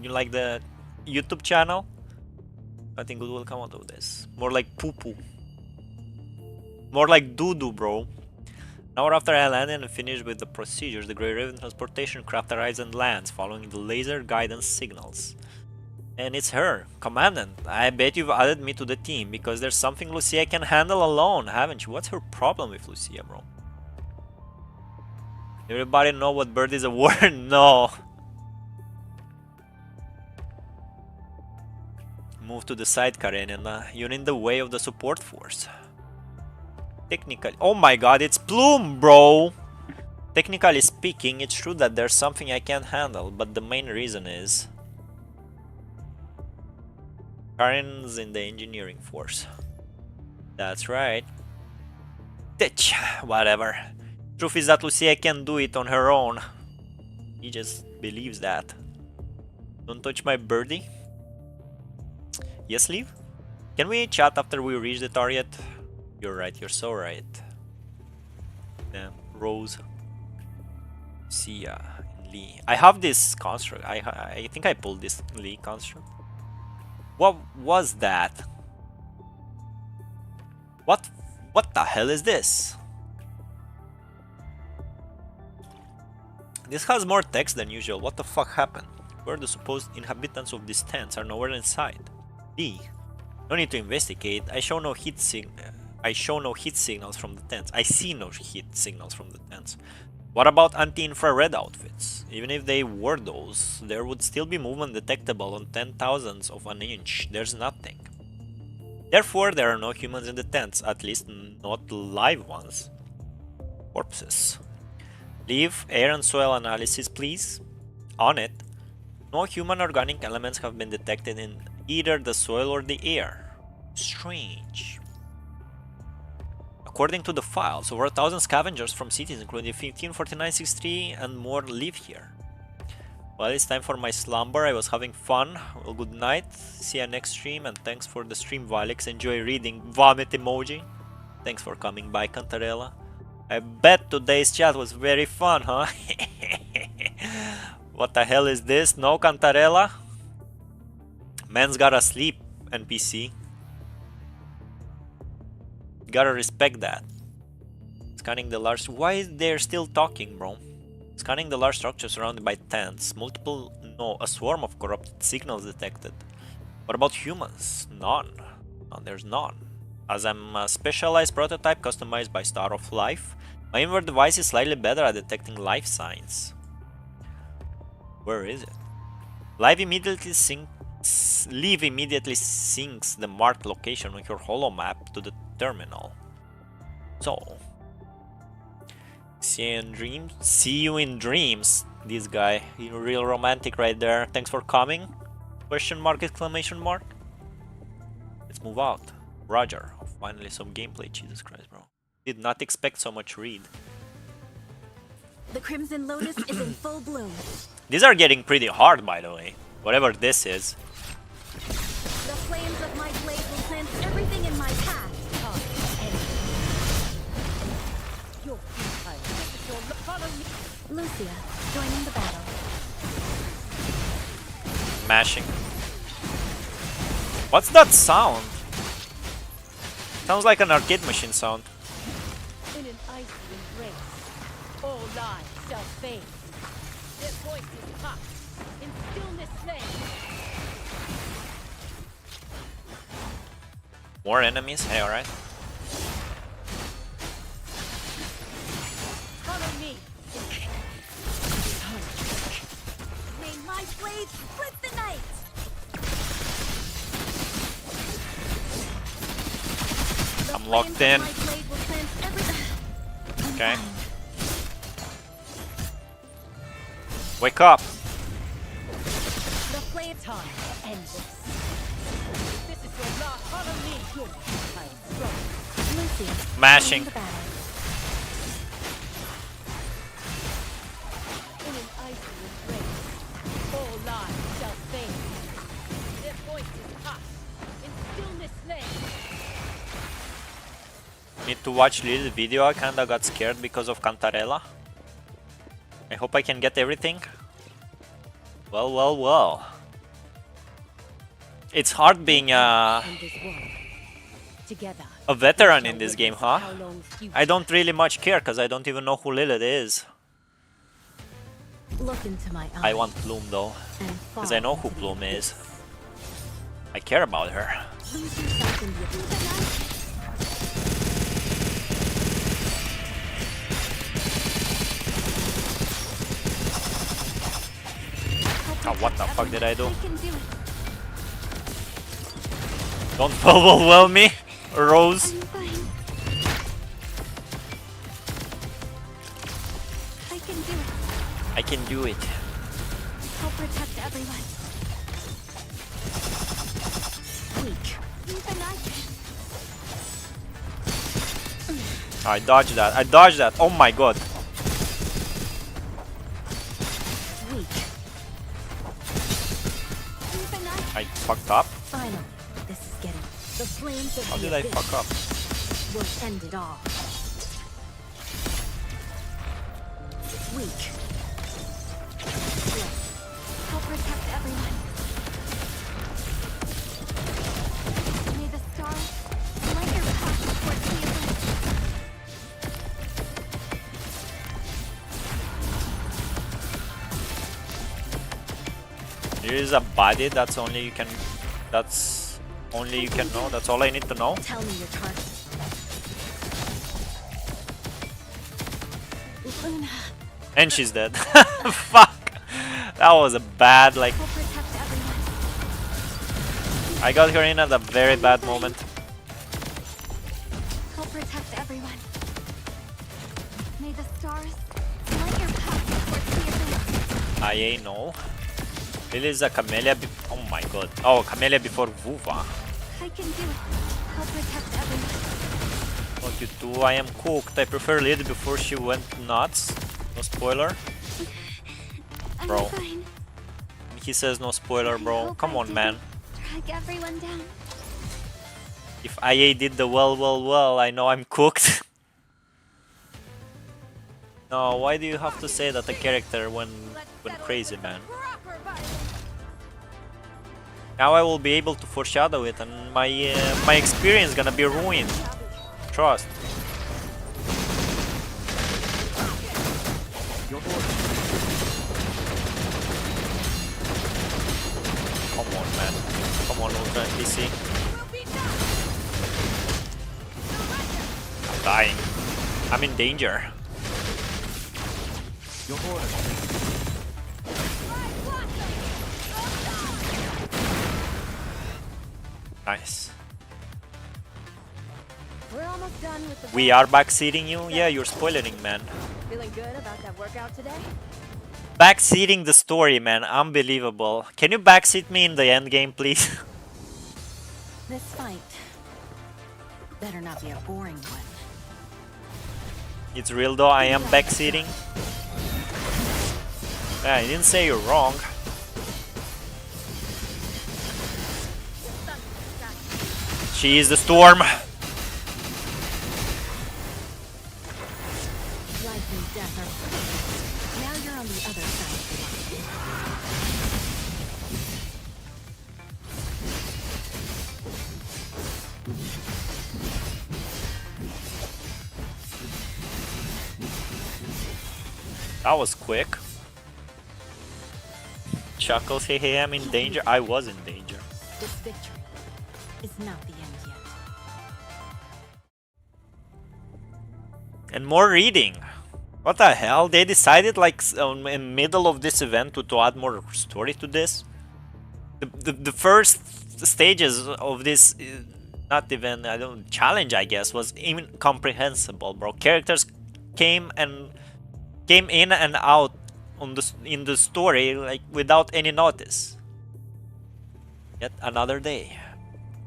You like the YouTube channel? Nothing good will come out of this. More like poo-poo. More like doo-doo, bro. An hour after I landed and finished with the procedures, the Grey Raven transportation craft arrives and lands, following the laser guidance signals. And it's her, Commandant. I bet you've added me to the team, because there's something Lucia can handle alone, haven't you? What's her problem with Lucia, bro? Everybody know what bird is a word? No. Move to the side, Karenina. You're in the way of the support force. Technically, oh my god, it's Bloom, bro! Technically speaking, it's true that there's something I can't handle, but the main reason is Karen's in the engineering force. That's right. Ditch, whatever. Truth is that Lucia can do it on her own. He just believes that. Don't touch my birdie. Yes, leave? Can we chat after we reach the target? You're right, you're so right. Yeah, Rose. Sia, Lee. I have this construct. I think I pulled this Lee construct. What was that? What the hell is this? This has more text than usual. What the fuck happened? Where the supposed inhabitants of these tents are nowhere in sight. D. No need to investigate. I show no heat signals from the tents. I see no heat signals from the tents. What about anti-infrared outfits? Even if they wore those, there would still be movement detectable on 10,000ths of an inch. There's nothing. Therefore, there are no humans in the tents, at least not live ones. Corpses. Leave air and soil analysis, please. On it. No human organic elements have been detected in either the soil or the air. Strange. According to the files, over 1,000 scavengers from cities including 15, 49, 63 and more live here. Well, it's time for my slumber. I was having fun. Well, good night. See you next stream and thanks for the stream, Valics. Enjoy reading. Vomit emoji. Thanks for coming by, Cantarella. I bet today's chat was very fun, huh? What the hell is this? No, Cantarella? Man's gotta sleep, NPC. Gotta respect that. Scanning the large... Why is there still talking, bro? Scanning the large structure surrounded by tents. A swarm of corrupted signals detected. What about humans? None. There's none. As I'm a specialized prototype customized by Star of Life, my inward device is slightly better at detecting life signs. Where is it? Leave immediately syncs the marked location on your holo map to the terminal. So, see you in dreams. This guy, real romantic right there. Thanks for coming. Question mark, exclamation mark. Let's move out. Roger. Oh, finally some gameplay. Jesus Christ, bro. Did not expect so much read. The Crimson Lotus is in full bloom. These are getting pretty hard, by the way. Whatever this is. The flames of my blade will cleanse everything in my path. Lucia, joining the battle. Mashing. What's that sound? Sounds like an arcade machine sound. In an icy embrace, all lies shall fade. Their voices hot, in stillness slain. More enemies? Hey, alright. Follow me. May my blade split the night. I'm locked in. My blade will cleanse everything. Okay. Wake up. The flame Time to end this. This is your last. Follow me. Your time strong. Lucia, Mashing. joining the battle. In an icy embrace, all lies shall fade. Their voices hot, in stillness slain. Need to watch little video. I kinda got scared because of Cantarella. I hope I can get everything. Well, well, well. It's hard being And this world. Together. a veteran in this game, huh? How long I don't really much care because I don't even know who Lilith is. Look into my eyes. I want Plume though, because I know who Plume is. I care about her. Lose yourself in the abyss. Oh, what the fuck did I do? I can do it. Don't overwhelm me, Rose. I'm fine. I can do it. I can do it. I'll protect everyone. Weak. Even I can. I dodged that. I dodged that. Oh my god. Weak. Even I I fucked up. Finally, this is getting the flames of How the did I abyss fuck up? will end it all. Weak. Yes. I'll protect everyone. May the stars light your path towards the abyss. Here is a body. That's only you can. That's only you can know. That's all I need to know. Tell me your target. Luna, And she's dead. Fuck. That was a bad, like, I'll protect everyone. I got her in at a very bad moment. I'll protect everyone. May the stars light your path towards the abyss. IA, no. Lily is a Camellia. Oh my god. Oh, Camellia before Vuva. I can do it. I'll protect everyone. What you do? I am cooked. I prefer Lily before she went nuts. No spoiler. I'm Bro. fine. He says no spoiler, I bro. hope Come I on, man. didn't drag everyone down. If IA did the well, I know I'm cooked. No, why do you have to say that the character went crazy, man? Now I will be able to foreshadow it, and my experience gonna be ruined. Trust. Your orders. Come on, man. Come on, Ultra NPC. dying. I'm in danger. Your orders, Queen. Nice. We're almost done with the We are backseating you? Yeah, you're spoiling, man. Feeling good about that workout today? Backseating the story, man. Unbelievable. Can you backseat me in the end game, please? This fight better not be a boring one. It's real though, I am backseating. Yeah, I didn't say you're wrong. She is the storm. Life and death are fleeting. Now you're on the other side of the line. That was quick. Chuckles, hey, hey, I'm in danger. I was in danger. This victory is not the end yet. And more reading. What the hell? They decided like in middle of this event to add more story to this. The first stages of this, not even challenge, I guess, was incomprehensible, bro. Characters came in and out in the story like without any notice. Yet another day.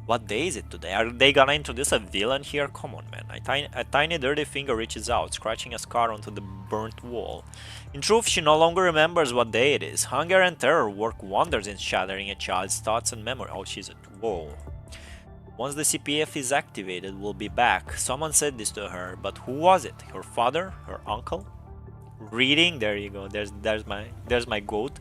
What day is it today? Are they gonna introduce a villain here? Come on, man. A tiny dirty finger reaches out, scratching a scar onto the burnt wall. In truth, she no longer remembers what day it is. Hunger and terror work wonders in shattering a child's thoughts and memory. Oh, she's at whoa. Once the CPF is activated, we'll be back. Someone said this to her, but who was it? Her father? Her uncle? Reading? There you go. There's my goat.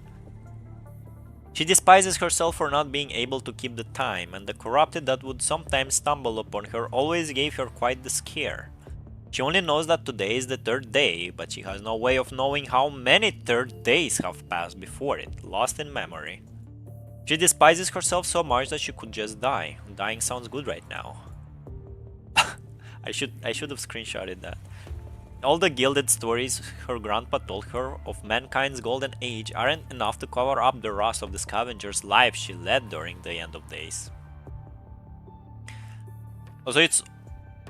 She despises herself for not being able to keep the time, and the corrupted that would sometimes stumble upon her always gave her quite the scare. She only knows that today is the third day, but she has no way of knowing how many third days have passed before it, lost in memory. She despises herself so much that she could just die. Dying sounds good right now. I should have screenshotted that. All the gilded stories her grandpa told her of mankind's golden age aren't enough to cover up the rust of the scavenger's life she led during the end of days. Also,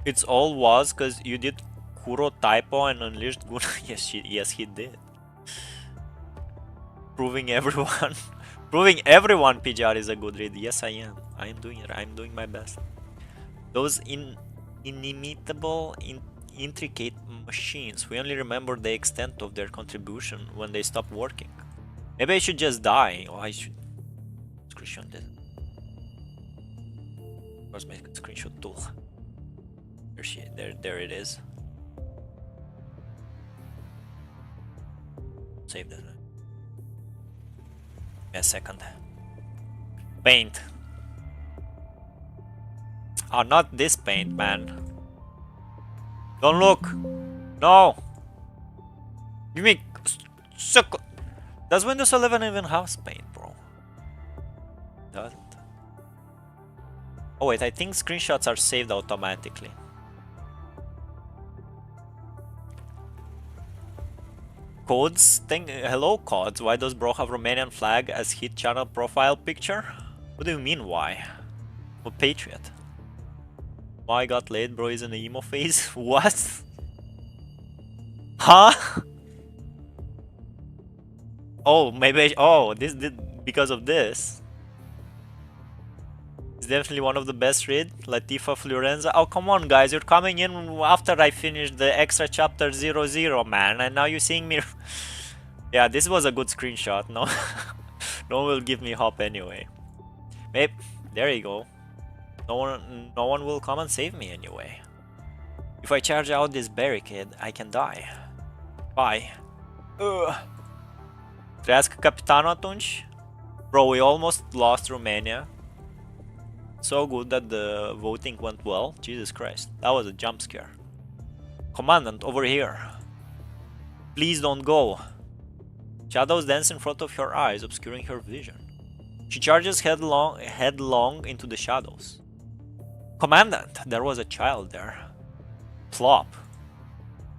it's all was because you did Kuro typo and unleashed Guna. Yes, he did. Proving everyone PGR is a good read. Yes, I am. I am doing it. I'm doing my best. Those inimitable, intricate machines. We only remember the extent of their contribution when they stop working. Maybe I should just die. Or I should screenshot this. Where's my screenshot tool? There it is. Save that. A second. Paint. Oh, not this paint, man. Don't look. No. Give me. Does Windows 11 even have paint, bro? Doesn't. Oh wait, I think screenshots are saved automatically. Codes? Hello, Codes. Why does bro have Romanian flag as hit channel profile picture? What do you mean, why? I'm a patriot. Why got late, bro is in the emo phase? What? Huh? Oh, maybe this did because of this. It's definitely one of the best read. Latifa Flurenza. Oh, come on, guys. You're coming in after I finished the extra chapter 00, man. And now you're seeing me. Yeah, this was a good screenshot. No, no one will give me hope anyway. Maybe. There you go. No one will come and save me anyway. If I charge out this barricade, I can die. Bye. Trească capitanul atunci? Bro, we almost lost Romania. So good that the voting went well. Jesus Christ, that was a jump scare. Commandant, over here. Please don't go. Shadows dance in front of her eyes, obscuring her vision. She charges headlong into the shadows. Commandant, there was a child there. Plop.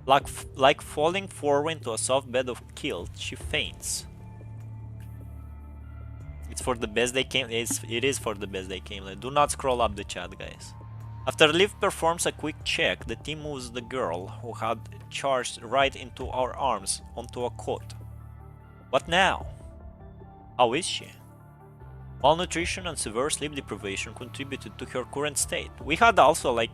Like falling forward into a soft bed of guilt, she faints. It's for the best they came. It is for the best they came. Like, do not scroll up the chat, guys. After Liv performs a quick check, the team moves the girl who had charged right into our arms onto a cot. What now? How is she? Malnutrition and severe sleep deprivation contributed to her current state. We had also like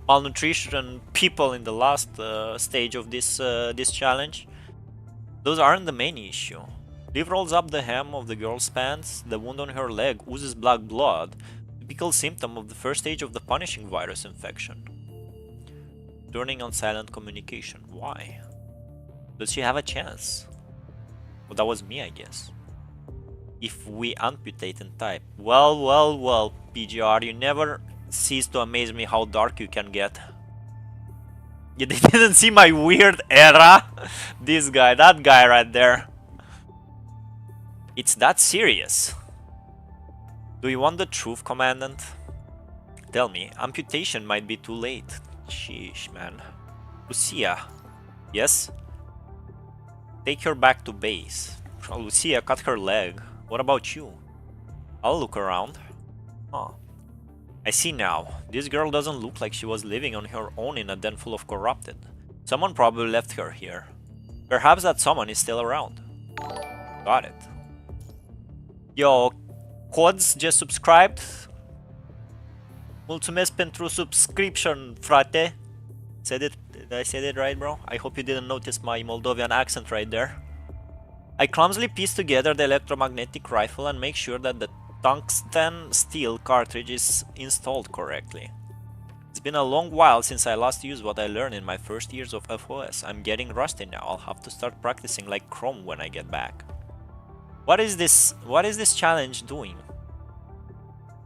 malnutrition people in the last stage of this challenge. Those aren't the main issue. Liv rolls up the hem of the girl's pants. The wound on her leg oozes black blood, typical symptom of the first stage of the punishing virus infection. Turning on silent communication. Why? Does she have a chance? Well, that was me, I guess. If we amputate and type. Well, PGR, you never cease to amaze me how dark you can get. Yeah, they didn't see my weird era. This guy, that guy right there. It's that serious. Do you want the truth, Commandant? Tell me, amputation might be too late. Sheesh, man. Lucia. Yes? Take her back to base. Lucia cut her leg. What about you? I'll look around. Huh. I see now. This girl doesn't look like she was living on her own in a den full of corrupted. Someone probably left her here. Perhaps that someone is still around. Got it. Yo, Cods just subscribed. Mulțumesc pentru subscription, frate. Did I say it right, bro? I hope you didn't notice my Moldovan accent right there. I clumsily piece together the electromagnetic rifle and make sure that the tungsten steel cartridge is installed correctly. It's been a long while since I last used what I learned in my first years of FOS. I'm getting rusty now. I'll have to start practicing like Chrome when I get back. What is this challenge doing?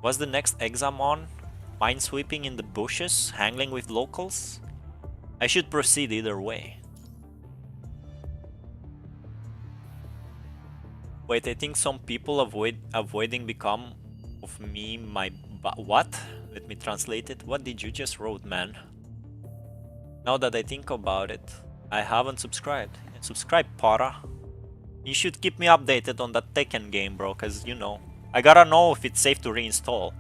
Was the next exam on? Minesweeping in the bushes? Hangling with locals? I should proceed either way. Wait, I think some people avoiding become of me my what? Let me translate it. What did you just wrote, man? Now that I think about it, I haven't subscribed. Subscribe, Para. You should keep me updated on that Tekken game, bro, cause you know, I gotta know if it's safe to reinstall.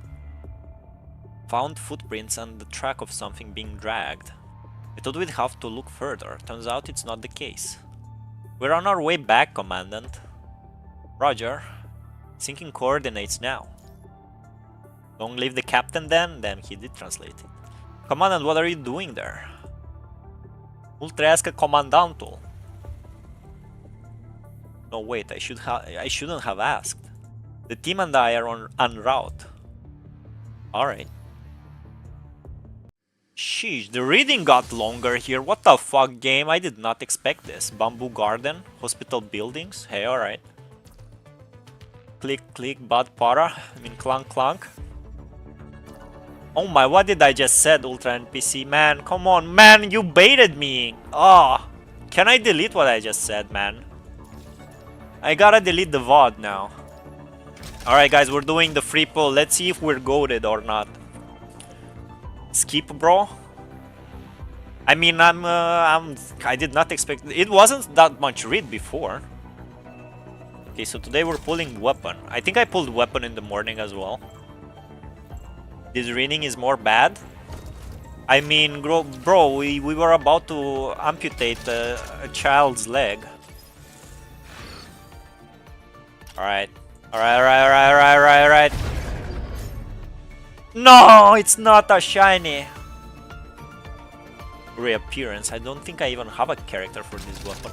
Found footprints and the track of something being dragged. I thought we'd have to look further. Turns out it's not the case. We're on our way back, Commandant. Roger. Syncing coordinates now. Long live the captain then? Damn, he did translate it. Commandant, what are you doing there? Mult trăiască comandantul. No, wait, I shouldn't have asked. The team and I are en route. Alright. Sheesh, the reading got longer here. What the fuck, game? I did not expect this. Bamboo garden, hospital buildings. Hey, alright. Click, click, bad para. I mean, clunk, clunk. Oh my, what did I just said, Ultra NPC? Man, come on, man, you baited me. Oh, can I delete what I just said, man? I gotta delete the VOD now. Alright guys, we're doing the free pull. Let's see if we're goated or not. Skip, bro. I mean, I did not expect... It wasn't that much read before. Okay, so today we're pulling weapon. I think I pulled weapon in the morning as well. This reading is more bad. I mean, bro, we were about to amputate a child's leg. Alright. Alright. No, it's not a shiny. Reappearance. I don't think I even have a character for this weapon.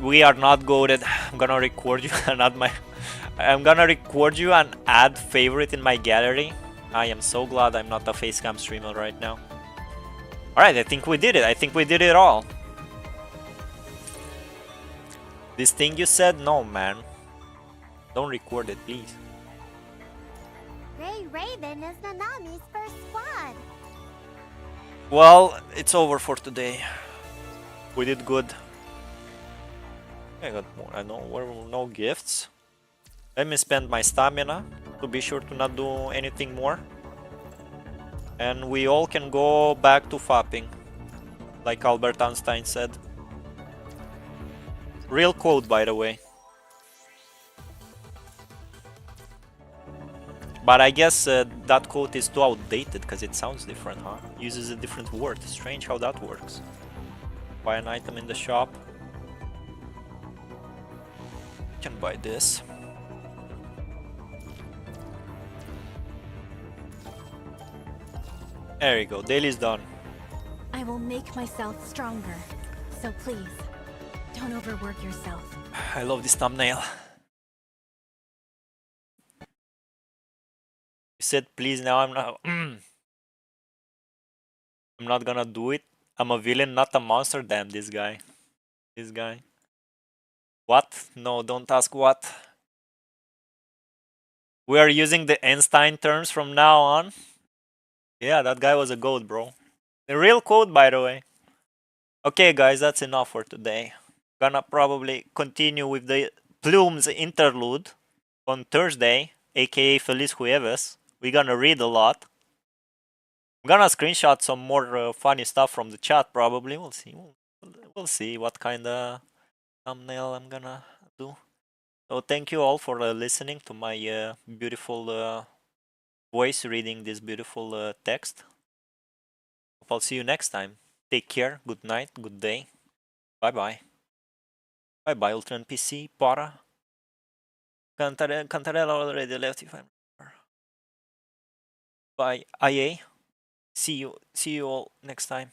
We are not goated. I'm gonna record you and add my... I'm gonna record you and add favorite in my gallery. I am so glad I'm not a facecam streamer right now. Alright, I think we did it. I think we did it all. This thing you said? No, man. Don't record it, please. Ray Raven is Nanami's first squad. Well, it's over for today. We did good. I got more. I know there were no gifts. Let me spend my stamina to be sure to not do anything more. And we all can go back to fapping, like Albert Einstein said. Real quote, by the way. But I guess that quote is too outdated because it sounds different, huh? Uses a different word. Strange how that works. Buy an item in the shop. Can buy this. There you go. Daily's done. I will make myself stronger. So please, don't overwork yourself. I love this thumbnail. You said please, now I'm not. I'm not gonna do it. I'm a villain, not a monster. Damn, this guy. This guy. What? No, don't ask what. We are using the Einstein terms from now on. Yeah, that guy was a goat, bro. The real quote, by the way. Okay, guys, that's enough for today. Gonna probably continue with the Plumes interlude on Thursday, aka Feliz Jueves. We're gonna read a lot. I'm gonna screenshot some more funny stuff from the chat, probably. We'll see. We'll see what kind of thumbnail I'm gonna do. So thank you all for listening to my beautiful voice reading this beautiful text. Hope I'll see you next time. Take care. Good night. Good day. Bye bye. Bye bye, Ultra NPC. Para. Cantarella already left if I'm. Bye, IA. See you all next time.